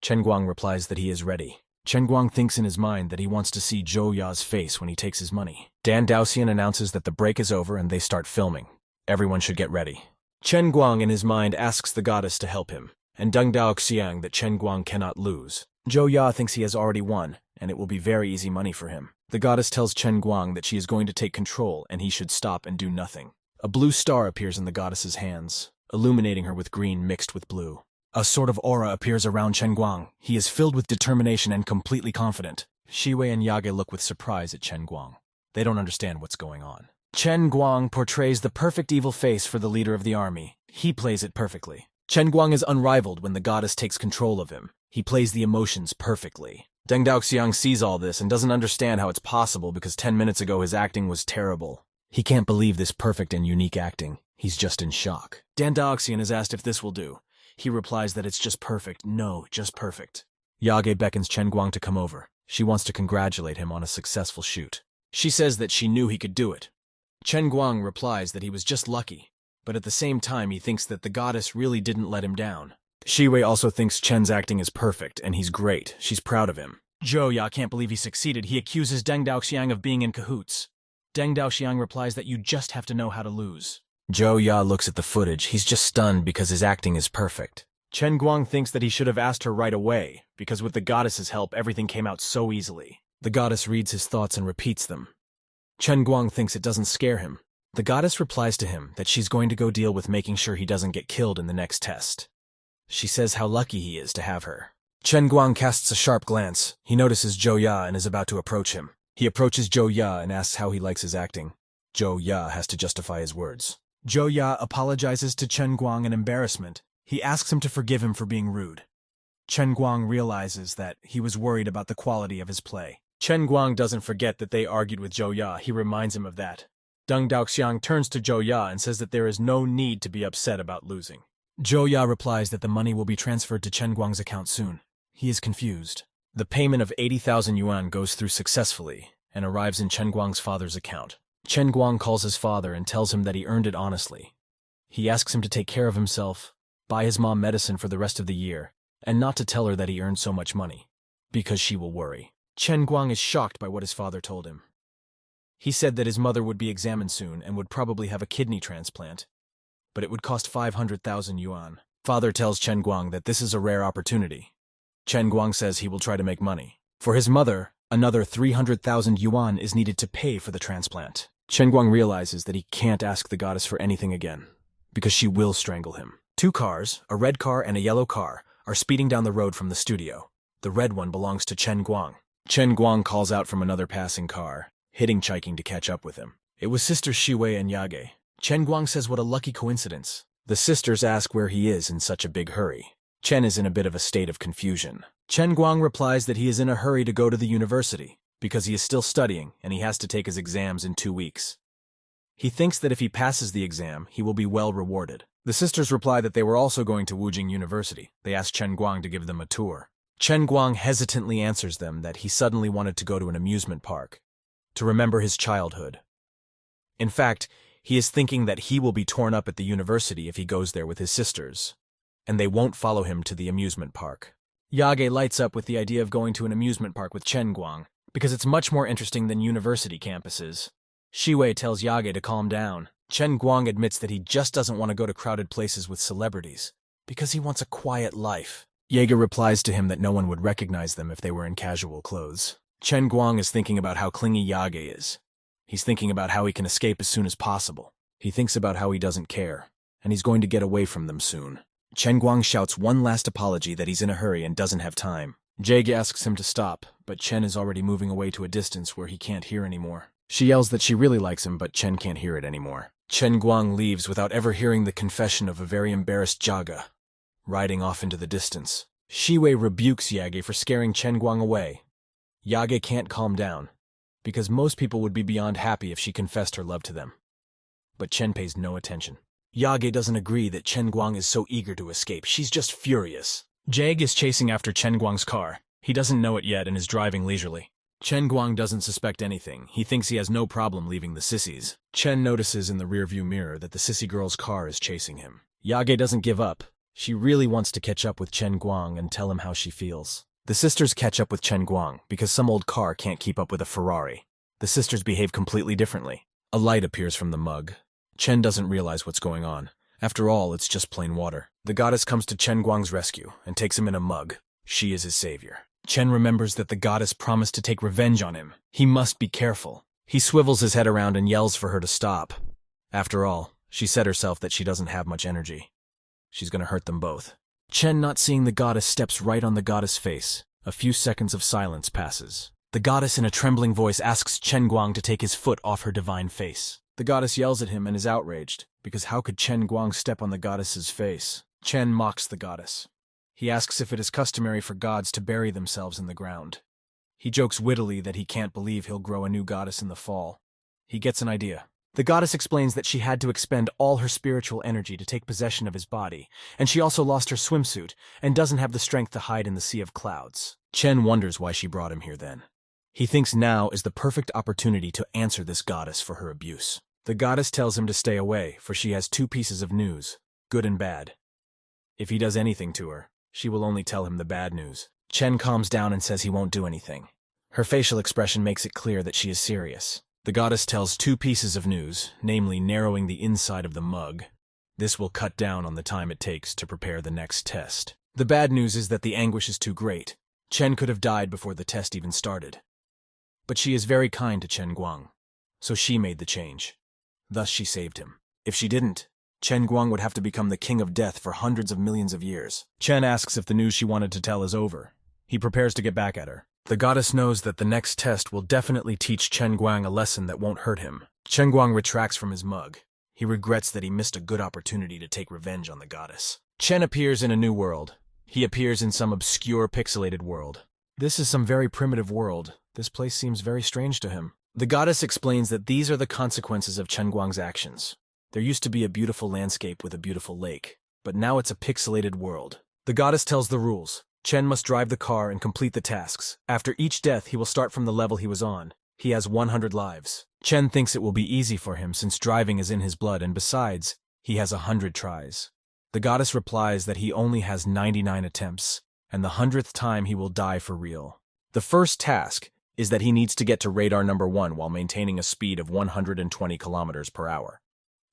Chen Guang replies that he is ready. Chen Guang thinks in his mind that he wants to see Zhou Ya's face when he takes his money. Dan Daoxian announces that the break is over and they start filming. Everyone should get ready. Chen Guang in his mind asks the goddess to help him, and Deng Daoxiang that Chen Guang cannot lose. Zhou Ya thinks he has already won, and it will be very easy money for him. The goddess tells Chen Guang that she is going to take control and he should stop and do nothing. A blue star appears in the goddess's hands, illuminating her with green mixed with blue. A sort of aura appears around Chen Guang. He is filled with determination and completely confident. Shiwei and Yage look with surprise at Chen Guang. They don't understand what's going on. Chen Guang portrays the perfect evil face for the leader of the army. He plays it perfectly. Chen Guang is unrivaled when the goddess takes control of him. He plays the emotions perfectly. Deng Daoxiang sees all this and doesn't understand how it's possible because 10 minutes ago his acting was terrible. He can't believe this perfect and unique acting. He's just in shock. Dan Daoxian is asked if this will do. He replies that it's just perfect. No, just perfect. Yage beckons Chen Guang to come over. She wants to congratulate him on a successful shoot. She says that she knew he could do it. Chen Guang replies that he was just lucky, but at the same time he thinks that the goddess really didn't let him down. Shiwei also thinks Chen's acting is perfect, and he's great. She's proud of him. Zhou Ya can't believe he succeeded. He accuses Deng Daoxiang of being in cahoots. Deng Daoxiang replies that you just have to know how to lose. Zhou Ya looks at the footage. He's just stunned because his acting is perfect. Chen Guang thinks that he should have asked her right away, because with the goddess's help, everything came out so easily. The goddess reads his thoughts and repeats them. Chen Guang thinks it doesn't scare him. The goddess replies to him that she's going to go deal with making sure he doesn't get killed in the next test. She says how lucky he is to have her. Chen Guang casts a sharp glance. He notices Zhou Ya and is about to approach him. He approaches Zhou Ya and asks how he likes his acting. Zhou Ya has to justify his words. Zhou Ya apologizes to Chen Guang in embarrassment. He asks him to forgive him for being rude. Chen Guang realizes that he was worried about the quality of his play. Chen Guang doesn't forget that they argued with Zhou Ya. He reminds him of that. Deng Daoxiang turns to Zhou Ya and says that there is no need to be upset about losing. Zhou Ya replies that the money will be transferred to Chen Guang's account soon. He is confused. The payment of 80,000 yuan goes through successfully and arrives in Chen Guang's father's account. Chen Guang calls his father and tells him that he earned it honestly. He asks him to take care of himself, buy his mom medicine for the rest of the year, and not to tell her that he earned so much money, because she will worry. Chen Guang is shocked by what his father told him. He said that his mother would be examined soon and would probably have a kidney transplant, but it would cost 500,000 yuan. Father tells Chen Guang that this is a rare opportunity. Chen Guang says he will try to make money. For his mother, another 300,000 yuan is needed to pay for the transplant. Chen Guang realizes that he can't ask the goddess for anything again, because she will strangle him. Two cars, a red car and a yellow car, are speeding down the road from the studio. The red one belongs to Chen Guang. Chen Guang calls out from another passing car, hitchhiking to catch up with him. It was sisters Shiwei and Yage. Chen Guang says what a lucky coincidence. The sisters ask where he is in such a big hurry. Chen is in a bit of a state of confusion. Chen Guang replies that he is in a hurry to go to the university, because he is still studying and he has to take his exams in 2 weeks. He thinks that if he passes the exam, he will be well rewarded. The sisters reply that they were also going to Wujing University. They ask Chen Guang to give them a tour. Chen Guang hesitantly answers them that he suddenly wanted to go to an amusement park, to remember his childhood. In fact, he is thinking that he will be torn up at the university if he goes there with his sisters, and they won't follow him to the amusement park. Yage lights up with the idea of going to an amusement park with Chen Guang, because it's much more interesting than university campuses. Shiwei tells Yage to calm down. Chen Guang admits that he just doesn't want to go to crowded places with celebrities, because he wants a quiet life. Yage replies to him that no one would recognize them if they were in casual clothes. Chen Guang is thinking about how clingy Yage is. He's thinking about how he can escape as soon as possible. He thinks about how he doesn't care, and he's going to get away from them soon. Chen Guang shouts one last apology that he's in a hurry and doesn't have time. Jage asks him to stop, but Chen is already moving away to a distance where he can't hear anymore. She yells that she really likes him, but Chen can't hear it anymore. Chen Guang leaves without ever hearing the confession of a very embarrassed Jaga, riding off into the distance. Shiwei rebukes Yage for scaring Chen Guang away. Yage can't calm down, because most people would be beyond happy if she confessed her love to them. But Chen pays no attention. Yage doesn't agree that Chen Guang is so eager to escape. She's just furious. Jag is chasing after Chen Guang's car. He doesn't know it yet and is driving leisurely. Chen Guang doesn't suspect anything. He thinks he has no problem leaving the sissies. Chen notices in the rearview mirror that the sissy girl's car is chasing him. Yage doesn't give up. She really wants to catch up with Chen Guang and tell him how she feels. The sisters catch up with Chen Guang because some old car can't keep up with a Ferrari. The sisters behave completely differently. A light appears from the mug. Chen doesn't realize what's going on. After all, it's just plain water. The goddess comes to Chen Guang's rescue and takes him in a mug. She is his savior. Chen remembers that the goddess promised to take revenge on him. He must be careful. He swivels his head around and yells for her to stop. After all, she said herself that she doesn't have much energy. She's gonna hurt them both. Chen, not seeing the goddess, steps right on the goddess' face. A few seconds of silence passes. The goddess in a trembling voice asks Chen Guang to take his foot off her divine face. The goddess yells at him and is outraged, because how could Chen Guang step on the goddess's face? Chen mocks the goddess. He asks if it is customary for gods to bury themselves in the ground. He jokes wittily that he can't believe he'll grow a new goddess in the fall. He gets an idea. The goddess explains that she had to expend all her spiritual energy to take possession of his body, and she also lost her swimsuit and doesn't have the strength to hide in the sea of clouds. Chen wonders why she brought him here then. He thinks now is the perfect opportunity to answer this goddess for her abuse. The goddess tells him to stay away, for she has two pieces of news, good and bad. If he does anything to her, she will only tell him the bad news. Chen calms down and says he won't do anything. Her facial expression makes it clear that she is serious. The goddess tells two pieces of news, namely narrowing the inside of the mug. This will cut down on the time it takes to prepare the next test. The bad news is that the anguish is too great. Chen could have died before the test even started. But she is very kind to Chen Guang, so she made the change. Thus she saved him. If she didn't, Chen Guang would have to become the king of death for hundreds of millions of years. Chen asks if the news she wanted to tell is over. He prepares to get back at her. The goddess knows that the next test will definitely teach Chen Guang a lesson that won't hurt him. Chen Guang retracts from his mug. He regrets that he missed a good opportunity to take revenge on the goddess. Chen appears in a new world. He appears in some obscure pixelated world. This is some very primitive world. This place seems very strange to him. The goddess explains that these are the consequences of Chen Guang's actions. There used to be a beautiful landscape with a beautiful lake, but now it's a pixelated world. The goddess tells the rules. Chen must drive the car and complete the tasks. After each death, he will start from the level he was on. He has 100 lives. Chen thinks it will be easy for him since driving is in his blood, and besides, he has 100 tries. The goddess replies that he only has 99 attempts, and the 100th time he will die for real. The first task is that he needs to get to radar number 1 while maintaining a speed of 120 kilometers per hour.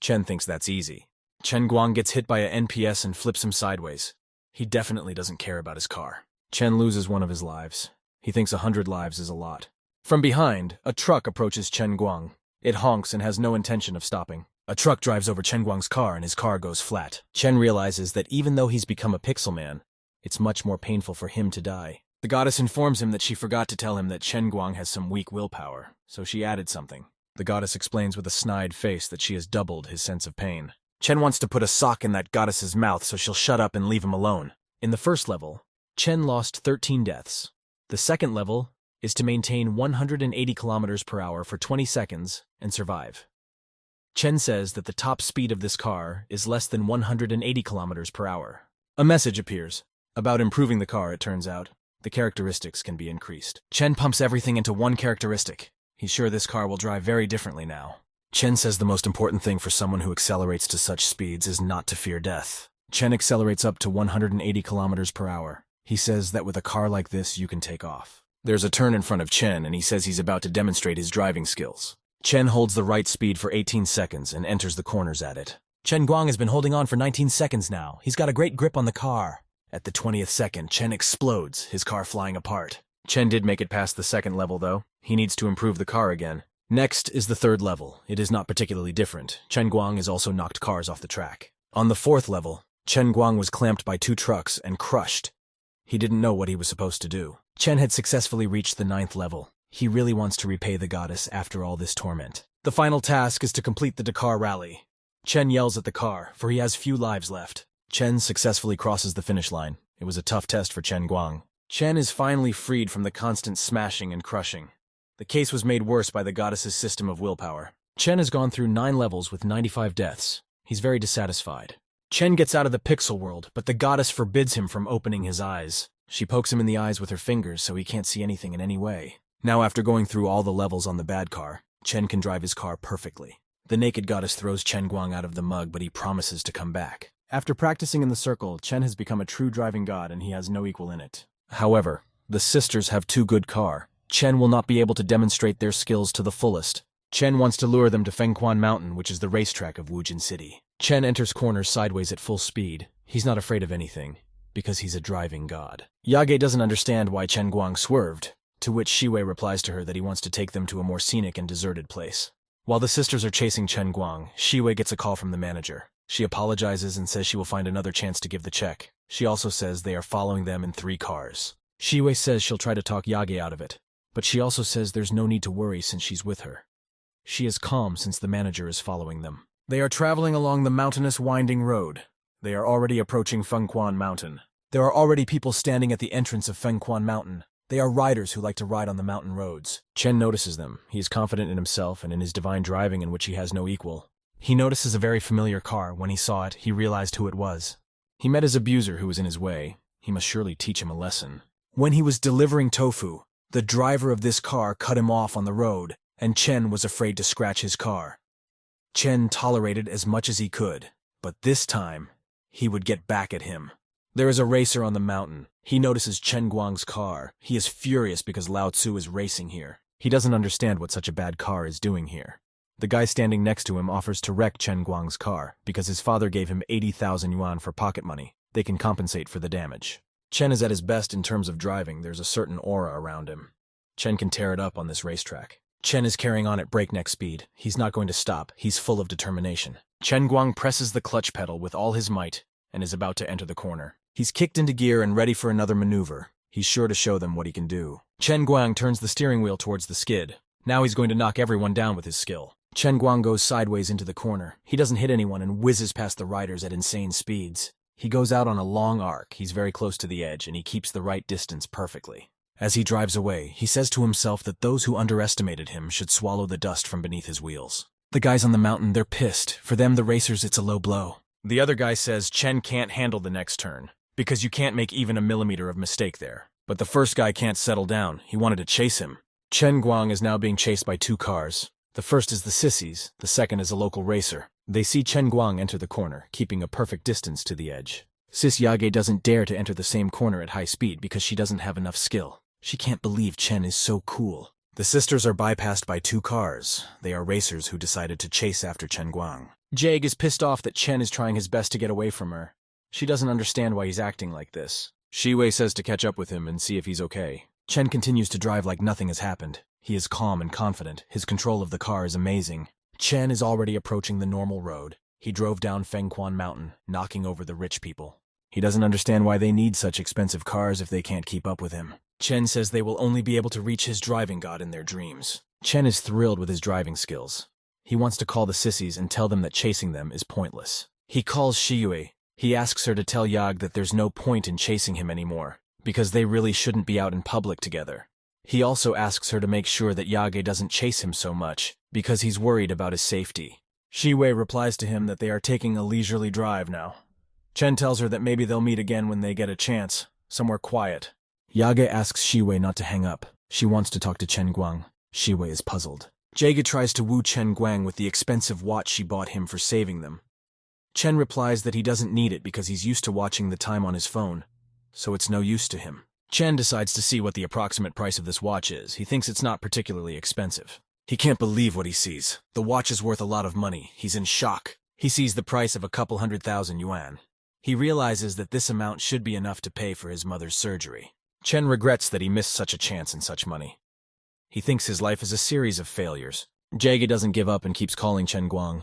Chen thinks that's easy. Chen Guang gets hit by a NPS and flips him sideways. He definitely doesn't care about his car. Chen loses one of his lives. He thinks 100 lives is a lot. From behind, a truck approaches Chen Guang. It honks and has no intention of stopping. A truck drives over Chen Guang's car and his car goes flat. Chen realizes that even though he's become a pixel man, it's much more painful for him to die. The goddess informs him that she forgot to tell him that Chen Guang has some weak willpower, so she added something. The goddess explains with a snide face that she has doubled his sense of pain. Chen wants to put a sock in that goddess's mouth so she'll shut up and leave him alone. In the first level, Chen lost 13 deaths. The second level is to maintain 180 kilometers per hour for 20 seconds and survive. Chen says that the top speed of this car is less than 180 kilometers per hour. A message appears. About improving the car, it turns out. The characteristics can be increased. Chen pumps everything into one characteristic. He's sure this car will drive very differently now. Chen says the most important thing for someone who accelerates to such speeds is not to fear death. Chen accelerates up to 180 kilometers per hour. He says that with a car like this, you can take off. There's a turn in front of Chen, and he says he's about to demonstrate his driving skills. Chen holds the right speed for 18 seconds and enters the corners at it. Chen Guang has been holding on for 19 seconds now. He's got a great grip on the car. At the 20th second, Chen explodes, his car flying apart. Chen did make it past the second level, though. He needs to improve the car again. Next is the third level. It is not particularly different. Chen Guang has also knocked cars off the track. On the fourth level, Chen Guang was clamped by 2 trucks and crushed. He didn't know what he was supposed to do. Chen had successfully reached the 9th level. He really wants to repay the goddess after all this torment. The final task is to complete the Dakar rally. Chen yells at the car, for he has few lives left. Chen successfully crosses the finish line. It was a tough test for Chen Guang. Chen is finally freed from the constant smashing and crushing. The case was made worse by the goddess's system of willpower. Chen has gone through 9 levels with 95 deaths. He's very dissatisfied. Chen gets out of the pixel world, but the goddess forbids him from opening his eyes. She pokes him in the eyes with her fingers so he can't see anything in any way. Now, after going through all the levels on the bad car, Chen can drive his car perfectly. The naked goddess throws Chen Guang out of the mug, but he promises to come back. After practicing in the circle, Chen has become a true driving god and he has no equal in it. However, the sisters have too good car. Chen will not be able to demonstrate their skills to the fullest. Chen wants to lure them to Fengquan Mountain, which is the racetrack of Wujin City. Chen enters corners sideways at full speed. He's not afraid of anything, because he's a driving god. Yage doesn't understand why Chen Guang swerved, to which Shiwei replies to her that he wants to take them to a more scenic and deserted place. While the sisters are chasing Chen Guang, Shiwei gets a call from the manager. She apologizes and says she will find another chance to give the check. She also says they are following them in 3 cars. Shiwei says she'll try to talk Yage out of it, but she also says there's no need to worry since she's with her. She is calm since the manager is following them. They are traveling along the mountainous winding road. They are already approaching Fengquan Mountain. There are already people standing at the entrance of Fengquan Mountain. They are riders who like to ride on the mountain roads. Chen notices them. He is confident in himself and in his divine driving in which he has no equal. He notices a very familiar car. When he saw it, he realized who it was. He met his abuser who was in his way. He must surely teach him a lesson. When he was delivering tofu, the driver of this car cut him off on the road, and Chen was afraid to scratch his car. Chen tolerated as much as he could, but this time, he would get back at him. There is a racer on the mountain. He notices Chen Guang's car. He is furious because Lao Tzu is racing here. He doesn't understand what such a bad car is doing here. The guy standing next to him offers to wreck Chen Guang's car because his father gave him 80,000 yuan for pocket money. They can compensate for the damage. Chen is at his best in terms of driving. There's a certain aura around him. Chen can tear it up on this racetrack. Chen is carrying on at breakneck speed. He's not going to stop. He's full of determination. Chen Guang presses the clutch pedal with all his might and is about to enter the corner. He's kicked into gear and ready for another maneuver. He's sure to show them what he can do. Chen Guang turns the steering wheel towards the skid. Now he's going to knock everyone down with his skill. Chen Guang goes sideways into the corner. He doesn't hit anyone and whizzes past the riders at insane speeds. He goes out on a long arc. He's very close to the edge and he keeps the right distance perfectly. As he drives away, he says to himself that those who underestimated him should swallow the dust from beneath his wheels. The guys on the mountain, they're pissed. For them, the racers, it's a low blow. The other guy says Chen can't handle the next turn, because you can't make even a millimeter of mistake there. But the first guy can't settle down. He wanted to chase him. Chen Guang is now being chased by 2 cars. The first is the sissies, the second is a local racer. They see Chen Guang enter the corner, keeping a perfect distance to the edge. Sis Yage doesn't dare to enter the same corner at high speed because she doesn't have enough skill. She can't believe Chen is so cool. The sisters are bypassed by 2 cars. They are racers who decided to chase after Chen Guang. Jade is pissed off that Chen is trying his best to get away from her. She doesn't understand why he's acting like this. Shiwei says to catch up with him and see if he's okay. Chen continues to drive like nothing has happened. He is calm and confident. His control of the car is amazing. Chen is already approaching the normal road. He drove down Fengquan Mountain, knocking over the rich people. He doesn't understand why they need such expensive cars if they can't keep up with him. Chen says they will only be able to reach his driving god in their dreams. Chen is thrilled with his driving skills. He wants to call the sissies and tell them that chasing them is pointless. He calls Shiwei. He asks her to tell Yag that there's no point in chasing him anymore, because they really shouldn't be out in public together. He also asks her to make sure that Yage doesn't chase him so much, because he's worried about his safety. Shiwei replies to him that they are taking a leisurely drive now. Chen tells her that maybe they'll meet again when they get a chance, somewhere quiet. Yage asks Shiwei not to hang up. She wants to talk to Chen Guang. Shiwei is puzzled. Jaga tries to woo Chen Guang with the expensive watch she bought him for saving them. Chen replies that he doesn't need it because he's used to watching the time on his phone, so it's no use to him. Chen decides to see what the approximate price of this watch is. He thinks it's not particularly expensive. He can't believe what he sees. The watch is worth a lot of money. He's in shock. He sees the price of a couple 100,000 yuan. He realizes that this amount should be enough to pay for his mother's surgery. Chen regrets that he missed such a chance and such money. He thinks his life is a series of failures. Jaga doesn't give up and keeps calling Chen Guang.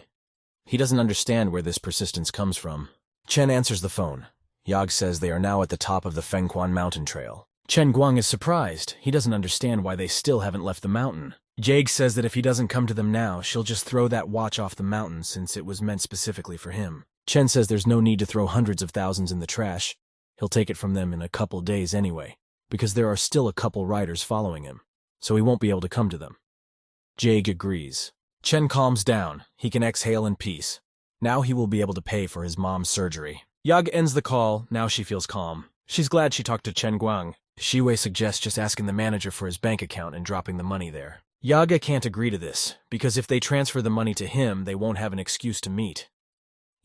He doesn't understand where this persistence comes from. Chen answers the phone. Yag says they are now at the top of the Fengquan mountain trail. Chen Guang is surprised. He doesn't understand why they still haven't left the mountain. Jaga says that if he doesn't come to them now, she'll just throw that watch off the mountain since it was meant specifically for him. Chen says there's no need to throw hundreds of thousands in the trash. He'll take it from them in a couple days anyway, because there are still a couple riders following him, so he won't be able to come to them. Jaga agrees. Chen calms down. He can exhale in peace. Now he will be able to pay for his mom's surgery. Yag ends the call. Now she feels calm. She's glad she talked to Chen Guang. Shiwei suggests just asking the manager for his bank account and dropping the money there. Yaga can't agree to this, because if they transfer the money to him, they won't have an excuse to meet.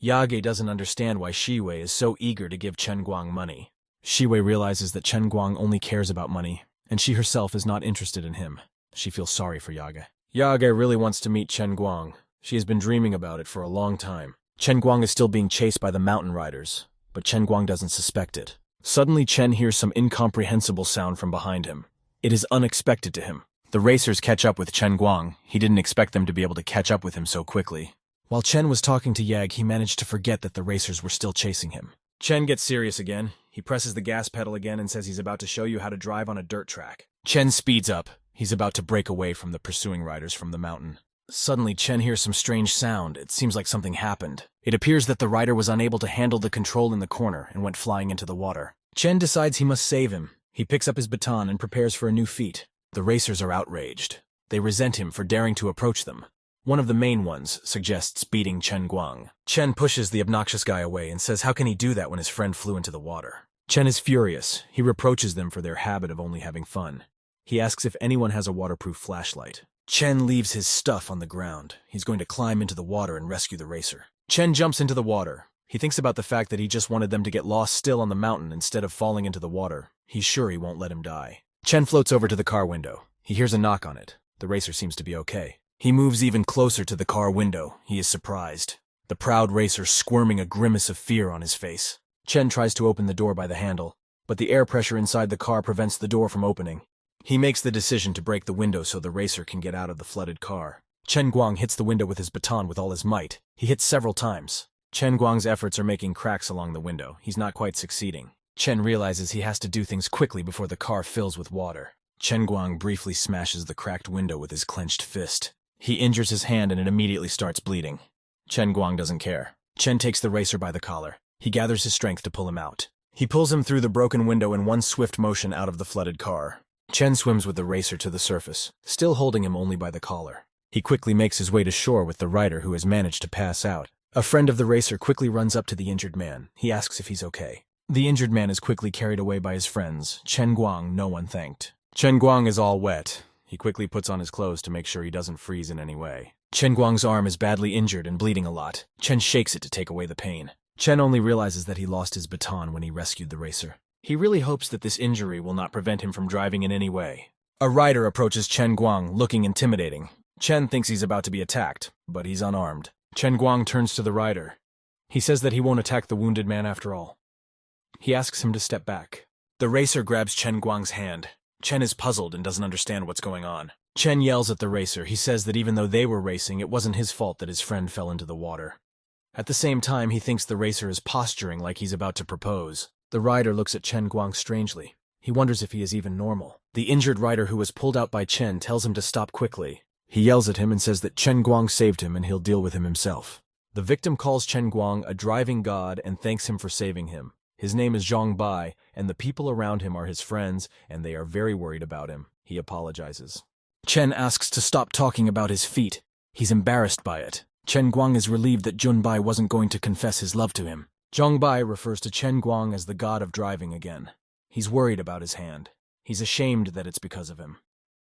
Yage doesn't understand why Shiwei is so eager to give Chen Guang money. Shiwei realizes that Chen Guang only cares about money, and she herself is not interested in him. She feels sorry for Yage. Yage really wants to meet Chen Guang. She has been dreaming about it for a long time. Chen Guang is still being chased by the mountain riders, but Chen Guang doesn't suspect it. Suddenly, Chen hears some incomprehensible sound from behind him. It is unexpected to him. The racers catch up with Chen Guang. He didn't expect them to be able to catch up with him so quickly. While Chen was talking to Yag, he managed to forget that the racers were still chasing him. Chen gets serious again. He presses the gas pedal again and says he's about to show you how to drive on a dirt track. Chen speeds up. He's about to break away from the pursuing riders from the mountain. Suddenly, Chen hears some strange sound. It seems like something happened. It appears that the rider was unable to handle the control in the corner and went flying into the water. Chen decides he must save him. He picks up his baton and prepares for a new feat. The racers are outraged. They resent him for daring to approach them. One of the main ones suggests beating Chen Guang. Chen pushes the obnoxious guy away and says how can he do that when his friend flew into the water. Chen is furious. He reproaches them for their habit of only having fun. He asks if anyone has a waterproof flashlight. Chen leaves his stuff on the ground. He's going to climb into the water and rescue the racer. Chen jumps into the water. He thinks about the fact that he just wanted them to get lost still on the mountain instead of falling into the water. He's sure he won't let him die. Chen floats over to the car window. He hears a knock on it. The racer seems to be okay. He moves even closer to the car window. He is surprised. The proud racer squirming a grimace of fear on his face. Chen tries to open the door by the handle, but the air pressure inside the car prevents the door from opening. He makes the decision to break the window so the racer can get out of the flooded car. Chen Guang hits the window with his baton with all his might. He hits several times. Chen Guang's efforts are making cracks along the window. He's not quite succeeding. Chen realizes he has to do things quickly before the car fills with water. Chen Guang briefly smashes the cracked window with his clenched fist. He injures his hand and it immediately starts bleeding. Chen Guang doesn't care. Chen takes the racer by the collar. He gathers his strength to pull him out. He pulls him through the broken window in one swift motion out of the flooded car. Chen swims with the racer to the surface, still holding him only by the collar. He quickly makes his way to shore with the rider who has managed to pass out. A friend of the racer quickly runs up to the injured man. He asks if he's okay. The injured man is quickly carried away by his friends. Chen Guang, no one thanked. Chen Guang is all wet. He quickly puts on his clothes to make sure he doesn't freeze in any way. Chen Guang's arm is badly injured and bleeding a lot. Chen shakes it to take away the pain. Chen only realizes that he lost his baton when he rescued the racer. He really hopes that this injury will not prevent him from driving in any way. A rider approaches Chen Guang, looking intimidating. Chen thinks he's about to be attacked, but he's unarmed. Chen Guang turns to the rider. He says that he won't attack the wounded man after all. He asks him to step back. The racer grabs Chen Guang's hand. Chen is puzzled and doesn't understand what's going on. Chen yells at the racer. He says that even though they were racing, it wasn't his fault that his friend fell into the water. At the same time, he thinks the racer is posturing like he's about to propose. The rider looks at Chen Guang strangely. He wonders if he is even normal. The injured rider who was pulled out by Chen tells him to stop quickly. He yells at him and says that Chen Guang saved him and he'll deal with him himself. The victim calls Chen Guang a driving god and thanks him for saving him. His name is Zhang Bai, and the people around him are his friends, and they are very worried about him. He apologizes. Chen asks to stop talking about his feat. He's embarrassed by it. Chen Guang is relieved that Junbai wasn't going to confess his love to him. Zhongbai refers to Chen Guang as the god of driving again. He's worried about his hand. He's ashamed that it's because of him.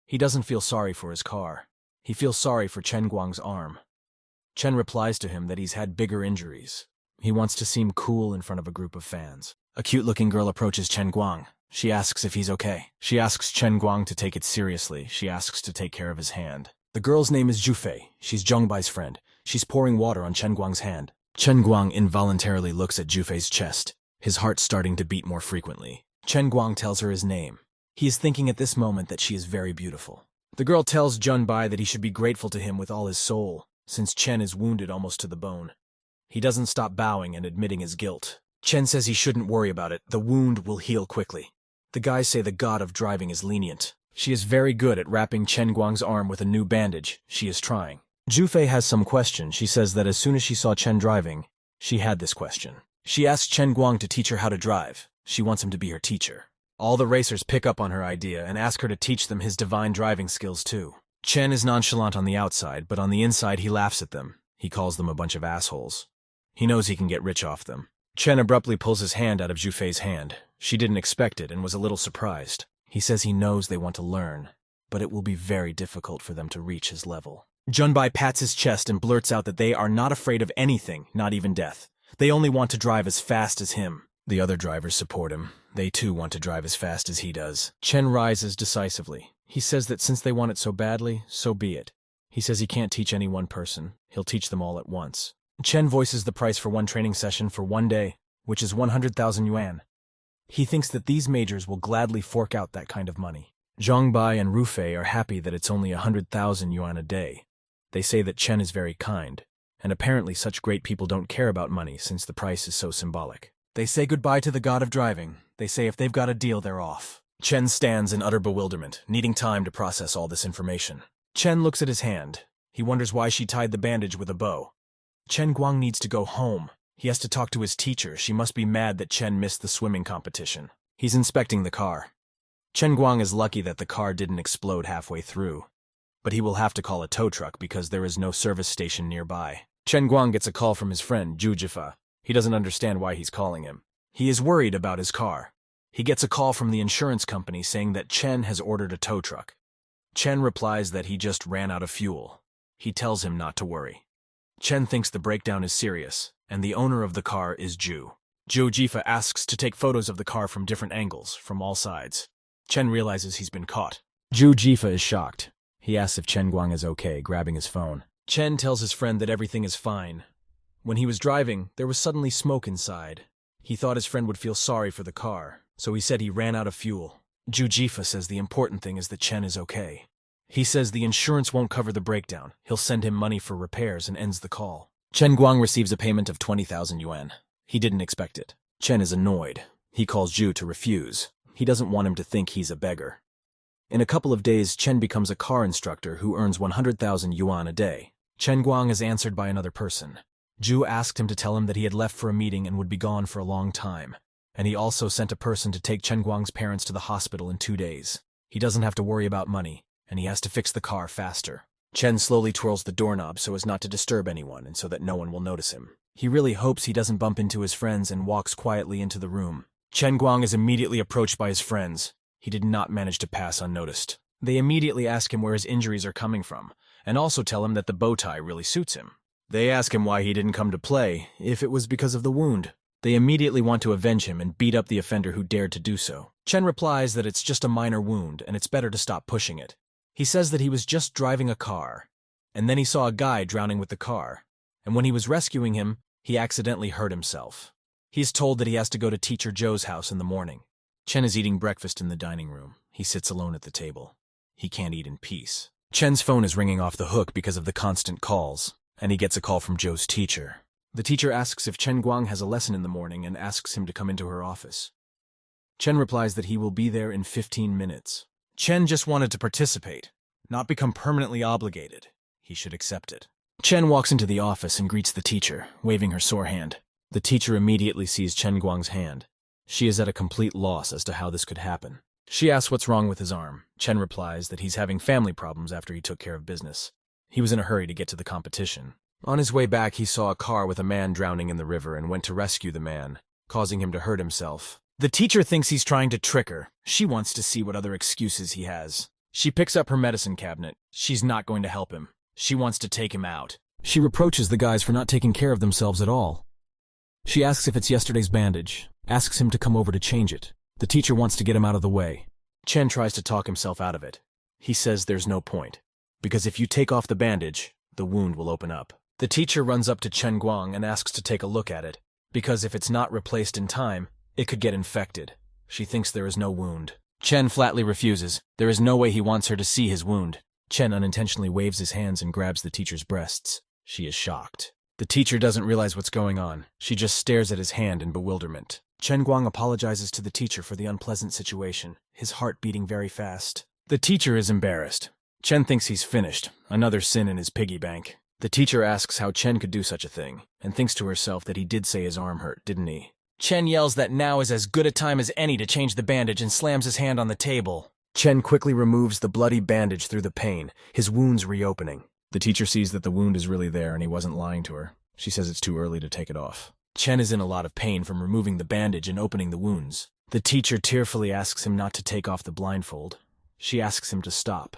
He doesn't feel sorry for his car. He feels sorry for Chen Guang's arm. Chen replies to him that he's had bigger injuries. He wants to seem cool in front of a group of fans. A cute-looking girl approaches Chen Guang. She asks if he's okay. She asks Chen Guang to take it seriously. She asks to take care of his hand. The girl's name is Jufei. She's Zhongbai's friend. She's pouring water on Chen Guang's hand. Chen Guang involuntarily looks at Jufei's chest, his heart starting to beat more frequently. Chen Guang tells her his name. He is thinking at this moment that she is very beautiful. The girl tells Junbai that he should be grateful to him with all his soul, since Chen is wounded almost to the bone. He doesn't stop bowing and admitting his guilt. Chen says he shouldn't worry about it. The wound will heal quickly. The guys say the god of driving is lenient. She is very good at wrapping Chen Guang's arm with a new bandage. She is trying. Jufei has some question. She says that as soon as she saw Chen driving, she had this question. She asks Chen Guang to teach her how to drive. She wants him to be her teacher. All the racers pick up on her idea and ask her to teach them his divine driving skills too. Chen is nonchalant on the outside, but on the inside he laughs at them. He calls them a bunch of assholes. He knows he can get rich off them. Chen abruptly pulls his hand out of Jufei's hand. She didn't expect it and was a little surprised. He says he knows they want to learn, but it will be very difficult for them to reach his level. Junbai pats his chest and blurts out that they are not afraid of anything, not even death. They only want to drive as fast as him. The other drivers support him. They too want to drive as fast as he does. Chen rises decisively. He says that since they want it so badly, so be it. He says he can't teach any one person. He'll teach them all at once. Chen voices the price for one training session for one day, which is 100,000 yuan. He thinks that these majors will gladly fork out that kind of money. Zhongbai and Rufei are happy that it's only 100,000 yuan a day. They say that Chen is very kind, and apparently such great people don't care about money since the price is so symbolic. They say goodbye to the god of driving. They say if they've got a deal, they're off. Chen stands in utter bewilderment, needing time to process all this information. Chen looks at his hand. He wonders why she tied the bandage with a bow. Chen Guang needs to go home. He has to talk to his teacher. She must be mad that Chen missed the swimming competition. He's inspecting the car. Chen Guang is lucky that the car didn't explode halfway through. But he will have to call a tow truck because there is no service station nearby. Chen Guang gets a call from his friend, Zhu Jifa. He doesn't understand why he's calling him. He is worried about his car. He gets a call from the insurance company saying that Chen has ordered a tow truck. Chen replies that he just ran out of fuel. He tells him not to worry. Chen thinks the breakdown is serious, and the owner of the car is Zhu. Zhu Jifa asks to take photos of the car from different angles, from all sides. Chen realizes he's been caught. Zhu Jifa is shocked. He asks if Chen Guang is okay, grabbing his phone. Chen tells his friend that everything is fine. When he was driving, there was suddenly smoke inside. He thought his friend would feel sorry for the car, so he said he ran out of fuel. Zhu Jifa says the important thing is that Chen is okay. He says the insurance won't cover the breakdown. He'll send him money for repairs and ends the call. Chen Guang receives a payment of 20,000 yuan. He didn't expect it. Chen is annoyed. He calls Zhu to refuse. He doesn't want him to think he's a beggar. In a couple of days, Chen becomes a car instructor who earns 100,000 yuan a day. Chen Guang is answered by another person. Zhu asked him to tell him that he had left for a meeting and would be gone for a long time. And he also sent a person to take Chen Guang's parents to the hospital in 2 days. He doesn't have to worry about money, and he has to fix the car faster. Chen slowly twirls the doorknob so as not to disturb anyone and so that no one will notice him. He really hopes he doesn't bump into his friends and walks quietly into the room. Chen Guang is immediately approached by his friends. He did not manage to pass unnoticed. They immediately ask him where his injuries are coming from, and also tell him that the bow tie really suits him. They ask him why he didn't come to play, if it was because of the wound. They immediately want to avenge him and beat up the offender who dared to do so. Chen replies that it's just a minor wound and it's better to stop pushing it. He says that he was just driving a car, and then he saw a guy drowning with the car, and when he was rescuing him, he accidentally hurt himself. He's told that he has to go to Teacher Joe's house in the morning. Chen is eating breakfast in the dining room. He sits alone at the table. He can't eat in peace. Chen's phone is ringing off the hook because of the constant calls, and he gets a call from Joe's teacher. The teacher asks if Chen Guang has a lesson in the morning and asks him to come into her office. Chen replies that he will be there in 15 minutes. Chen just wanted to participate, not become permanently obligated. He should accept it. Chen walks into the office and greets the teacher, waving her sore hand. The teacher immediately sees Chen Guang's hand. She is at a complete loss as to how this could happen. She asks what's wrong with his arm. Chen replies that he's having family problems after he took care of business. He was in a hurry to get to the competition. On his way back, he saw a car with a man drowning in the river and went to rescue the man, causing him to hurt himself. The teacher thinks he's trying to trick her. She wants to see what other excuses he has. She picks up her medicine cabinet. She's not going to help him. She wants to take him out. She reproaches the guys for not taking care of themselves at all. She asks if it's yesterday's bandage, asks him to come over to change it. The teacher wants to get him out of the way. Chen tries to talk himself out of it. He says there's no point, because if you take off the bandage, the wound will open up. The teacher runs up to Chen Guang and asks to take a look at it, because if it's not replaced in time, it could get infected. She thinks there is no wound. Chen flatly refuses. There is no way he wants her to see his wound. Chen unintentionally waves his hands and grabs the teacher's breasts. She is shocked. The teacher doesn't realize what's going on. She just stares at his hand in bewilderment. Chen Guang apologizes to the teacher for the unpleasant situation, his heart beating very fast. The teacher is embarrassed. Chen thinks he's finished, another sin in his piggy bank. The teacher asks how Chen could do such a thing, and thinks to herself that he did say his arm hurt, didn't he? Chen yells that now is as good a time as any to change the bandage and slams his hand on the table. Chen quickly removes the bloody bandage through the pain, his wounds reopening. The teacher sees that the wound is really there and he wasn't lying to her. She says it's too early to take it off. Chen is in a lot of pain from removing the bandage and opening the wounds. The teacher tearfully asks him not to take off the blindfold. She asks him to stop.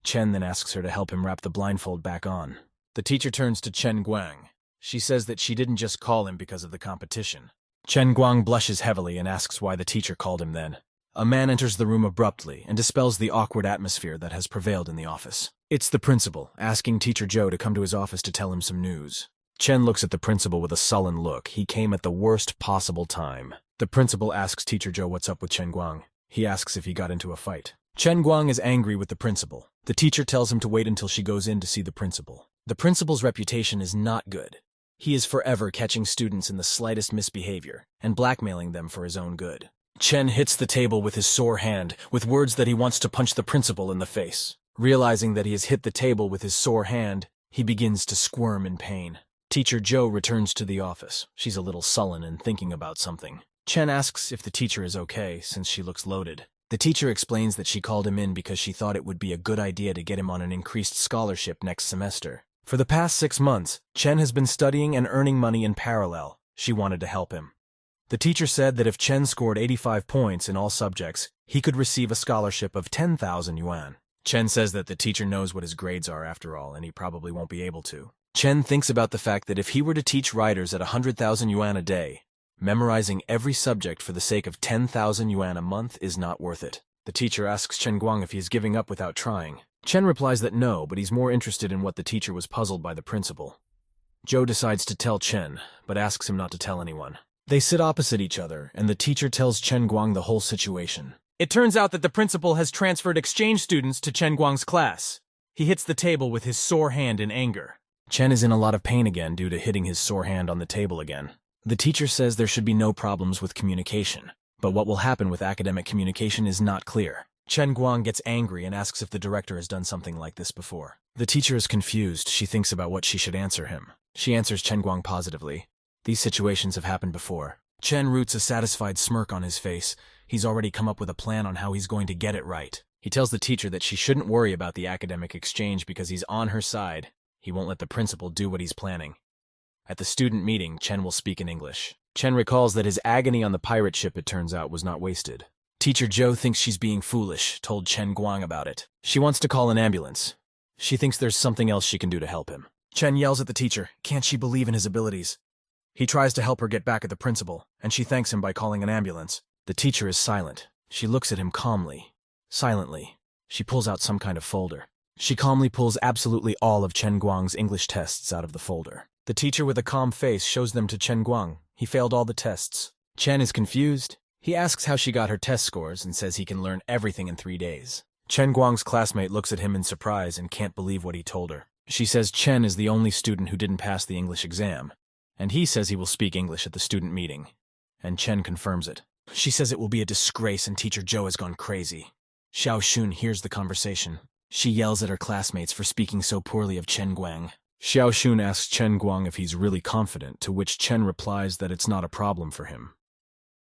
Chen then asks her to help him wrap the blindfold back on. The teacher turns to Chen Guang. She says that she didn't just call him because of the competition. Chen Guang blushes heavily and asks why the teacher called him then. A man enters the room abruptly and dispels the awkward atmosphere that has prevailed in the office. It's the principal, asking Teacher Joe to come to his office to tell him some news. Chen looks at the principal with a sullen look. He came at the worst possible time. The principal asks Teacher Joe what's up with Chen Guang. He asks if he got into a fight. Chen Guang is angry with the principal. The teacher tells him to wait until she goes in to see the principal. The principal's reputation is not good. He is forever catching students in the slightest misbehavior and blackmailing them for his own good. Chen hits the table with his sore hand, with words that he wants to punch the principal in the face. Realizing that he has hit the table with his sore hand, he begins to squirm in pain. Teacher Joe returns to the office. She's a little sullen and thinking about something. Chen asks if the teacher is okay, since she looks loaded. The teacher explains that she called him in because she thought it would be a good idea to get him on an increased scholarship next semester. For the past 6 months, Chen has been studying and earning money in parallel. She wanted to help him. The teacher said that if Chen scored 85 points in all subjects, he could receive a scholarship of 10,000 yuan. Chen says that the teacher knows what his grades are after all, and he probably won't be able to. Chen thinks about the fact that if he were to teach writers at 100,000 yuan a day, memorizing every subject for the sake of 10,000 yuan a month is not worth it. The teacher asks Chen Guang if he is giving up without trying. Chen replies that no, but he's more interested in what the teacher was puzzled by the principal. Joe decides to tell Chen, but asks him not to tell anyone. They sit opposite each other, and the teacher tells Chen Guang the whole situation. It turns out that the principal has transferred exchange students to Chen Guang's class. He hits the table with his sore hand in anger. Chen is in a lot of pain again due to hitting his sore hand on the table again. The teacher says there should be no problems with communication, but what will happen with academic communication is not clear. Chen Guang gets angry and asks if the director has done something like this before. The teacher is confused. She thinks about what she should answer him. She answers Chen Guang positively. These situations have happened before. Chen roots a satisfied smirk on his face. He's already come up with a plan on how he's going to get it right. He tells the teacher that she shouldn't worry about the academic exchange because he's on her side. He won't let the principal do what he's planning. At the student meeting, Chen will speak in English. Chen recalls that his agony on the pirate ship, it turns out, was not wasted. Teacher Joe thinks she's being foolish, told Chen Guang about it. She wants to call an ambulance. She thinks there's something else she can do to help him. Chen yells at the teacher. Can't she believe in his abilities? He tries to help her get back at the principal, and she thanks him by calling an ambulance. The teacher is silent. She looks at him calmly. Silently. She pulls out some kind of folder. She calmly pulls absolutely all of Chen Guang's English tests out of the folder. The teacher with a calm face shows them to Chen Guang. He failed all the tests. Chen is confused. He asks how she got her test scores and says he can learn everything in 3 days. Chen Guang's classmate looks at him in surprise and can't believe what he told her. She says Chen is the only student who didn't pass the English exam, and he says he will speak English at the student meeting. And Chen confirms it. She says it will be a disgrace and Teacher Joe has gone crazy. Xiao Xun hears the conversation. She yells at her classmates for speaking so poorly of Chen Guang. Xiao Xun asks Chen Guang if he's really confident, to which Chen replies that it's not a problem for him.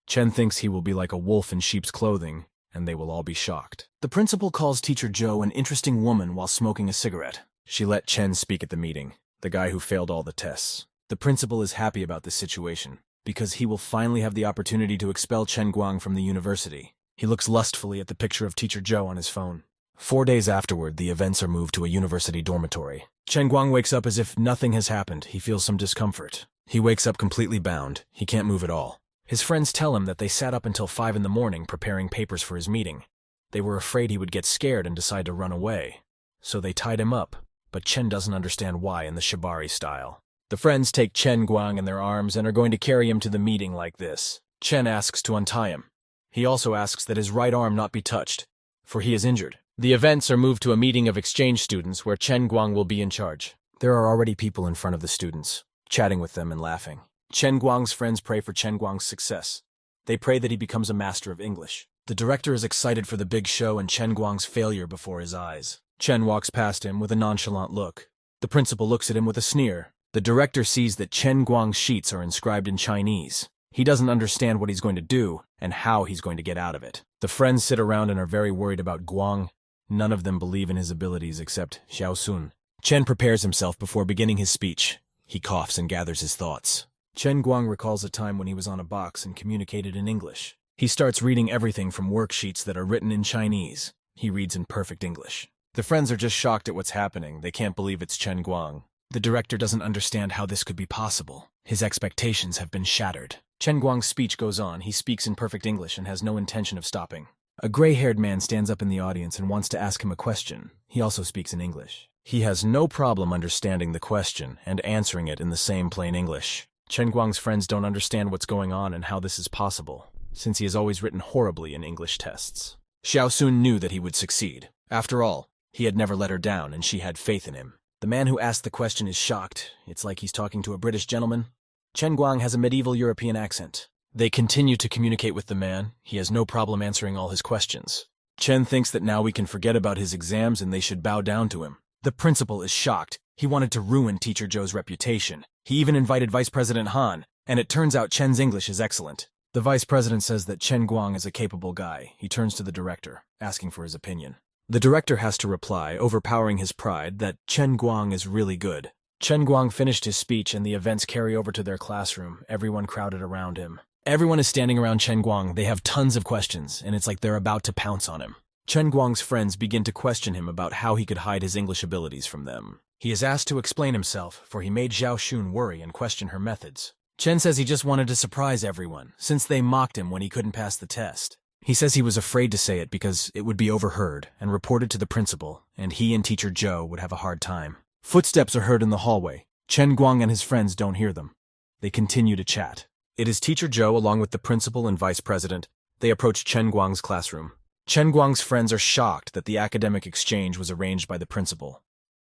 Chen thinks he will be like a wolf in sheep's clothing, and they will all be shocked. The principal calls Teacher Joe an interesting woman while smoking a cigarette. She let Chen speak at the meeting. the guy who failed all the tests. The principal is happy about this situation, because he will finally have the opportunity to expel Chen Guang from the university. He looks lustfully at the picture of Teacher Zhou on his phone. 4 days afterward, the events are moved to a university dormitory. Chen Guang wakes up as if nothing has happened. He feels some discomfort. He wakes up completely bound. He can't move at all. His friends tell him that they sat up until 5 in the morning preparing papers for his meeting. They were afraid he would get scared and decide to run away. So they tied him up, but Chen doesn't understand why in the shibari style. The friends take Chen Guang in their arms and are going to carry him to the meeting like this. Chen asks to untie him. He also asks that his right arm not be touched, for he is injured. The events are moved to a meeting of exchange students where Chen Guang will be in charge. There are already people in front of the students, chatting with them and laughing. Chen Guang's friends pray for Chen Guang's success. They pray that he becomes a master of English. The director is excited for the big show and Chen Guang's failure before his eyes. Chen walks past him with a nonchalant look. The principal looks at him with a sneer. The director sees that Chen Guang's sheets are inscribed in Chinese. He doesn't understand what he's going to do and how he's going to get out of it. The friends sit around and are very worried about Guang. None of them believe in his abilities except Xiao Sun. Chen prepares himself before beginning his speech. He coughs and gathers his thoughts. Chen Guang recalls a time when he was on a box and communicated in English. He starts reading everything from worksheets that are written in Chinese. He reads in perfect English. The friends are just shocked at what's happening. They can't believe it's Chen Guang. The director doesn't understand how this could be possible. His expectations have been shattered. Chen Guang's speech goes on. He speaks in perfect English and has no intention of stopping. A gray-haired man stands up in the audience and wants to ask him a question. He also speaks in English. He has no problem understanding the question and answering it in the same plain English. Chen Guang's friends don't understand what's going on and how this is possible, since he has always written horribly in English tests. Xiao Sun knew that he would succeed. After all, he had never let her down and she had faith in him. The man who asked the question is shocked. It's like he's talking to a British gentleman. Chen Guang has a medieval European accent. They continue to communicate with the man. He has no problem answering all his questions. Chen thinks that now we can forget about his exams and they should bow down to him. The principal is shocked. He wanted to ruin Teacher Zhou's reputation. He even invited Vice President Han, and it turns out Chen's English is excellent. The vice president says that Chen Guang is a capable guy. He turns to the director, asking for his opinion. The director has to reply, overpowering his pride, that Chen Guang is really good. Chen Guang finished his speech and the events carry over to their classroom, everyone crowded around him. Everyone is standing around Chen Guang. They have tons of questions, and it's like they're about to pounce on him. Chen Guang's friends begin to question him about how he could hide his English abilities from them. He is asked to explain himself, for he made Xiao Xun worry and question her methods. Chen says he just wanted to surprise everyone, since they mocked him when he couldn't pass the test. He says he was afraid to say it because it would be overheard and reported to the principal, and he and Teacher Zhou would have a hard time. Footsteps are heard in the hallway. Chen Guang and his friends don't hear them. They continue to chat. It is Teacher Zhou along with the principal and vice president. They approach Chen Guang's classroom. Chen Guang's friends are shocked that the academic exchange was arranged by the principal.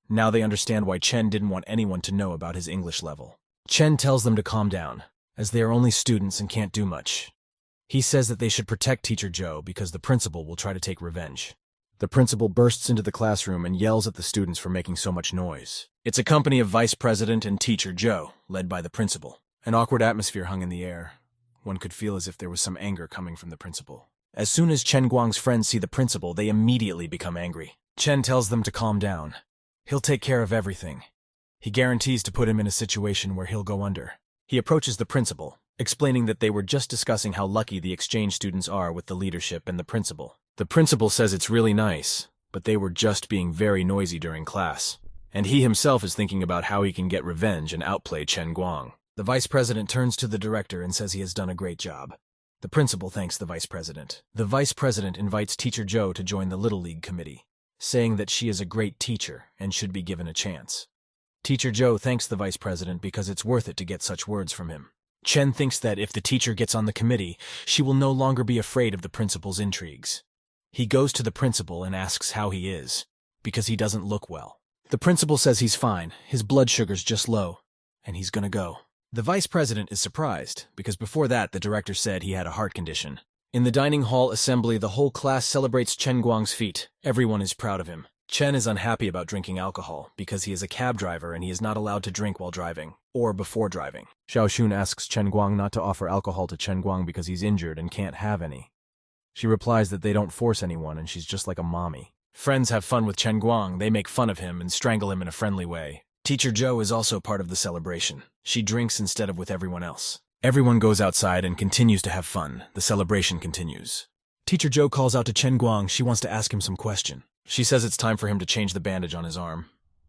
Now they understand why Chen didn't want anyone to know about his English level. Chen tells them to calm down, as they are only students and can't do much. He says that they should protect Teacher Zhou because the principal will try to take revenge. The principal bursts into the classroom and yells at the students for making so much noise. It's a company of Vice President and Teacher Zhou, led by the principal. An awkward atmosphere hung in the air. One could feel as if there was some anger coming from the principal. As soon as Chen Guang's friends see the principal, they immediately become angry. Chen tells them to calm down. He'll take care of everything. He guarantees to put him in a situation where he'll go under. He approaches the principal, explaining that they were just discussing how lucky the exchange students are with the leadership and the principal. The principal says it's really nice, but they were just being very noisy during class. And he himself is thinking about how he can get revenge and outplay Chen Guang. The vice president turns to the director and says he has done a great job. The principal thanks the vice president. The vice president invites Teacher Zhou to join the Little League committee, saying that she is a great teacher and should be given a chance. Teacher Zhou thanks the vice president because it's worth it to get such words from him. Chen thinks that if the teacher gets on the committee, she will no longer be afraid of the principal's intrigues. He goes to the principal and asks how he is, because he doesn't look well. The principal says he's fine, his blood sugar's just low, and he's gonna go. The vice president is surprised, because before that the director said he had a heart condition. In the dining hall assembly, the whole class celebrates Chen Guang's feat. Everyone is proud of him. Chen is unhappy about drinking alcohol, because he is a cab driver and he is not allowed to drink while driving, or before driving. Xiao Xun asks Chen Guang not to offer alcohol to Chen Guang because he's injured and can't have any. She replies that they don't force anyone and she's just like a mommy. Friends have fun with Chen Guang. They make fun of him and strangle him in a friendly way. Teacher Joe is also part of the celebration. She drinks instead of with everyone else. Everyone goes outside and continues to have fun. The celebration continues. Teacher Joe calls out to Chen Guang. She wants to ask him some question. She says it's time for him to change the bandage on his arm,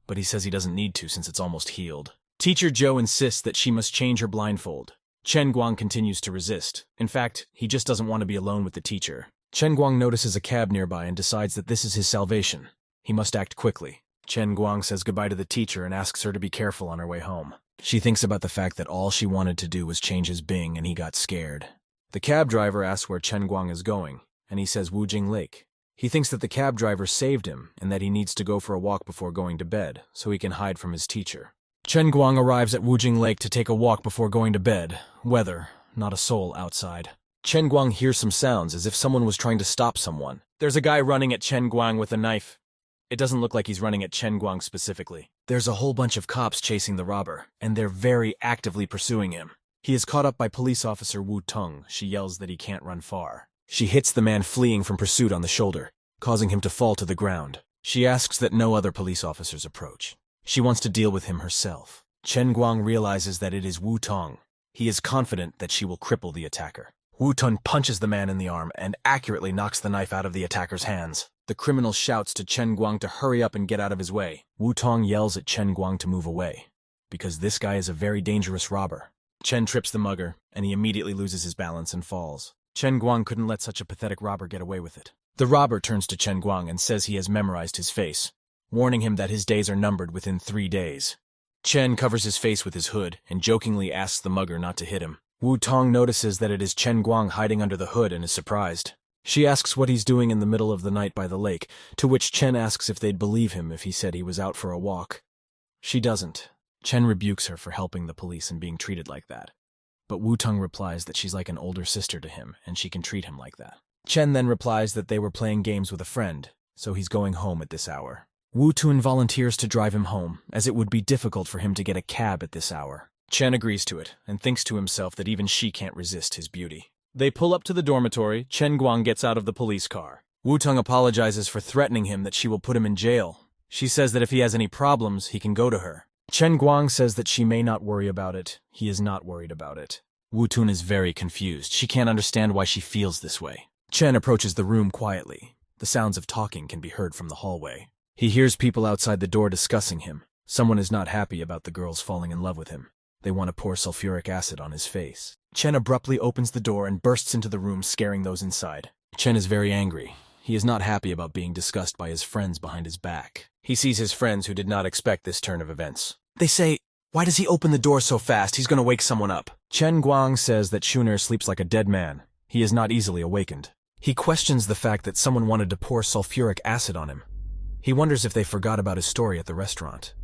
but he says he doesn't need to since it's almost healed. Teacher Joe insists that she must change her blindfold. Chen Guang continues to resist. In fact, he just doesn't want to be alone with the teacher. Chen Guang notices a cab nearby and decides that this is his salvation. He must act quickly. Chen Guang says goodbye to the teacher and asks her to be careful on her way home. She thinks about the fact that all she wanted to do was change his Bing and he got scared. The cab driver asks where Chen Guang is going, and he says Wujing Lake. He thinks that the cab driver saved him and that he needs to go for a walk before going to bed so he can hide from his teacher. Chen Guang arrives at Wujing Lake to take a walk before going to bed. Weather, not a soul outside. Chen Guang hears some sounds as if someone was trying to stop someone. There's a guy running at Chen Guang with a knife. It doesn't look like he's running at Chen Guang specifically. There's a whole bunch of cops chasing the robber, and they're very actively pursuing him. He is caught up by police officer Wu Tong. She yells that he can't run far. She hits the man fleeing from pursuit on the shoulder, causing him to fall to the ground. She asks that no other police officers approach. She wants to deal with him herself. Chen Guang realizes that it is Wu Tong. He is confident that she will cripple the attacker. Wu Tong punches the man in the arm and accurately knocks the knife out of the attacker's hands. The criminal shouts to Chen Guang to hurry up and get out of his way. Wu Tong yells at Chen Guang to move away, because this guy is a very dangerous robber. Chen trips the mugger, and he immediately loses his balance and falls. Chen Guang couldn't let such a pathetic robber get away with it. The robber turns to Chen Guang and says he has memorized his face, warning him that his days are numbered within 3 days. Chen covers his face with his hood and jokingly asks the mugger not to hit him. Wu Tong notices that it is Chen Guang hiding under the hood and is surprised. She asks what he's doing in the middle of the night by the lake, to which Chen asks if they'd believe him if he said he was out for a walk. She doesn't. Chen rebukes her for helping the police and being treated like that. But Wu Tong replies that she's like an older sister to him and she can treat him like that. Chen then replies that they were playing games with a friend, so he's going home at this hour. Wu Tong volunteers to drive him home, as it would be difficult for him to get a cab at this hour. Chen agrees to it and thinks to himself that even she can't resist his beauty. They pull up to the dormitory. Chen Guang gets out of the police car. Wu Tong apologizes for threatening him that she will put him in jail. She says that if he has any problems, he can go to her. Chen Guang says that she may not worry about it. He is not worried about it. Wu Tong is very confused. She can't understand why she feels this way. Chen approaches the room quietly. The sounds of talking can be heard from the hallway. He hears people outside the door discussing him. Someone is not happy about the girls falling in love with him. They want to pour sulfuric acid on his face. Chen abruptly opens the door and bursts into the room, scaring those inside. Chen is very angry. He is not happy about being discussed by his friends behind his back. He sees his friends who did not expect this turn of events. They say, "Why does he open the door so fast? He's going to wake someone up." Chen Guang says that Shuner sleeps like a dead man. He is not easily awakened. He questions the fact that someone wanted to pour sulfuric acid on him. He wonders if they forgot about his story at the restaurant.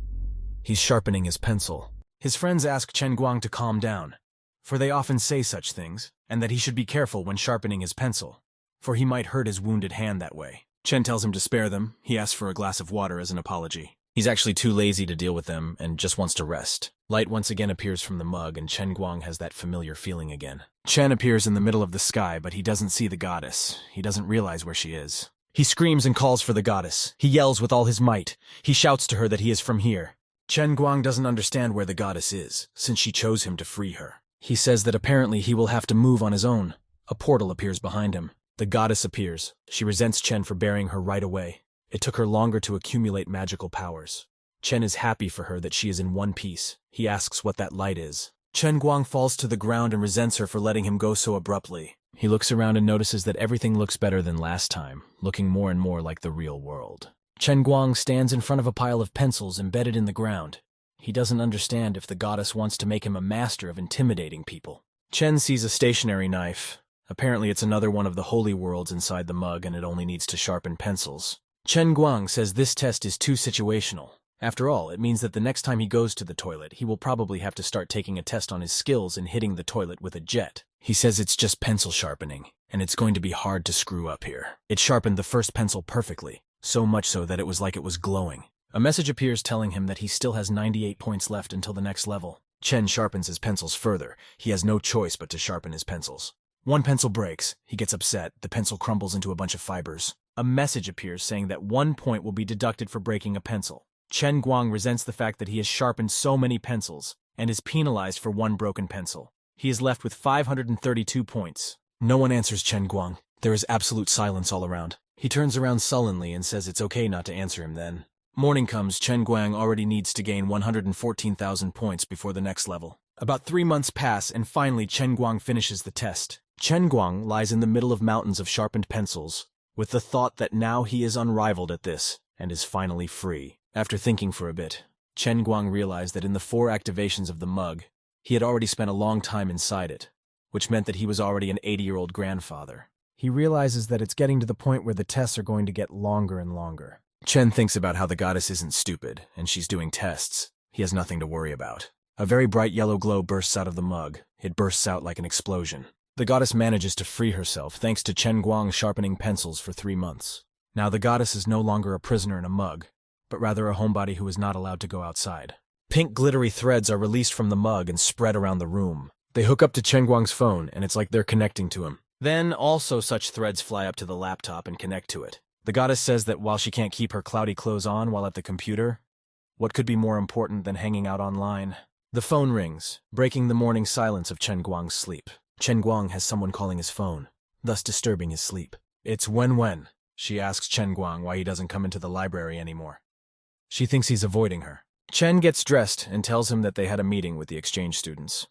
He's sharpening his pencil. His friends ask Chen Guang to calm down, for they often say such things, and that he should be careful when sharpening his pencil, for he might hurt his wounded hand that way. Chen tells him to spare them. He asks for a glass of water as an apology. He's actually too lazy to deal with them and just wants to rest. Light once again appears from the mug, and Chen Guang has that familiar feeling again. Chen appears in the middle of the sky, but he doesn't see the goddess. He doesn't realize where she is. He screams and calls for the goddess. He yells with all his might. He shouts to her that he is from here. Chen Guang doesn't understand where the goddess is, since she chose him to free her. He says that apparently he will have to move on his own. A portal appears behind him. The goddess appears. She resents Chen for burying her right away. It took her longer to accumulate magical powers. Chen is happy for her that she is in one piece. He asks what that light is. Chen Guang falls to the ground and resents her for letting him go so abruptly. He looks around and notices that everything looks better than last time, looking more and more like the real world. Chen Guang stands in front of a pile of pencils embedded in the ground. He doesn't understand if the goddess wants to make him a master of intimidating people. Chen sees a stationary knife. Apparently it's another one of the holy worlds inside the mug and it only needs to sharpen pencils. Chen Guang says this test is too situational. After all, it means that the next time he goes to the toilet, he will probably have to start taking a test on his skills in hitting the toilet with a jet. He says it's just pencil sharpening, and it's going to be hard to screw up here. It sharpened the first pencil perfectly, so much so that it was like it was glowing. A message appears telling him that he still has 98 points left until the next level. Chen sharpens his pencils further. He has no choice but to sharpen his pencils. One pencil breaks. He gets upset. The pencil crumbles into a bunch of fibers. A message appears saying that 1 point will be deducted for breaking a pencil. Chen Guang resents the fact that he has sharpened so many pencils and is penalized for one broken pencil. He is left with 532 points. No one answers Chen Guang. There is absolute silence all around. He turns around sullenly and says it's okay not to answer him then. Morning comes, Chen Guang already needs to gain 114,000 points before the next level. About 3 months pass and finally Chen Guang finishes the test. Chen Guang lies in the middle of mountains of sharpened pencils, with the thought that now he is unrivaled at this and is finally free. After thinking for a bit, Chen Guang realized that in the 4 activations of the mug, he had already spent a long time inside it, which meant that he was already an 80-year-old grandfather. He realizes that it's getting to the point where the tests are going to get longer and longer. Chen thinks about how the goddess isn't stupid, and she's doing tests. He has nothing to worry about. A very bright yellow glow bursts out of the mug. It bursts out like an explosion. The goddess manages to free herself thanks to Chen Guang sharpening pencils for 3 months. Now the goddess is no longer a prisoner in a mug, but rather a homebody who is not allowed to go outside. Pink glittery threads are released from the mug and spread around the room. They hook up to Chen Guang's phone, and it's like they're connecting to him. Then also such threads fly up to the laptop and connect to it. The goddess says that while she can't keep her cloudy clothes on while at the computer, what could be more important than hanging out online? The phone rings, breaking the morning silence of Chen Guang's sleep. Chen Guang has someone calling his phone, thus disturbing his sleep. It's Wen. She asks Chen Guang why he doesn't come into the library anymore. She thinks he's avoiding her. Chen gets dressed and tells him that they had a meeting with the exchange students.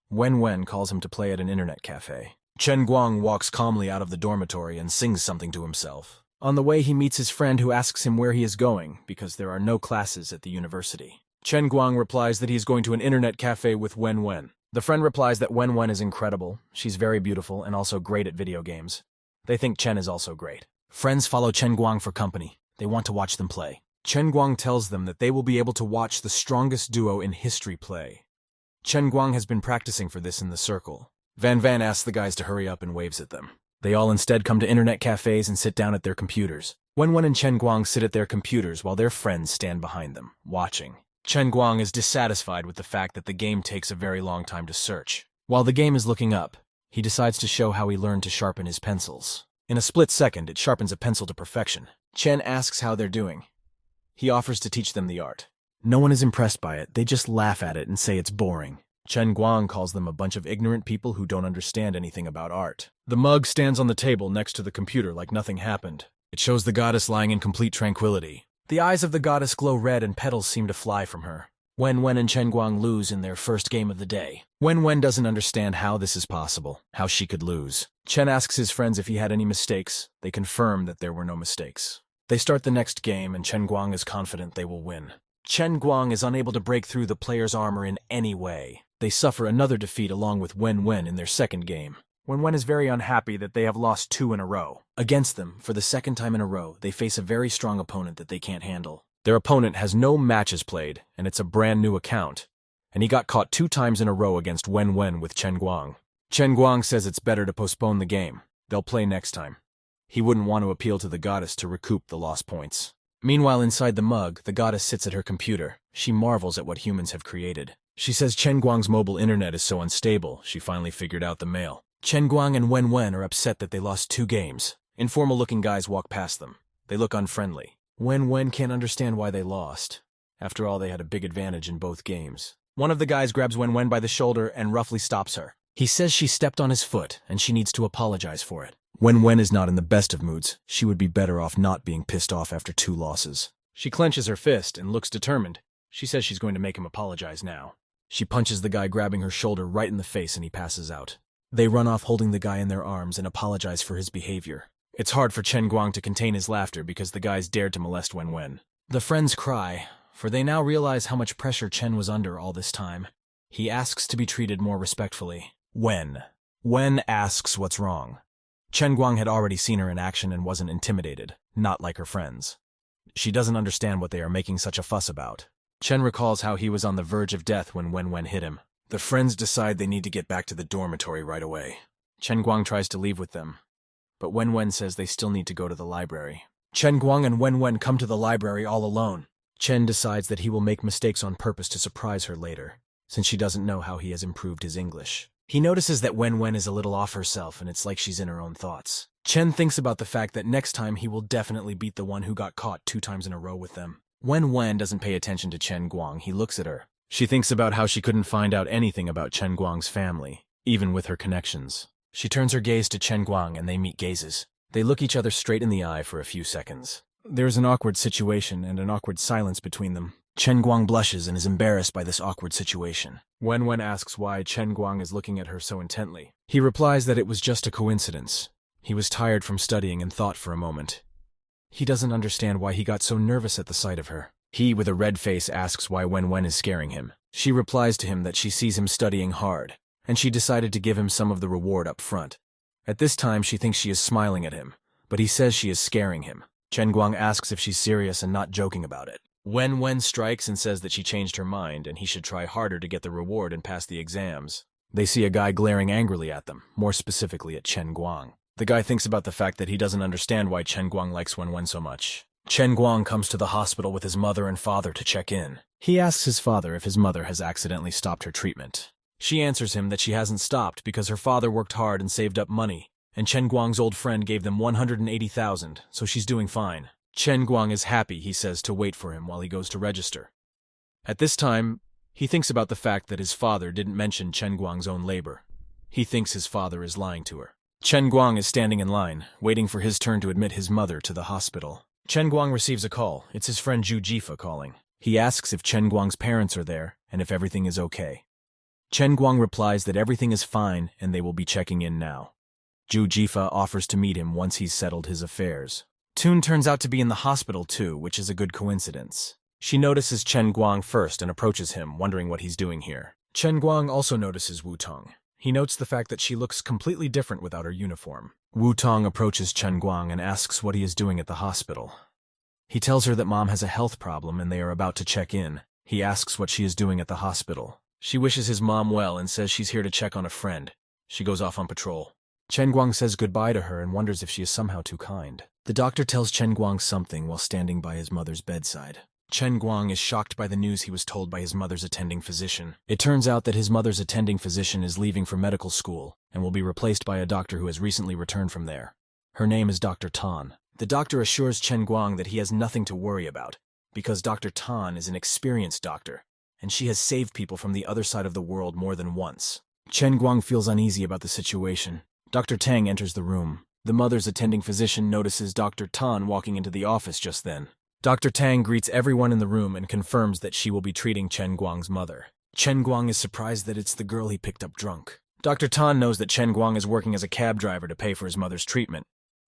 Wen calls him to play at an internet cafe. Chen Guang walks calmly out of the dormitory and sings something to himself. On the way, he meets his friend who asks him where he is going because there are no classes at the university. Chen Guang replies that he is going to an internet cafe with Wen. The friend replies that Wen is incredible, she's very beautiful and also great at video games. They think Chen is also great. Friends follow Chen Guang for company. They want to watch them play. Chen Guang tells them that they will be able to watch the strongest duo in history play. Chen Guang has been practicing for this in the circle. Van asks the guys to hurry up and waves at them. They all instead come to internet cafes and sit down at their computers. Wen and Chen Guang sit at their computers while their friends stand behind them, watching. Chen Guang is dissatisfied with the fact that the game takes a very long time to search. While the game is looking up, he decides to show how he learned to sharpen his pencils. In a split second, it sharpens a pencil to perfection. Chen asks how they're doing. He offers to teach them the art. No one is impressed by it, they just laugh at it and say it's boring. Chen Guang calls them a bunch of ignorant people who don't understand anything about art. The mug stands on the table next to the computer like nothing happened. It shows the goddess lying in complete tranquility. The eyes of the goddess glow red and petals seem to fly from her. Wen and Chen Guang lose in their first game of the day. Wen doesn't understand how this is possible, how she could lose. Chen asks his friends if he had any mistakes. They confirm that there were no mistakes. They start the next game and Chen Guang is confident they will win. Chen Guang is unable to break through the player's armor in any way. They suffer another defeat along with Wen in their second game. Wen is very unhappy that they have lost 2 in a row. Against them, for the second time in a row, they face a very strong opponent that they can't handle. Their opponent has no matches played, and it's a brand new account. And he got caught 2 times in a row against Wen with Chen Guang. Chen Guang says it's better to postpone the game. They'll play next time. He wouldn't want to appeal to the goddess to recoup the lost points. Meanwhile, inside the mug, the goddess sits at her computer. She marvels at what humans have created. She says Chen Guang's mobile internet is so unstable, she finally figured out the mail. Chen Guang and Wen are upset that they lost 2 games. Informal-looking guys walk past them. They look unfriendly. Wen can't understand why they lost. After all, they had a big advantage in both games. One of the guys grabs Wen by the shoulder and roughly stops her. He says she stepped on his foot and she needs to apologize for it. Wen is not in the best of moods. She would be better off not being pissed off after 2 losses. She clenches her fist and looks determined. She says she's going to make him apologize now. She punches the guy grabbing her shoulder right in the face and he passes out. They run off holding the guy in their arms and apologize for his behavior. It's hard for Chen Guang to contain his laughter because the guys dared to molest Wen. The friends cry, for they now realize how much pressure Chen was under all this time. He asks to be treated more respectfully. Wen asks what's wrong. Chen Guang had already seen her in action and wasn't intimidated, not like her friends. She doesn't understand what they are making such a fuss about. Chen recalls how he was on the verge of death when Wen hit him. The friends decide they need to get back to the dormitory right away. Chen Guang tries to leave with them, but Wen says they still need to go to the library. Chen Guang and Wen come to the library all alone. Chen decides that he will make mistakes on purpose to surprise her later, since she doesn't know how he has improved his English. He notices that Wen is a little off herself and it's like she's in her own thoughts. Chen thinks about the fact that next time he will definitely beat the one who got caught 2 times in a row with them. Wen doesn't pay attention to Chen Guang. He looks at her. She thinks about how she couldn't find out anything about Chen Guang's family, even with her connections. She turns her gaze to Chen Guang and they meet gazes. They look each other straight in the eye for a few seconds. There's an awkward situation and an awkward silence between them. Chen Guang blushes and is embarrassed by this awkward situation. Wen asks why Chen Guang is looking at her so intently. He replies that it was just a coincidence. He was tired from studying and thought for a moment. He doesn't understand why he got so nervous at the sight of her. He, with a red face, asks why Wen is scaring him. She replies to him that she sees him studying hard, and she decided to give him some of the reward up front. At this time, she thinks she is smiling at him, but he says she is scaring him. Chen Guang asks if she's serious and not joking about it. Wen strikes and says that she changed her mind and he should try harder to get the reward and pass the exams. They see a guy glaring angrily at them, more specifically at Chen Guang. The guy thinks about the fact that he doesn't understand why Chen Guang likes Wen so much. Chen Guang comes to the hospital with his mother and father to check in. He asks his father if his mother has accidentally stopped her treatment. She answers him that she hasn't stopped because her father worked hard and saved up money, and Chen Guang's old friend gave them 180,000, so she's doing fine. Chen Guang is happy, he says, to wait for him while he goes to register. At this time, he thinks about the fact that his father didn't mention Chen Guang's own labor. He thinks his father is lying to her. Chen Guang is standing in line, waiting for his turn to admit his mother to the hospital. Chen Guang receives a call. It's his friend Zhu Jifa calling. He asks if Chen Guang's parents are there and if everything is okay. Chen Guang replies that everything is fine and they will be checking in now. Zhu Jifa offers to meet him once he's settled his affairs. Toon turns out to be in the hospital too, which is a good coincidence. She notices Chen Guang first and approaches him, wondering what he's doing here. Chen Guang also notices Wu Tong. He notes the fact that she looks completely different without her uniform. Wu Tong approaches Chen Guang and asks what he is doing at the hospital. He tells her that mom has a health problem and they are about to check in. He asks what she is doing at the hospital. She wishes his mom well and says she's here to check on a friend. She goes off on patrol. Chen Guang says goodbye to her and wonders if she is somehow too kind. The doctor tells Chen Guang something while standing by his mother's bedside. Chen Guang is shocked by the news he was told by his mother's attending physician. It turns out that his mother's attending physician is leaving for medical school and will be replaced by a doctor who has recently returned from there. Her name is Dr. Tan. The doctor assures Chen Guang that he has nothing to worry about because Dr. Tan is an experienced doctor and she has saved people from the other side of the world more than once. Chen Guang feels uneasy about the situation. Dr. Tang enters the room. The mother's attending physician notices Dr. Tan walking into the office just then. Dr. Tang greets everyone in the room and confirms that she will be treating Chen Guang's mother. Chen Guang is surprised that it's the girl he picked up drunk. Dr. Tan knows that Chen Guang is working as a cab driver to pay for his mother's treatment.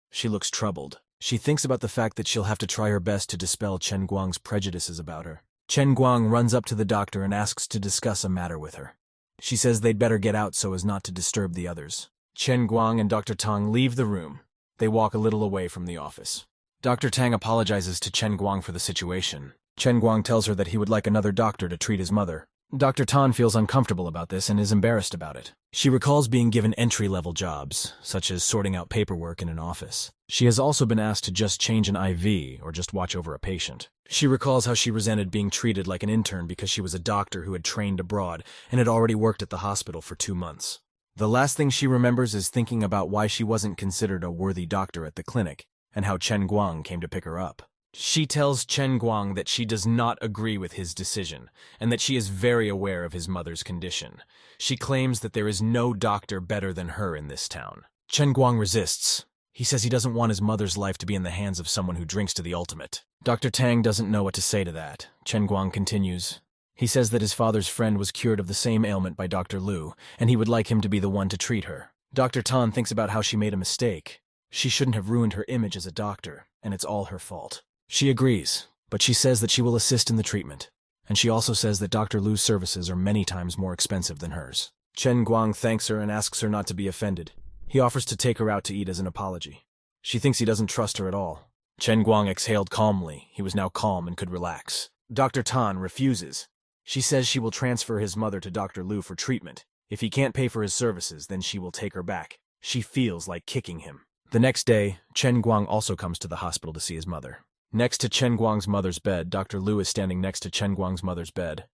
She looks troubled. She thinks about the fact that she'll have to try her best to dispel Chen Guang's prejudices about her. Chen Guang runs up to the doctor and asks to discuss a matter with her. She says they'd better get out so as not to disturb the others. Chen Guang and Dr. Tang leave the room. They walk a little away from the office. Dr. Tang apologizes to Chen Guang for the situation. Chen Guang tells her that he would like another doctor to treat his mother. Dr. Tan feels uncomfortable about this and is embarrassed about it. She recalls being given entry-level jobs, such as sorting out paperwork in an office. She has also been asked to just change an IV or just watch over a patient. She recalls how she resented being treated like an intern because she was a doctor who had trained abroad and had already worked at the hospital for 2 months. The last thing she remembers is thinking about why she wasn't considered a worthy doctor at the clinic, and how Chen Guang came to pick her up. She tells Chen Guang that she does not agree with his decision, and that she is very aware of his mother's condition. She claims that there is no doctor better than her in this town. Chen Guang resists. He says he doesn't want his mother's life to be in the hands of someone who drinks to the ultimate. Dr. Tang doesn't know what to say to that. Chen Guang continues. He says that his father's friend was cured of the same ailment by Dr. Lu, and he would like him to be the one to treat her. Dr. Tan thinks about how she made a mistake. She shouldn't have ruined her image as a doctor, and it's all her fault. She agrees, but she says that she will assist in the treatment, and she also says that Dr. Lu's services are many times more expensive than hers. Chen Guang thanks her and asks her not to be offended. He offers to take her out to eat as an apology. She thinks he doesn't trust her at all. Chen Guang exhaled calmly. He was now calm and could relax. Dr. Tan refuses. She says she will transfer his mother to Dr. Lu for treatment. If he can't pay for his services, then she will take her back. She feels like kicking him. The next day, Chen Guang also comes to the hospital to see his mother. Next to Chen Guang's mother's bed, Dr. Lu is standing next to Chen Guang's mother's bed.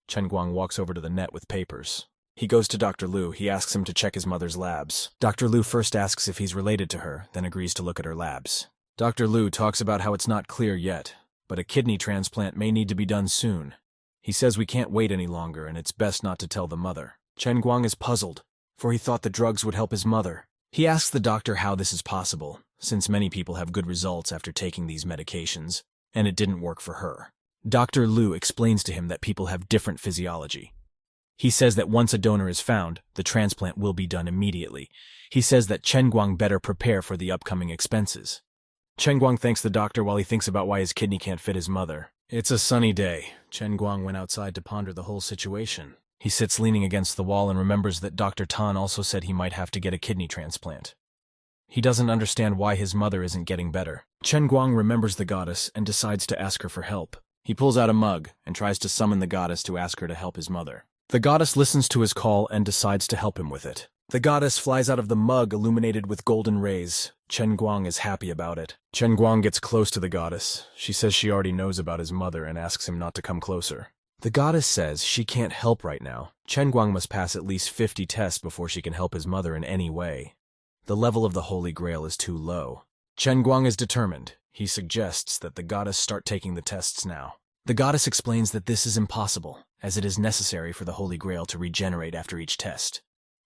Chen Guang walks over to the net with papers. He goes to Dr. Lu. He asks him to check his mother's labs. Dr. Lu first asks if he's related to her, then agrees to look at her labs. Dr. Lu talks about how it's not clear yet, but a kidney transplant may need to be done soon. He says we can't wait any longer and it's best not to tell the mother. Chen Guang is puzzled, for he thought the drugs would help his mother. He asks the doctor how this is possible, since many people have good results after taking these medications, and it didn't work for her. Dr. Liu explains to him that people have different physiology. He says that once a donor is found, the transplant will be done immediately. He says that Chen Guang better prepare for the upcoming expenses. Chen Guang thanks the doctor while he thinks about why his kidney can't fit his mother. It's a sunny day. Chen Guang went outside to ponder the whole situation. He sits leaning against the wall and remembers that Dr. Tan also said he might have to get a kidney transplant. He doesn't understand why his mother isn't getting better. Chen Guang remembers the goddess and decides to ask her for help. He pulls out a mug and tries to summon the goddess to ask her to help his mother. The goddess listens to his call and decides to help him with it. The goddess flies out of the mug illuminated with golden rays. Chen Guang is happy about it. Chen Guang gets close to the goddess. She says she already knows about his mother and asks him not to come closer. The goddess says she can't help right now. Chen Guang must pass at least 50 tests before she can help his mother in any way. The level of the Holy Grail is too low. Chen Guang is determined. He suggests that the goddess start taking the tests now. The goddess explains that this is impossible, as it is necessary for the Holy Grail to regenerate after each test.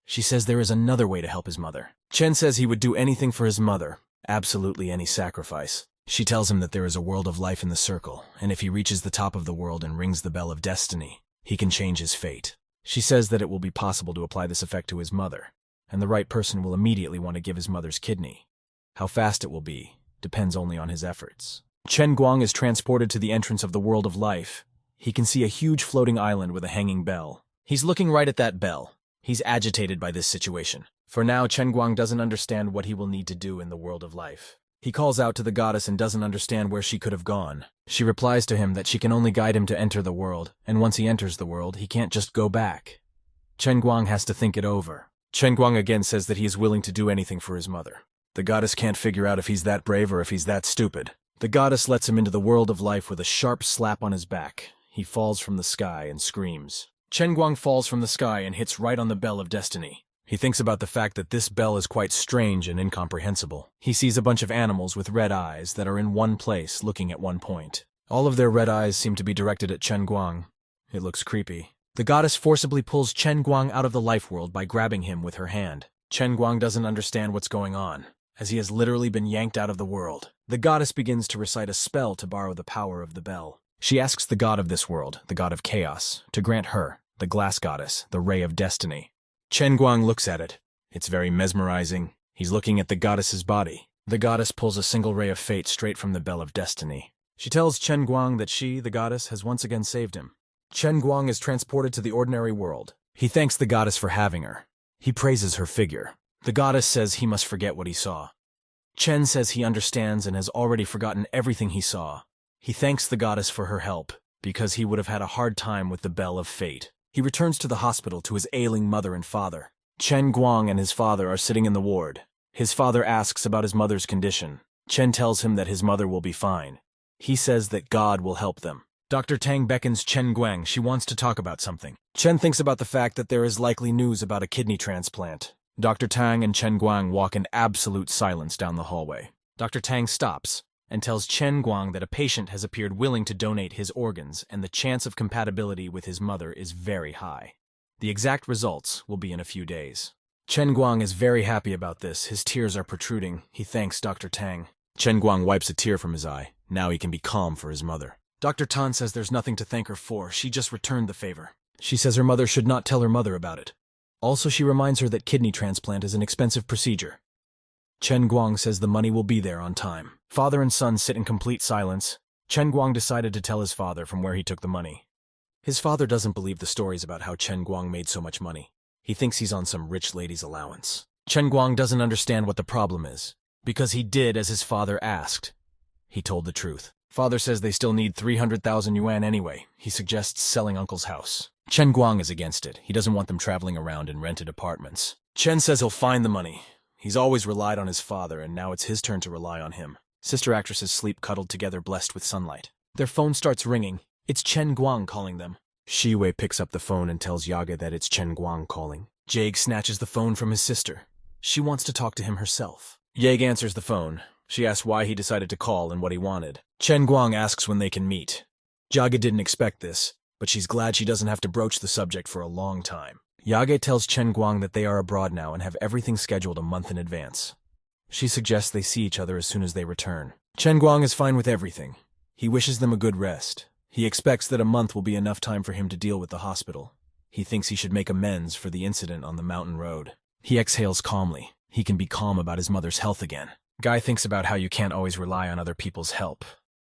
She says there is another way to help his mother. Chen says he would do anything for his mother, absolutely any sacrifice. She tells him that there is a world of life in the circle, and if he reaches the top of the world and rings the bell of destiny, he can change his fate. She says that it will be possible to apply this effect to his mother, and the right person will immediately want to give his mother's kidney. How fast it will be depends only on his efforts. Chen Guang is transported to the entrance of the world of life. He can see a huge floating island with a hanging bell. He's looking right at that bell. He's agitated by this situation. For now, Chen Guang doesn't understand what he will need to do in the world of life. He calls out to the goddess and doesn't understand where she could have gone. She replies to him that she can only guide him to enter the world, and once he enters the world, he can't just go back. Chen Guang has to think it over. Chen Guang again says that he is willing to do anything for his mother. The goddess can't figure out if he's that brave or if he's that stupid. The goddess lets him into the world of life with a sharp slap on his back. He falls from the sky and screams. Chen Guang falls from the sky and hits right on the bell of destiny. He thinks about the fact that this bell is quite strange and incomprehensible. He sees a bunch of animals with red eyes that are in one place looking at one point. All of their red eyes seem to be directed at Chen Guang. It looks creepy. The goddess forcibly pulls Chen Guang out of the life world by grabbing him with her hand. Chen Guang doesn't understand what's going on, as he has literally been yanked out of the world. The goddess begins to recite a spell to borrow the power of the bell. She asks the god of this world, the god of chaos, to grant her, the glass goddess, the ray of destiny. Chen Guang looks at it. It's very mesmerizing. He's looking at the goddess's body. The goddess pulls a single ray of fate straight from the bell of destiny. She tells Chen Guang that she, the goddess, has once again saved him. Chen Guang is transported to the ordinary world. He thanks the goddess for having her. He praises her figure. The goddess says he must forget what he saw. Chen says he understands and has already forgotten everything he saw. He thanks the goddess for her help, because he would have had a hard time with the bell of fate. He returns to the hospital to his ailing mother and father. Chen Guang and his father are sitting in the ward. His father asks about his mother's condition. Chen tells him that his mother will be fine. He says that God will help them. Dr. Tang beckons Chen Guang. She wants to talk about something. Chen thinks about the fact that there is likely news about a kidney transplant. Dr. Tang and Chen Guang walk in absolute silence down the hallway. Dr. Tang stops and tells Chen Guang that a patient has appeared willing to donate his organs and the chance of compatibility with his mother is very high. The exact results will be in a few days. Chen Guang is very happy about this. His tears are protruding. He thanks Dr. Tang. Chen Guang wipes a tear from his eye. Now he can be calm for his mother. Dr. Tan says there's nothing to thank her for. She just returned the favor. She says her mother should not tell her mother about it. Also, she reminds her that kidney transplant is an expensive procedure. Chen Guang says the money will be there on time. Father and son sit in complete silence. Chen Guang decided to tell his father from where he took the money. His father doesn't believe the stories about how Chen Guang made so much money. He thinks he's on some rich lady's allowance. Chen Guang doesn't understand what the problem is, because he did as his father asked. He told the truth. Father says they still need 300,000 yuan anyway. He suggests selling uncle's house. Chen Guang is against it. He doesn't want them traveling around in rented apartments. Chen says he'll find the money. He's always relied on his father, and now it's his turn to rely on him. Sister actresses sleep cuddled together, blessed with sunlight. Their phone starts ringing. It's Chen Guang calling them. Shi Wei picks up the phone and tells Yaga that it's Chen Guang calling. Jade snatches the phone from his sister. She wants to talk to him herself. Yeg answers the phone. She asks why he decided to call and what he wanted. Chen Guang asks when they can meet. Yage didn't expect this, but she's glad she doesn't have to broach the subject for a long time. Yage tells Chen Guang that they are abroad now and have everything scheduled a month in advance. She suggests they see each other as soon as they return. Chen Guang is fine with everything. He wishes them a good rest. He expects that a month will be enough time for him to deal with the hospital. He thinks he should make amends for the incident on the mountain road. He exhales calmly. He can be calm about his mother's health again. Guy thinks about how you can't always rely on other people's help.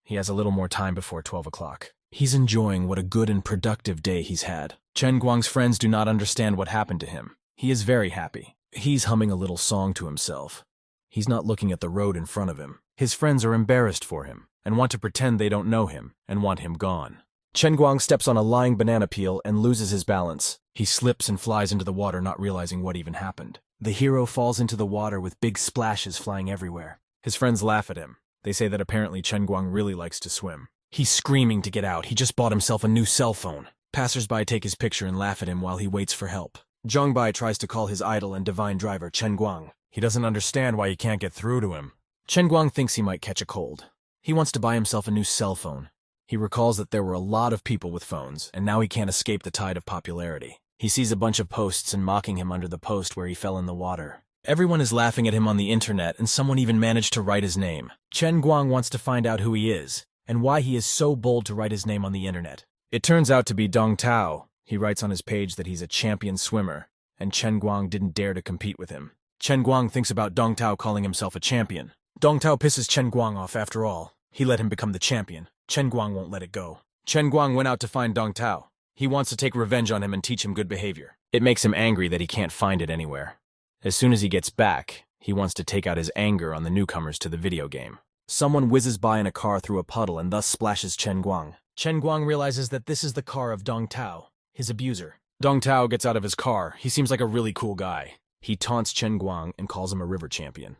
He has a little more time before 12 o'clock. He's enjoying what a good and productive day he's had. Chen Guang's friends do not understand what happened to him. He is very happy. He's humming a little song to himself. He's not looking at the road in front of him. His friends are embarrassed for him and want to pretend they don't know him and want him gone. Chen Guang steps on a lying banana peel and loses his balance. He slips and flies into the water, not realizing what even happened. The hero falls into the water with big splashes flying everywhere. His friends laugh at him. They say that apparently Chen Guang really likes to swim. He's screaming to get out. He just bought himself a new cell phone. Passers-by take his picture and laugh at him while he waits for help. Zhongbai tries to call his idol and divine driver, Chen Guang. He doesn't understand why he can't get through to him. Chen Guang thinks he might catch a cold. He wants to buy himself a new cell phone. He recalls that there were a lot of people with phones, and now he can't escape the tide of popularity. He sees a bunch of posts and mocking him under the post where he fell in the water. Everyone is laughing at him on the internet, and someone even managed to write his name. Chen Guang wants to find out who he is, and why he is so bold to write his name on the internet. It turns out to be Dong Tao. He writes on his page that he's a champion swimmer, and Chen Guang didn't dare to compete with him. Chen Guang thinks about Dong Tao calling himself a champion. Dong Tao pisses Chen Guang off after all. He let him become the champion. Chen Guang won't let it go. Chen Guang went out to find Dong Tao. He wants to take revenge on him and teach him good behavior. It makes him angry that he can't find it anywhere. As soon as he gets back, he wants to take out his anger on the newcomers to the video game. Someone whizzes by in a car through a puddle and thus splashes Chen Guang. Chen Guang realizes that this is the car of Dong Tao, his abuser. Dong Tao gets out of his car. He seems like a really cool guy. He taunts Chen Guang and calls him a river champion.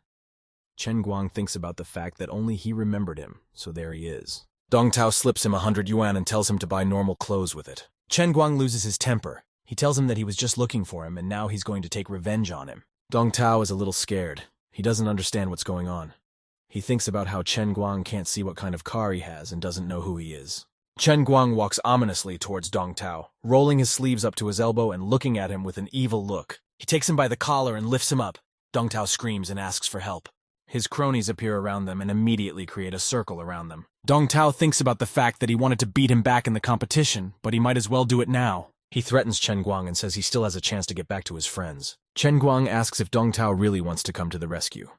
Chen Guang thinks about the fact that only he remembered him, so there he is. Dong Tao slips him 100 yuan and tells him to buy normal clothes with it. Chen Guang loses his temper. He tells him that he was just looking for him and now he's going to take revenge on him. Dong Tao is a little scared. He doesn't understand what's going on. He thinks about how Chen Guang can't see what kind of car he has and doesn't know who he is. Chen Guang walks ominously towards Dong Tao, rolling his sleeves up to his elbow and looking at him with an evil look. He takes him by the collar and lifts him up. Dong Tao screams and asks for help. His cronies appear around them and immediately create a circle around them. Dong Tao thinks about the fact that he wanted to beat him back in the competition, but he might as well do it now. He threatens Chen Guang and says he still has a chance to get back to his friends. Chen Guang asks if Dong Tao really wants to come to the rescue.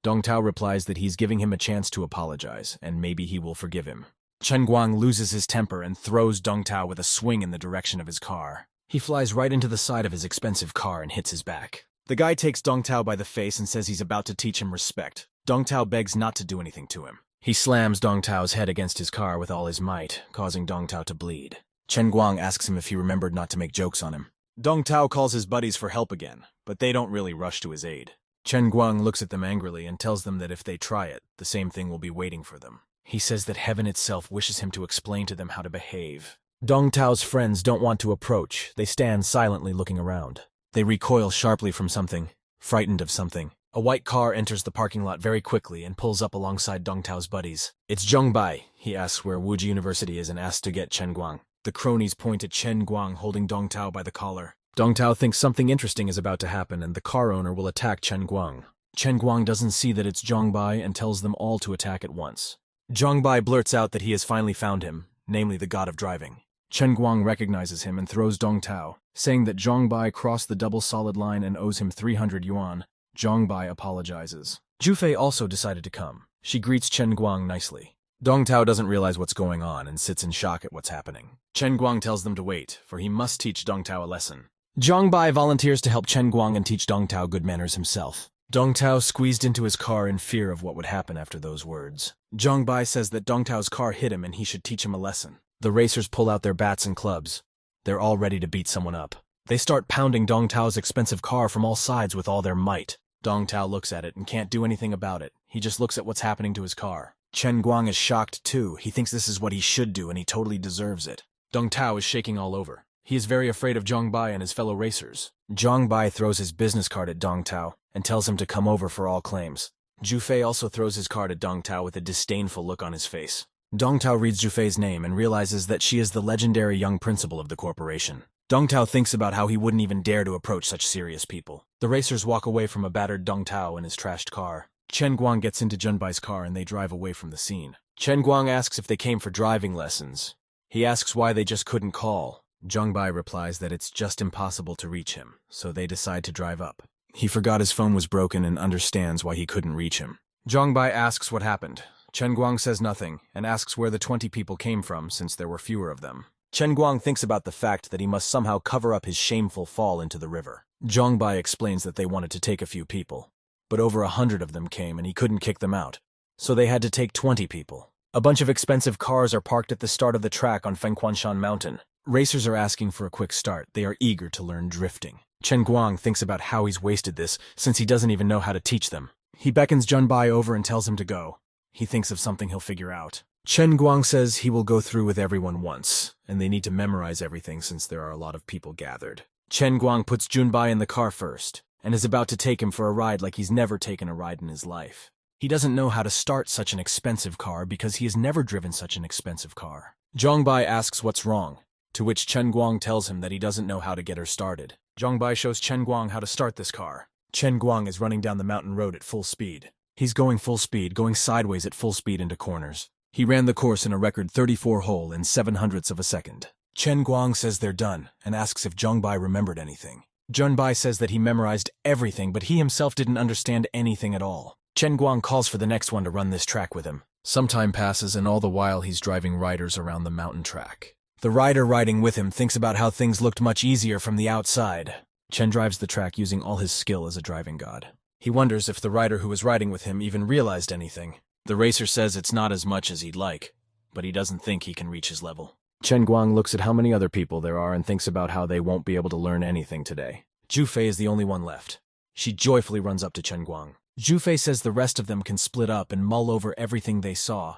Dong Tao replies that he's giving him a chance to apologize, and maybe he will forgive him. Chen Guang loses his temper and throws Dong Tao with a swing in the direction of his car. He flies right into the side of his expensive car and hits his back. The guy takes Dong Tao by the face and says he's about to teach him respect. Dong Tao begs not to do anything to him. He slams Dong Tao's head against his car with all his might, causing Dong Tao to bleed. Chen Guang asks him if he remembered not to make jokes on him. Dong Tao calls his buddies for help again, but they don't really rush to his aid. Chen Guang looks at them angrily and tells them that if they try it, the same thing will be waiting for them. He says that heaven itself wishes him to explain to them how to behave. Dong Tao's friends don't want to approach. They stand silently looking around. They recoil sharply from something, frightened of something. A white car enters the parking lot very quickly and pulls up alongside Dong Tao's buddies. It's Zhongbai. He asks where Wuji University is and asks to get Chen Guang. The cronies point at Chen Guang holding Dong Tao by the collar. Dong Tao thinks something interesting is about to happen and the car owner will attack Chen Guang. Chen Guang doesn't see that it's Zhongbai and tells them all to attack at once. Zhongbai blurts out that he has finally found him, namely the god of driving. Chen Guang recognizes him and throws Dong Tao, saying that Zhongbai crossed the double solid line and owes him 300 yuan. Zhongbai apologizes. Jufei also decided to come. She greets Chen Guang nicely. Dong Tao doesn't realize what's going on and sits in shock at what's happening. Chen Guang tells them to wait, for he must teach Dong Tao a lesson. Zhongbai volunteers to help Chen Guang and teach Dong Tao good manners himself. Dong Tao squeezed into his car in fear of what would happen after those words. Zhongbai says that Dong Tao's car hit him and he should teach him a lesson. The racers pull out their bats and clubs. They're all ready to beat someone up. They start pounding Dong Tao's expensive car from all sides with all their might. Dong Tao looks at it and can't do anything about it. He just looks at what's happening to his car. Chen Guang is shocked too. He thinks this is what he should do and he totally deserves it. Dong Tao is shaking all over. He is very afraid of Zhongbai and his fellow racers. Zhongbai throws his business card at Dong Tao and tells him to come over for all claims. Jufei also throws his card at Dong Tao with a disdainful look on his face. Dong Tao reads Zhufei's name and realizes that she is the legendary young principal of the corporation. Dong Tao thinks about how he wouldn't even dare to approach such serious people. The racers walk away from a battered Dong Tao in his trashed car. Chen Guang gets into Junbai's car and they drive away from the scene. Chen Guang asks if they came for driving lessons. He asks why they just couldn't call. Junbai replies that it's just impossible to reach him, so they decide to drive up. He forgot his phone was broken and understands why he couldn't reach him. Junbai asks what happened. Chen Guang says nothing and asks where the 20 people came from since there were fewer of them. Chen Guang thinks about the fact that he must somehow cover up his shameful fall into the river. Zhongbai explains that they wanted to take a few people, but over 100 of them came and he couldn't kick them out, so they had to take 20 people. A bunch of expensive cars are parked at the start of the track on Fengquanshan Mountain. Racers are asking for a quick start. They are eager to learn drifting. Chen Guang thinks about how he's wasted this, since he doesn't even know how to teach them. He beckons Junbai over and tells him to go. He thinks of something he'll figure out. Chen Guang says he will go through with everyone once, and they need to memorize everything since there are a lot of people gathered. Chen Guang puts Junbai in the car first, and is about to take him for a ride like he's never taken a ride in his life. He doesn't know how to start such an expensive car because he has never driven such an expensive car. Zhongbai asks what's wrong, to which Chen Guang tells him that he doesn't know how to get her started. Zhongbai shows Chen Guang how to start this car. Chen Guang is running down the mountain road at full speed. He's going full speed, going sideways at full speed into corners. He ran the course in a record 34 hole in 7/100 of a second. Chen Guang says they're done and asks if Zhongbai remembered anything. Junbai says that he memorized everything, but he himself didn't understand anything at all. Chen Guang calls for the next one to run this track with him. Some time passes and all the while he's driving riders around the mountain track. The rider riding with him thinks about how things looked much easier from the outside. Chen drives the track using all his skill as a driving god. He wonders if the rider who was riding with him even realized anything. The racer says it's not as much as he'd like, but he doesn't think he can reach his level. Chen Guang looks at how many other people there are and thinks about how they won't be able to learn anything today. Zhufei is the only one left. She joyfully runs up to Chen Guang. Zhufei says the rest of them can split up and mull over everything they saw.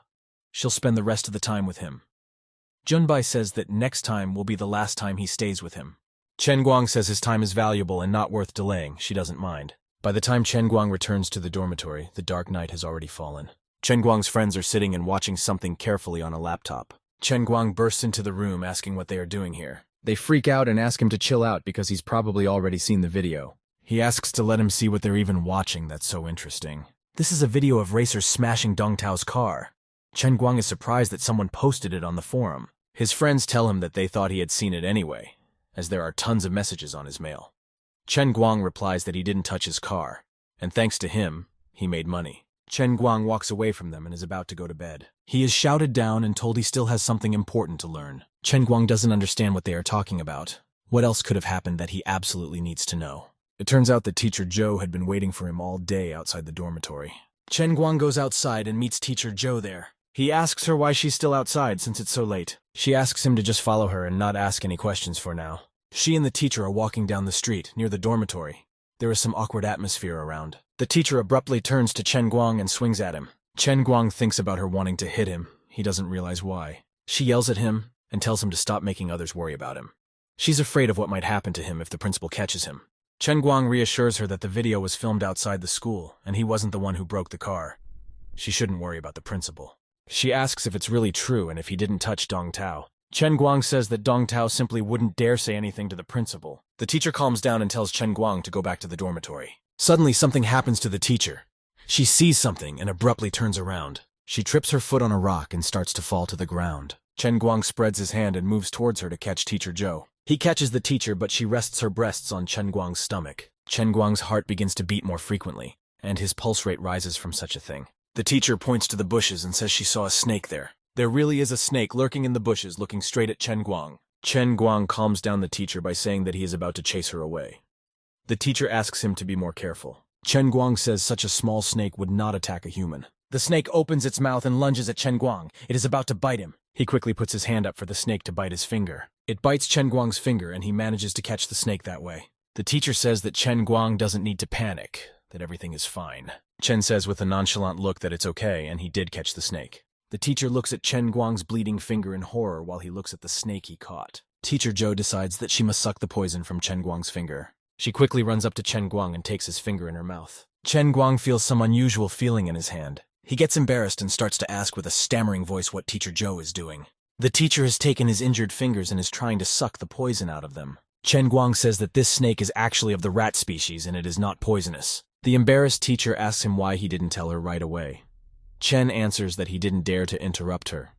She'll spend the rest of the time with him. Junbai says that next time will be the last time he stays with him. Chen Guang says his time is valuable and not worth delaying. She doesn't mind. By the time Chen Guang returns to the dormitory, the dark night has already fallen. Chen Guang's friends are sitting and watching something carefully on a laptop. Chen Guang bursts into the room asking what they are doing here. They freak out and ask him to chill out because he's probably already seen the video. He asks to let him see what they're even watching that's so interesting. This is a video of racers smashing Dong Tao's car. Chen Guang is surprised that someone posted it on the forum. His friends tell him that they thought he had seen it anyway, as there are tons of messages on his mail. Chen Guang replies that he didn't touch his car, and thanks to him, he made money. Chen Guang walks away from them and is about to go to bed. He is shouted down and told he still has something important to learn. Chen Guang doesn't understand what they are talking about. What else could have happened that he absolutely needs to know? It turns out that Teacher Zhou had been waiting for him all day outside the dormitory. Chen Guang goes outside and meets Teacher Zhou there. He asks her why she's still outside since it's so late. She asks him to just follow her and not ask any questions for now. She and the teacher are walking down the street near the dormitory. There is some awkward atmosphere around. The teacher abruptly turns to Chen Guang and swings at him. Chen Guang thinks about her wanting to hit him. He doesn't realize why. She yells at him and tells him to stop making others worry about him. She's afraid of what might happen to him if the principal catches him. Chen Guang reassures her that the video was filmed outside the school and he wasn't the one who broke the car. She shouldn't worry about the principal. She asks if it's really true and if he didn't touch Dong Tao. Chen Guang says that Dong Tao simply wouldn't dare say anything to the principal. The teacher calms down and tells Chen Guang to go back to the dormitory. Suddenly, something happens to the teacher. She sees something and abruptly turns around. She trips her foot on a rock and starts to fall to the ground. Chen Guang spreads his hand and moves towards her to catch Teacher Zhou. He catches the teacher, but she rests her breasts on Chen Guang's stomach. Chen Guang's heart begins to beat more frequently, and his pulse rate rises from such a thing. The teacher points to the bushes and says she saw a snake there. There really is a snake lurking in the bushes looking straight at Chen Guang. Chen Guang calms down the teacher by saying that he is about to chase her away. The teacher asks him to be more careful. Chen Guang says such a small snake would not attack a human. The snake opens its mouth and lunges at Chen Guang. It is about to bite him. He quickly puts his hand up for the snake to bite his finger. It bites Chen Guang's finger and he manages to catch the snake that way. The teacher says that Chen Guang doesn't need to panic, that everything is fine. Chen says with a nonchalant look that it's okay and he did catch the snake. The teacher looks at Chen Guang's bleeding finger in horror while he looks at the snake he caught. Teacher Zhou decides that she must suck the poison from Chen Guang's finger. She quickly runs up to Chen Guang and takes his finger in her mouth. Chen Guang feels some unusual feeling in his hand. He gets embarrassed and starts to ask with a stammering voice what Teacher Joe is doing. The teacher has taken his injured fingers and is trying to suck the poison out of them. Chen Guang says that this snake is actually of the rat species and it is not poisonous. The embarrassed teacher asks him why he didn't tell her right away. Chen answers that he didn't dare to interrupt her,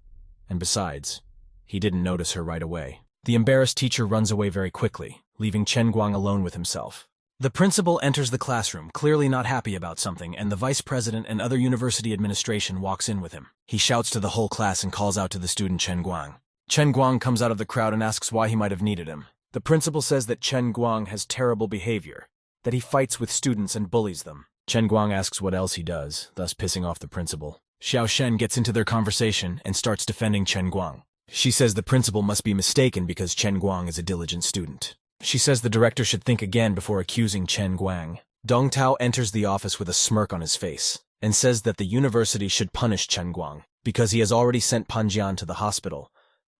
and besides, he didn't notice her right away. The embarrassed teacher runs away very quickly, leaving Chen Guang alone with himself. The principal enters the classroom, clearly not happy about something, and the vice president and other university administration walks in with him. He shouts to the whole class and calls out to the student Chen Guang. Chen Guang comes out of the crowd and asks why he might have needed him. The principal says that Chen Guang has terrible behavior, that he fights with students and bullies them. Chen Guang asks what else he does, thus pissing off the principal. Xiao Shen gets into their conversation and starts defending Chen Guang. She says the principal must be mistaken because Chen Guang is a diligent student. She says the director should think again before accusing Chen Guang. Dong Tao enters the office with a smirk on his face and says that the university should punish Chen Guang because he has already sent Pan Jian to the hospital.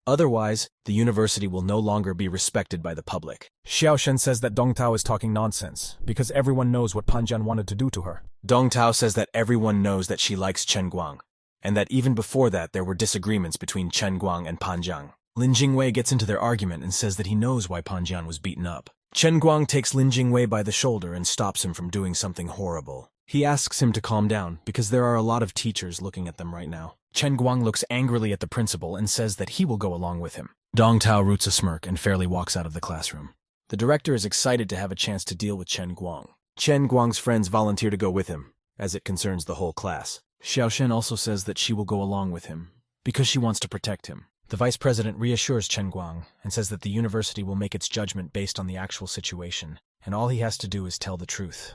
Otherwise, the university will no longer be respected by the public.
Xiao Shen says that Dong Tao is talking nonsense because everyone knows what Pan Jian wanted to do to her.
Dong Tao says that everyone knows that she likes Chen Guang, and that even before that there were disagreements between Chen Guang and Pan Jian. Lin Jingwei gets into their argument and says that he knows why Pan Jian was beaten up. Chen Guang takes Lin Jingwei by the shoulder and stops him from doing something horrible. He asks him to calm down because there are a lot of teachers looking at them right now. Chen Guang looks angrily at the principal and says that he will go along with him. Dong Tao roots a smirk and fairly walks out of the classroom. The director is excited to have a chance to deal with Chen Guang. Chen Guang's friends volunteer to go with him, as it concerns the whole class. Xiao Shen also says that she will go along with him because she wants to protect him. The vice president reassures Chen Guang and says that the university will make its judgment based on the actual situation, and all he has to do is tell the truth.